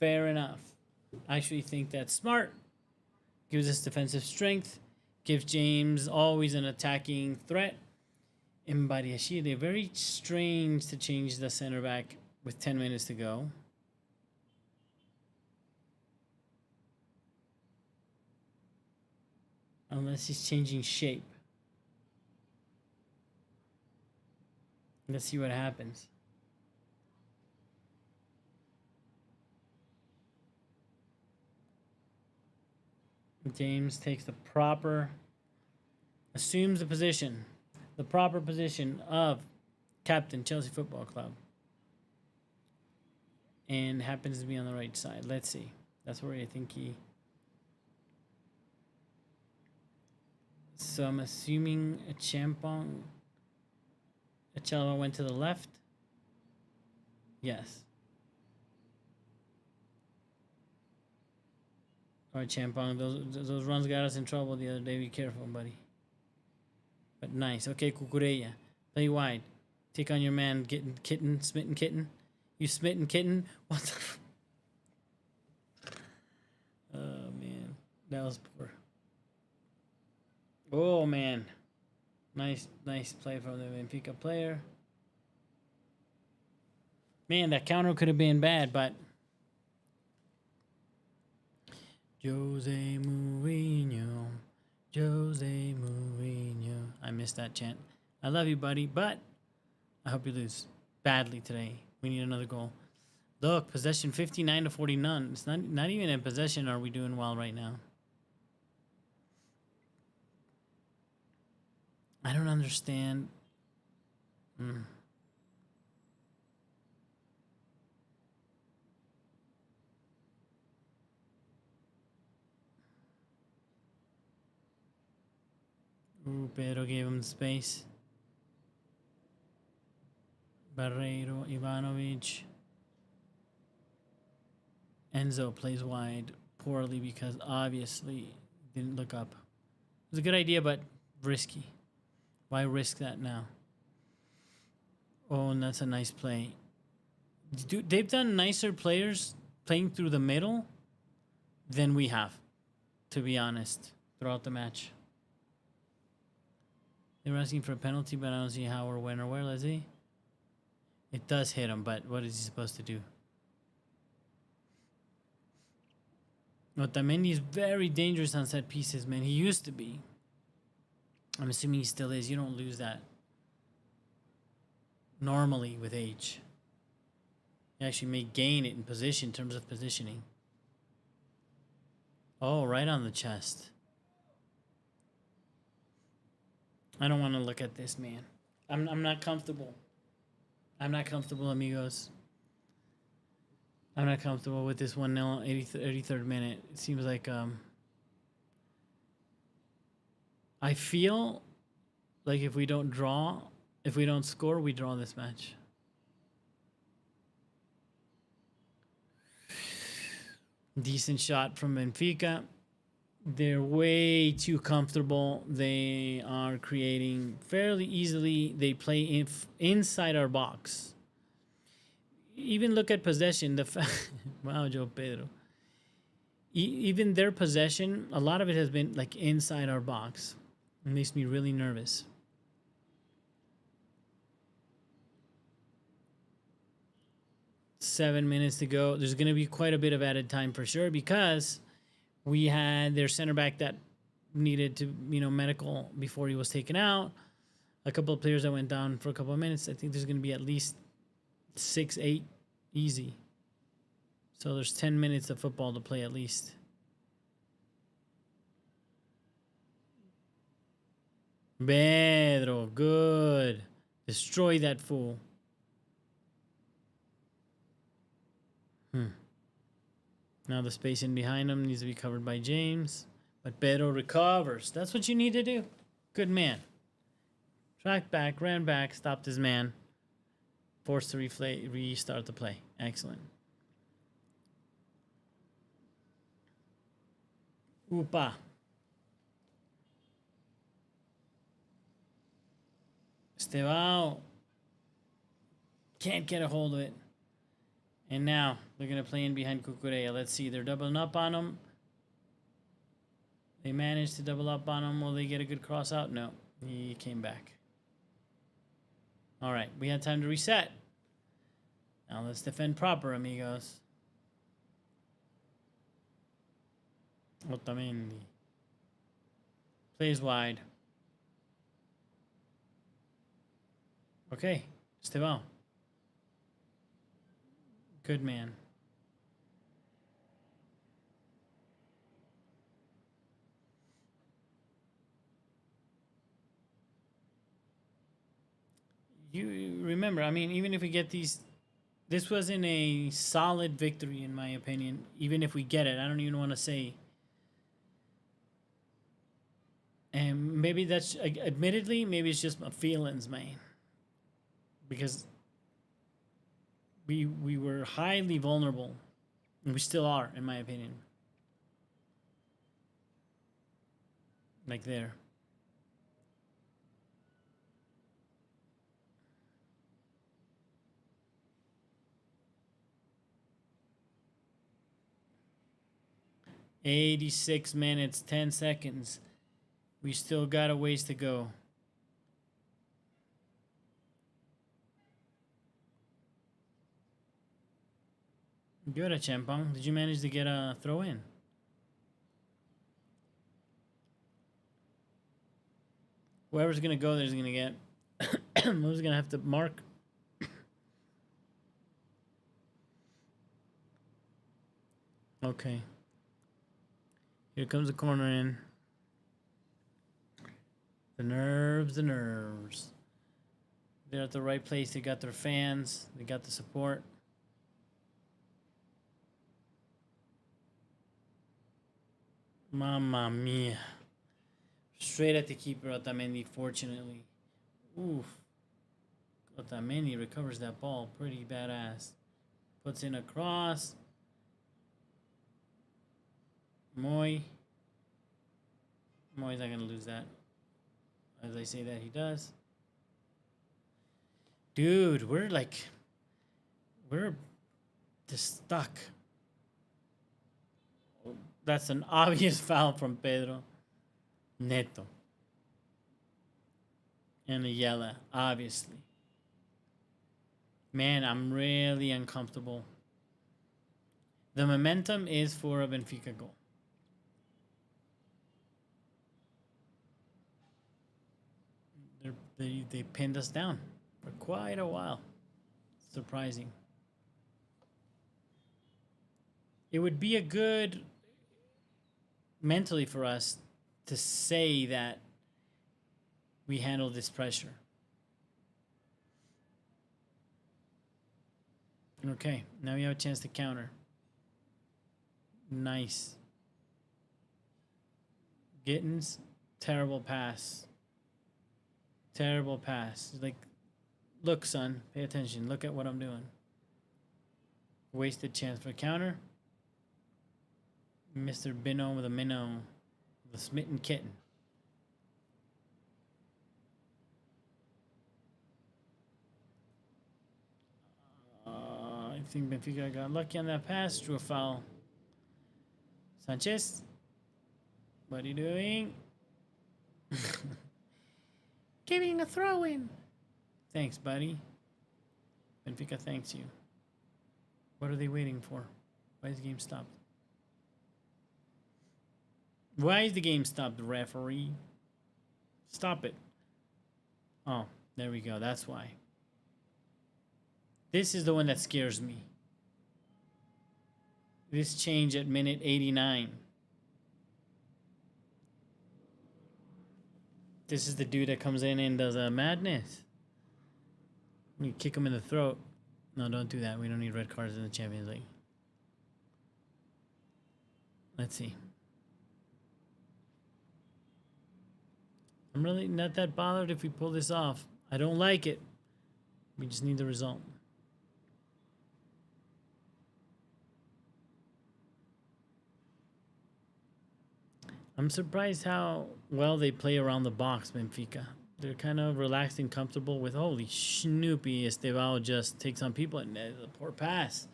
Fair enough. I actually think that's smart. Gives us defensive strength. Gives James always an attacking threat. Mbadiashile, very strange to change the center back with 10 minutes to go. Unless he's changing shape. Let's see what happens. James takes the proper assumes the position, the proper position of captain Chelsea Football Club, and happens to be on the right side. Let's see. That's where I think he. So I'm assuming a Champong. A Chalaba went to the left. Yes. All right, Champong. Those runs got us in trouble the other day. Be careful, buddy. But nice. Okay, Cucurella. Play wide. Take on your man, Smitten Kitten. You smitten kitten? What the? Oh, man. That was poor. Oh, man. Nice play from the Benfica player. Man, that counter could have been bad, but... Jose Mourinho. Jose Mourinho. I missed that chant. I love you, buddy, but I hope you lose badly today. We need another goal. Look, possession 59 to 49. It's not even in possession are we doing well right now. I don't understand. Ooh, Pedro gave him space. Barreiro, Ivanovic. Enzo plays wide poorly because obviously didn't look up. It was a good idea, but risky. Why risk that now? Oh, and that's a nice play. Dude, they've done nicer players playing through the middle than we have, to be honest, throughout the match. They were asking for a penalty, but I don't see how or when or where. Let's see. It does hit him, but what is he supposed to do? Otamendi is very dangerous on set pieces, man. He used to be. I'm assuming he still is. You don't lose that normally with age. You actually may gain it in position, in terms of positioning. Oh, right on the chest. I don't want to look at this, man. I'm not comfortable. I'm not comfortable, amigos. I'm not comfortable with this 1-0, 83rd minute. It seems like I feel like if we don't score, we draw this match. Decent shot from Benfica. They're way too comfortable. They are creating fairly easily. They play inside our box. Even look at possession. Wow, Joe Pedro. Even their possession, a lot of it has been like inside our box. It makes me really nervous. Seven minutes to go. There's going to be quite a bit of added time for sure because we had their center back that needed to, medical before he was taken out. A couple of players that went down for a couple of minutes. I think there's going to be at least 6, 8 easy. So there's 10 minutes of football to play at least. Pedro, good. Destroy that fool. Now the space in behind him needs to be covered by James. But Pedro recovers. That's what you need to do. Good man. Tracked back, ran back, stopped his man. Forced to restart the play. Excellent. Upa. Estevao. Can't get a hold of it. And now they're going to play in behind Cucurella. Let's see. They're doubling up on him. They managed to double up on him. Will they get a good cross out? No. He came back. All right. We had time to reset. Now let's defend proper, amigos. Otamendi. Plays wide. Okay. Estevao. Good man. You remember, I mean, even if we get these, this wasn't a solid victory, in my opinion. Even if we get it, I don't even want to say. And maybe that's, admittedly, maybe it's just my feelings, man. Because we were highly vulnerable. And we still are, in my opinion. Like there. "86 minutes, 10 seconds. We still got a ways to go." Good at Champong. Did you manage to get a throw in? Whoever's gonna go there is gonna get. Who's gonna have to mark? Okay. Here comes the corner in. The nerves, the nerves. They're at the right place. They got their fans. They got the support. Mamma mia. Straight at the keeper, Otamendi, fortunately. Oof. Otamendi recovers that ball pretty badass. Puts in a cross. Moy's not going to lose that. As I say that, he does. Dude, we're just stuck. That's an obvious foul from Pedro Neto. And Ayala, obviously. Man, I'm really uncomfortable. The momentum is for a Benfica goal. They pinned us down for quite a while. Surprising. It would be a good mentally for us to say that we handled this pressure. Okay, now we have a chance to counter. Nice. Gittins, terrible pass. Terrible pass. Like, look, son, pay attention. Look at what I'm doing. Wasted chance for a counter. Mr. Bino with a minnow. The smitten kitten. I think Benfica got lucky on that pass. Drew a foul. Sanchez. What are you doing? Giving a throw in. Thanks, buddy. Benfica thanks you. What are they waiting for? Why is the game stopped? Why is the game stopped, referee? Stop it. Oh, there we go. That's why. This is the one that scares me. This change at minute 89. This is the dude that comes in and does a madness. You kick him in the throat. No, don't do that. We don't need red cards in the Champions League. Let's see. I'm really not that bothered if we pull this off. I don't like it. We just need the result. I'm surprised how well they play around the box, Benfica. They're kind of relaxed and comfortable with, holy Snoopy, Estevao just takes on people, and a poor pass.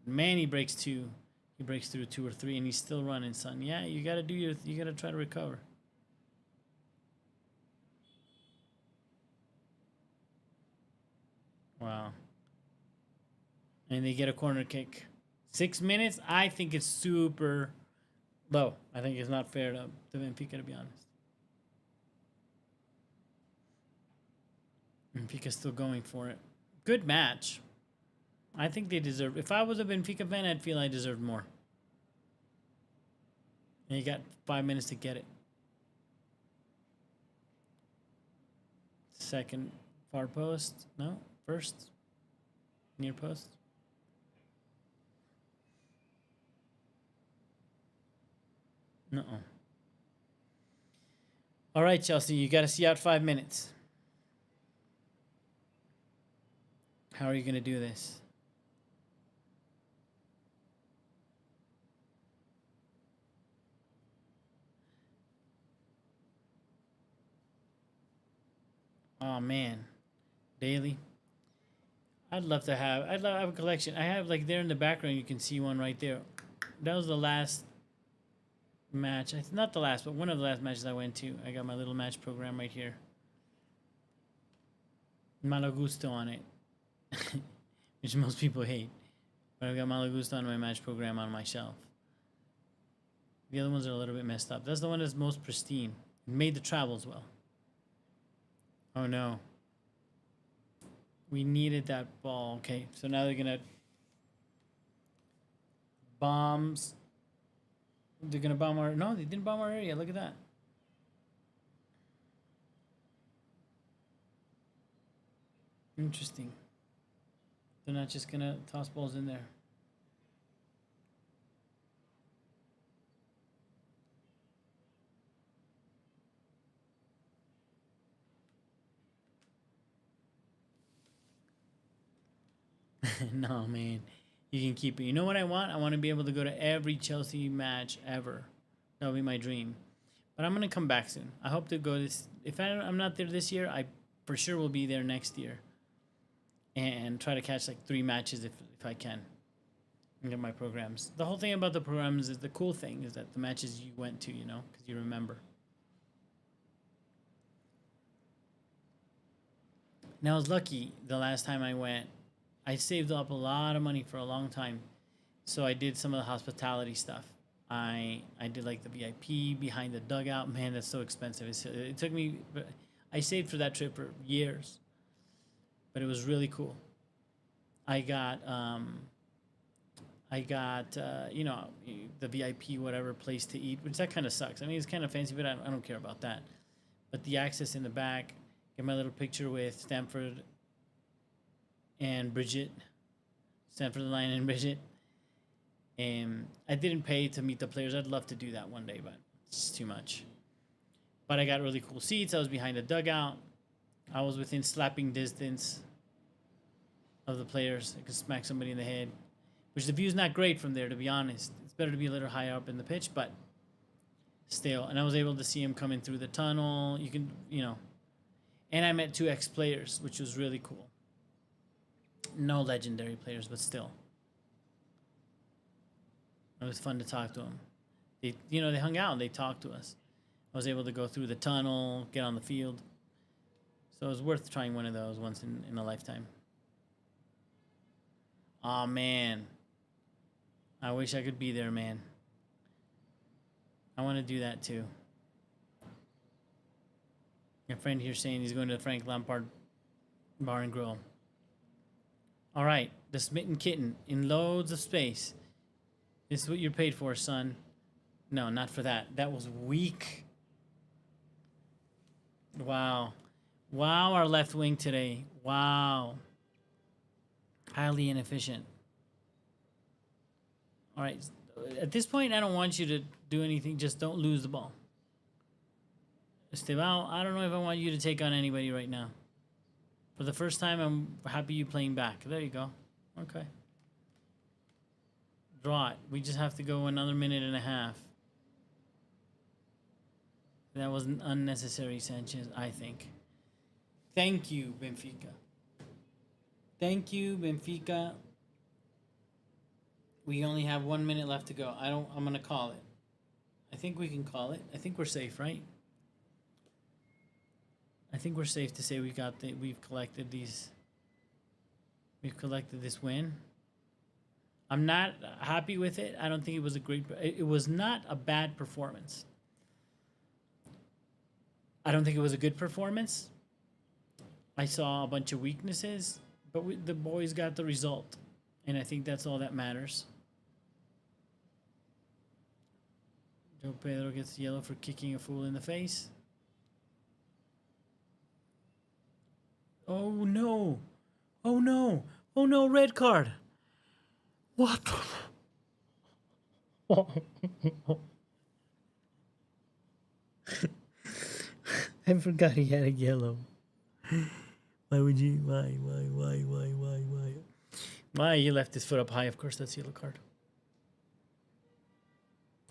But man, he breaks two. He breaks through 2 or 3, and he's still running, son. Yeah, you got to do you got to try to recover. Wow. And they get a corner kick. 6 minutes? I think it's super low. I think it's not fair to Benfica, to be honest. Benfica's still going for it. Good match. I think they deserve. If I was a Benfica fan, I'd feel I deserved more. And you got 5 minutes to get it. Second Far post. No. First. Near post. No. All right, Chelsea. You got to see out 5 minutes. How are you going to do this? Oh, man. Daily. I'd love to have. I'd love to have a collection. I have like there in the background. You can see one right there. That was the last match. Not the last, but one of the last matches I went to. I got my little match program right here. Malagusto on it, which most people hate. But I've got Malagusto on my match program on my shelf. The other ones are a little bit messed up. That's the one that's most pristine. It made the travels well. Oh no. We needed that ball. Okay, so now they're gonna bombs. They're gonna bomb our. No, they didn't bomb our area. Look at that. Interesting. They're not just gonna toss balls in there. No, man. You can keep it. You know what I want? I want to be able to go to every Chelsea match ever. That'll be my dream. But I'm going to come back soon. I hope to go this. If I'm not there this year, I for sure will be there next year. And try to catch like 3 matches if I can. And get my programs. The whole thing about the programs is the cool thing is that the matches you went to, you know, because you remember. Now I was lucky the last time I went. I saved up a lot of money for a long time. So I did some of the hospitality stuff. I did like the VIP behind the dugout. Man, that's so expensive. It took me, I saved for that trip for years. But it was really cool. I got, you know, the VIP whatever place to eat, which that kind of sucks. I mean, it's kind of fancy, but I don't care about that. But the access in the back, get my little picture with Stamford and Bridget, Stamford the Lion and Bridget. And I didn't pay to meet the players. I'd love to do that one day, but it's too much. But I got really cool seats. I was behind the dugout. I was within slapping distance of the players. I could smack somebody in the head, which the view's not great from there, to be honest. It's better to be a little higher up in the pitch, but still. And I was able to see him coming through the tunnel. You can, you know. And I met 2 ex-players, which was really cool. No legendary players, but still. It was fun to talk to them. They, you know, they hung out and they talked to us. I was able to go through the tunnel, get on the field. So it was worth trying one of those once in a lifetime. Aw, man. I wish I could be there, man. I want to do that too. My friend here saying he's going to the Frank Lampard Bar and Grill. All right, the Smitten Kitten in loads of space. This is what you're paid for, son. No, not for that. That was weak. Wow. Wow, our left wing today. Wow. Highly inefficient. All right. At this point, I don't want you to do anything. Just don't lose the ball. Estevao, I don't know if I want you to take on anybody right now. For the first time, I'm happy you playing back. There you go. Okay. Draw it. We just have to go another minute and a half. That was an unnecessary, Sanchez, I think. Thank you, Benfica. Thank you, Benfica. We only have 1 minute left to go. I'm gonna call it. I think we can call it. I think we're safe, right? I think we're safe to say we've collected this win. I'm not happy with it. I don't think it was it was not a bad performance. I don't think it was a good performance. I saw a bunch of weaknesses, but the boys got the result. And I think that's all that matters. Joe Pedro gets yellow for kicking a fool in the face. Oh no. Oh no. Oh no, red card. What the I forgot he had a yellow. Why would you? Why? Why he left his foot up high? Of course, that's a yellow card.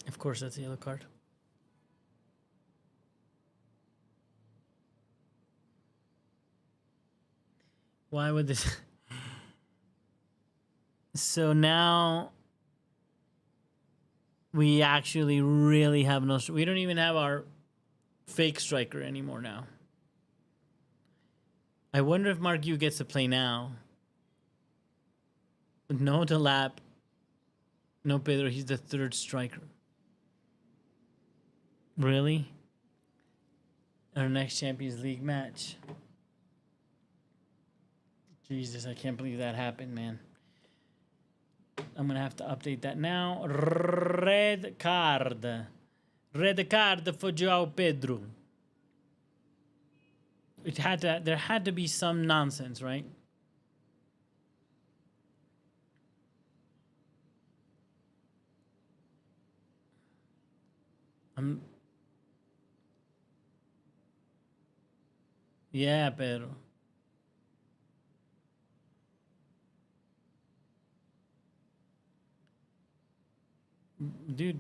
Of course, that's a yellow card. Why would this? So now we actually really have no. We don't even have our fake striker anymore now. I wonder if Mark Yu gets to play now. No Delap. No Pedro. He's the third striker. Really? Our next Champions League match. Jesus, I can't believe that happened, man. I'm going to have to update that now. Red card. Red card for Joao Pedro. There had to be some nonsense, right? Yeah, Pedro. Dude,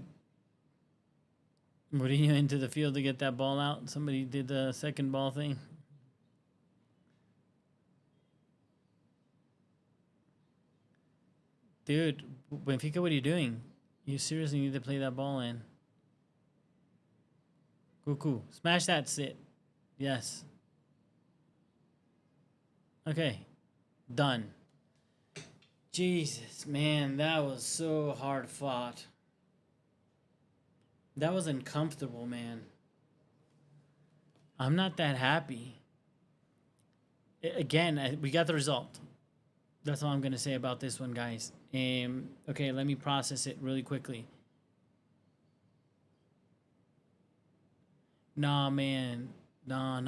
Mourinho into the field to get that ball out. Somebody did the second ball thing. Dude, Benfica, what are you doing? You seriously need to play that ball in. Cuckoo. Smash that, sit. Yes. Okay. Done. Jesus, man, that was so hard fought. That was uncomfortable, man. I'm not that happy. Again, we got the result. That's all I'm going to say about this one, guys. Okay, let me process it really quickly. Nah, man. Nah.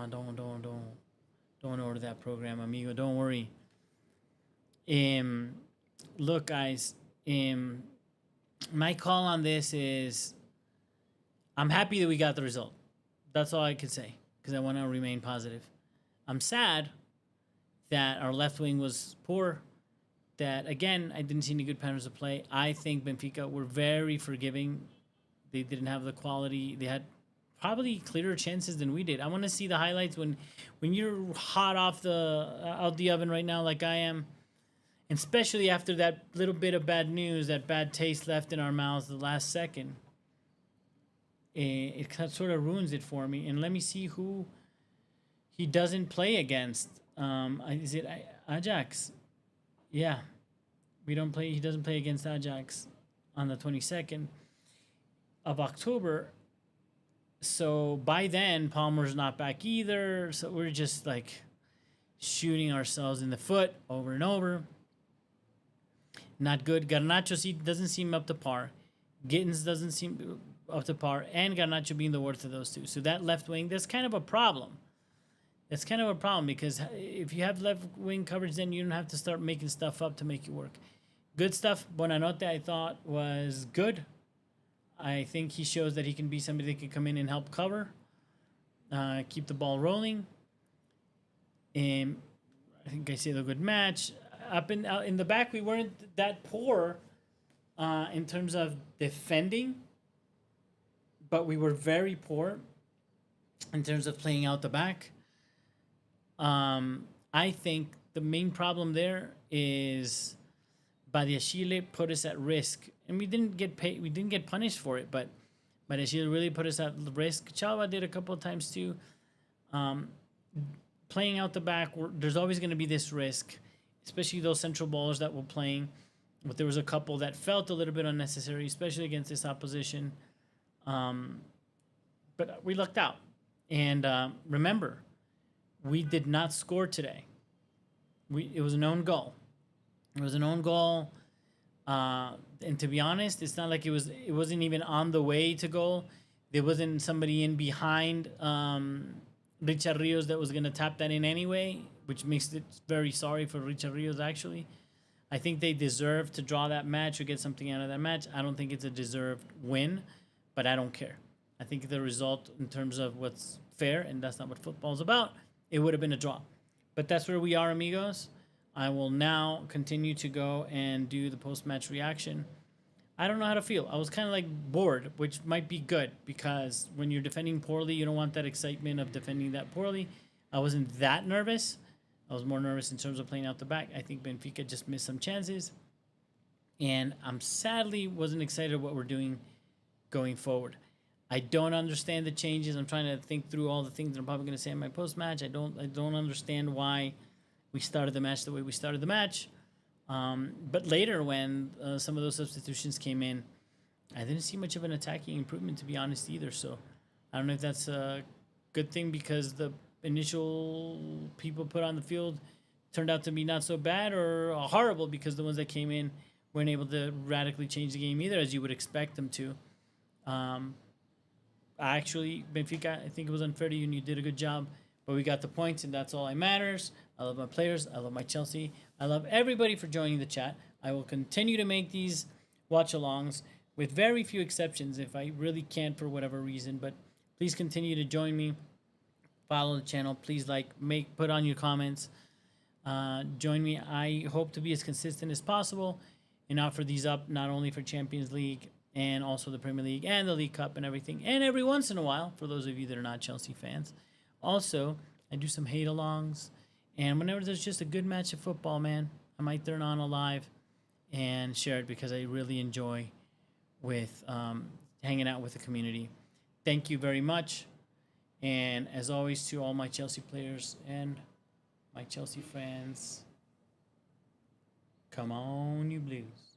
Don't order that program, amigo. Don't worry. Look, guys. My call on this is I'm happy that we got the result. That's all I could say because I want to remain positive. I'm sad that our left wing was poor. That, again, I didn't see any good patterns of play. I think Benfica were very forgiving. They didn't have the quality. They had probably clearer chances than we did. I want to see the highlights when you're hot off out the oven right now like I am. And especially after that little bit of bad news, that bad taste left in our mouths the last second. It sort of ruins it for me. And let me see who he doesn't play against. Is it Ajax? Yeah. He doesn't play against Ajax on the 22nd of October. So by then, Palmer's not back either. So we're just like shooting ourselves in the foot over and over. Not good. Garnacho doesn't seem up to par. Gittins doesn't seem up to par. And Garnacho being the worst of those two. So that left wing, that's kind of a problem. That's kind of a problem because if you have left wing coverage, then you don't have to start making stuff up to make it work. Good stuff. Buonanotte, I thought, was good. I think he shows that he can be somebody that can come in and help cover, keep the ball rolling. And I think I said a good match. Up in the back, we weren't that poor in terms of defending, but we were very poor in terms of playing out the back. I think the main problem there is Badiashile put us at risk, and we didn't get paid. We didn't get punished for it, but Badiashile really put us at risk. Chalva did a couple of times too. Playing out the back, there's always going to be this risk, especially those central ballers that were playing. But there was a couple that felt a little bit unnecessary, especially against this opposition. But we lucked out. And remember, we did not score today. It was an own goal. It was an own goal. And to be honest, it's not like it wasn't even on the way to goal. There wasn't somebody in behind Richard Rios that was going to tap that in anyway. which makes it very sorry for Richard Rios, actually. I think they deserve to draw that match or get something out of that match. I don't think it's a deserved win, but I don't care. I think the result in terms of what's fair, and that's not what football's about, it would have been a draw. But that's where we are, amigos. I will now continue to go and do the post-match reaction. I don't know how to feel. I was kind of like bored, which might be good because when you're defending poorly, you don't want that excitement of defending that poorly. I wasn't that nervous. I was more nervous in terms of playing out the back. I think Benfica just missed some chances. And I'm sadly wasn't excited what we're doing going forward. I don't understand the changes. I'm trying to think through all the things that I'm probably going to say in my post-match. I don't understand why we started the match the way we started the match. But later when some of those substitutions came in, I didn't see much of an attacking improvement, to be honest, either. So I don't know if that's a good thing because the initial people put on the field turned out to be not so bad, or horrible because the ones that came in weren't able to radically change the game either, as you would expect them to. Actually, Benfica, I think it was unfair to you, and you did a good job. But we got the points, and that's all that matters. I love my players. I love my Chelsea. I love everybody for joining the chat. I will continue to make these watch-alongs with very few exceptions if I really can't for whatever reason. But please continue to join me. Follow the channel. Please put on your comments. Join me. I hope to be as consistent as possible and offer these up not only for Champions League and also the Premier League and the League Cup and everything. And every once in a while, for those of you that are not Chelsea fans. Also, I do some hate-alongs. And whenever there's just a good match of football, man, I might turn on a live and share it because I really enjoy with hanging out with the community. Thank you very much. And as always, to all my Chelsea players and my Chelsea fans, come on, you Blues.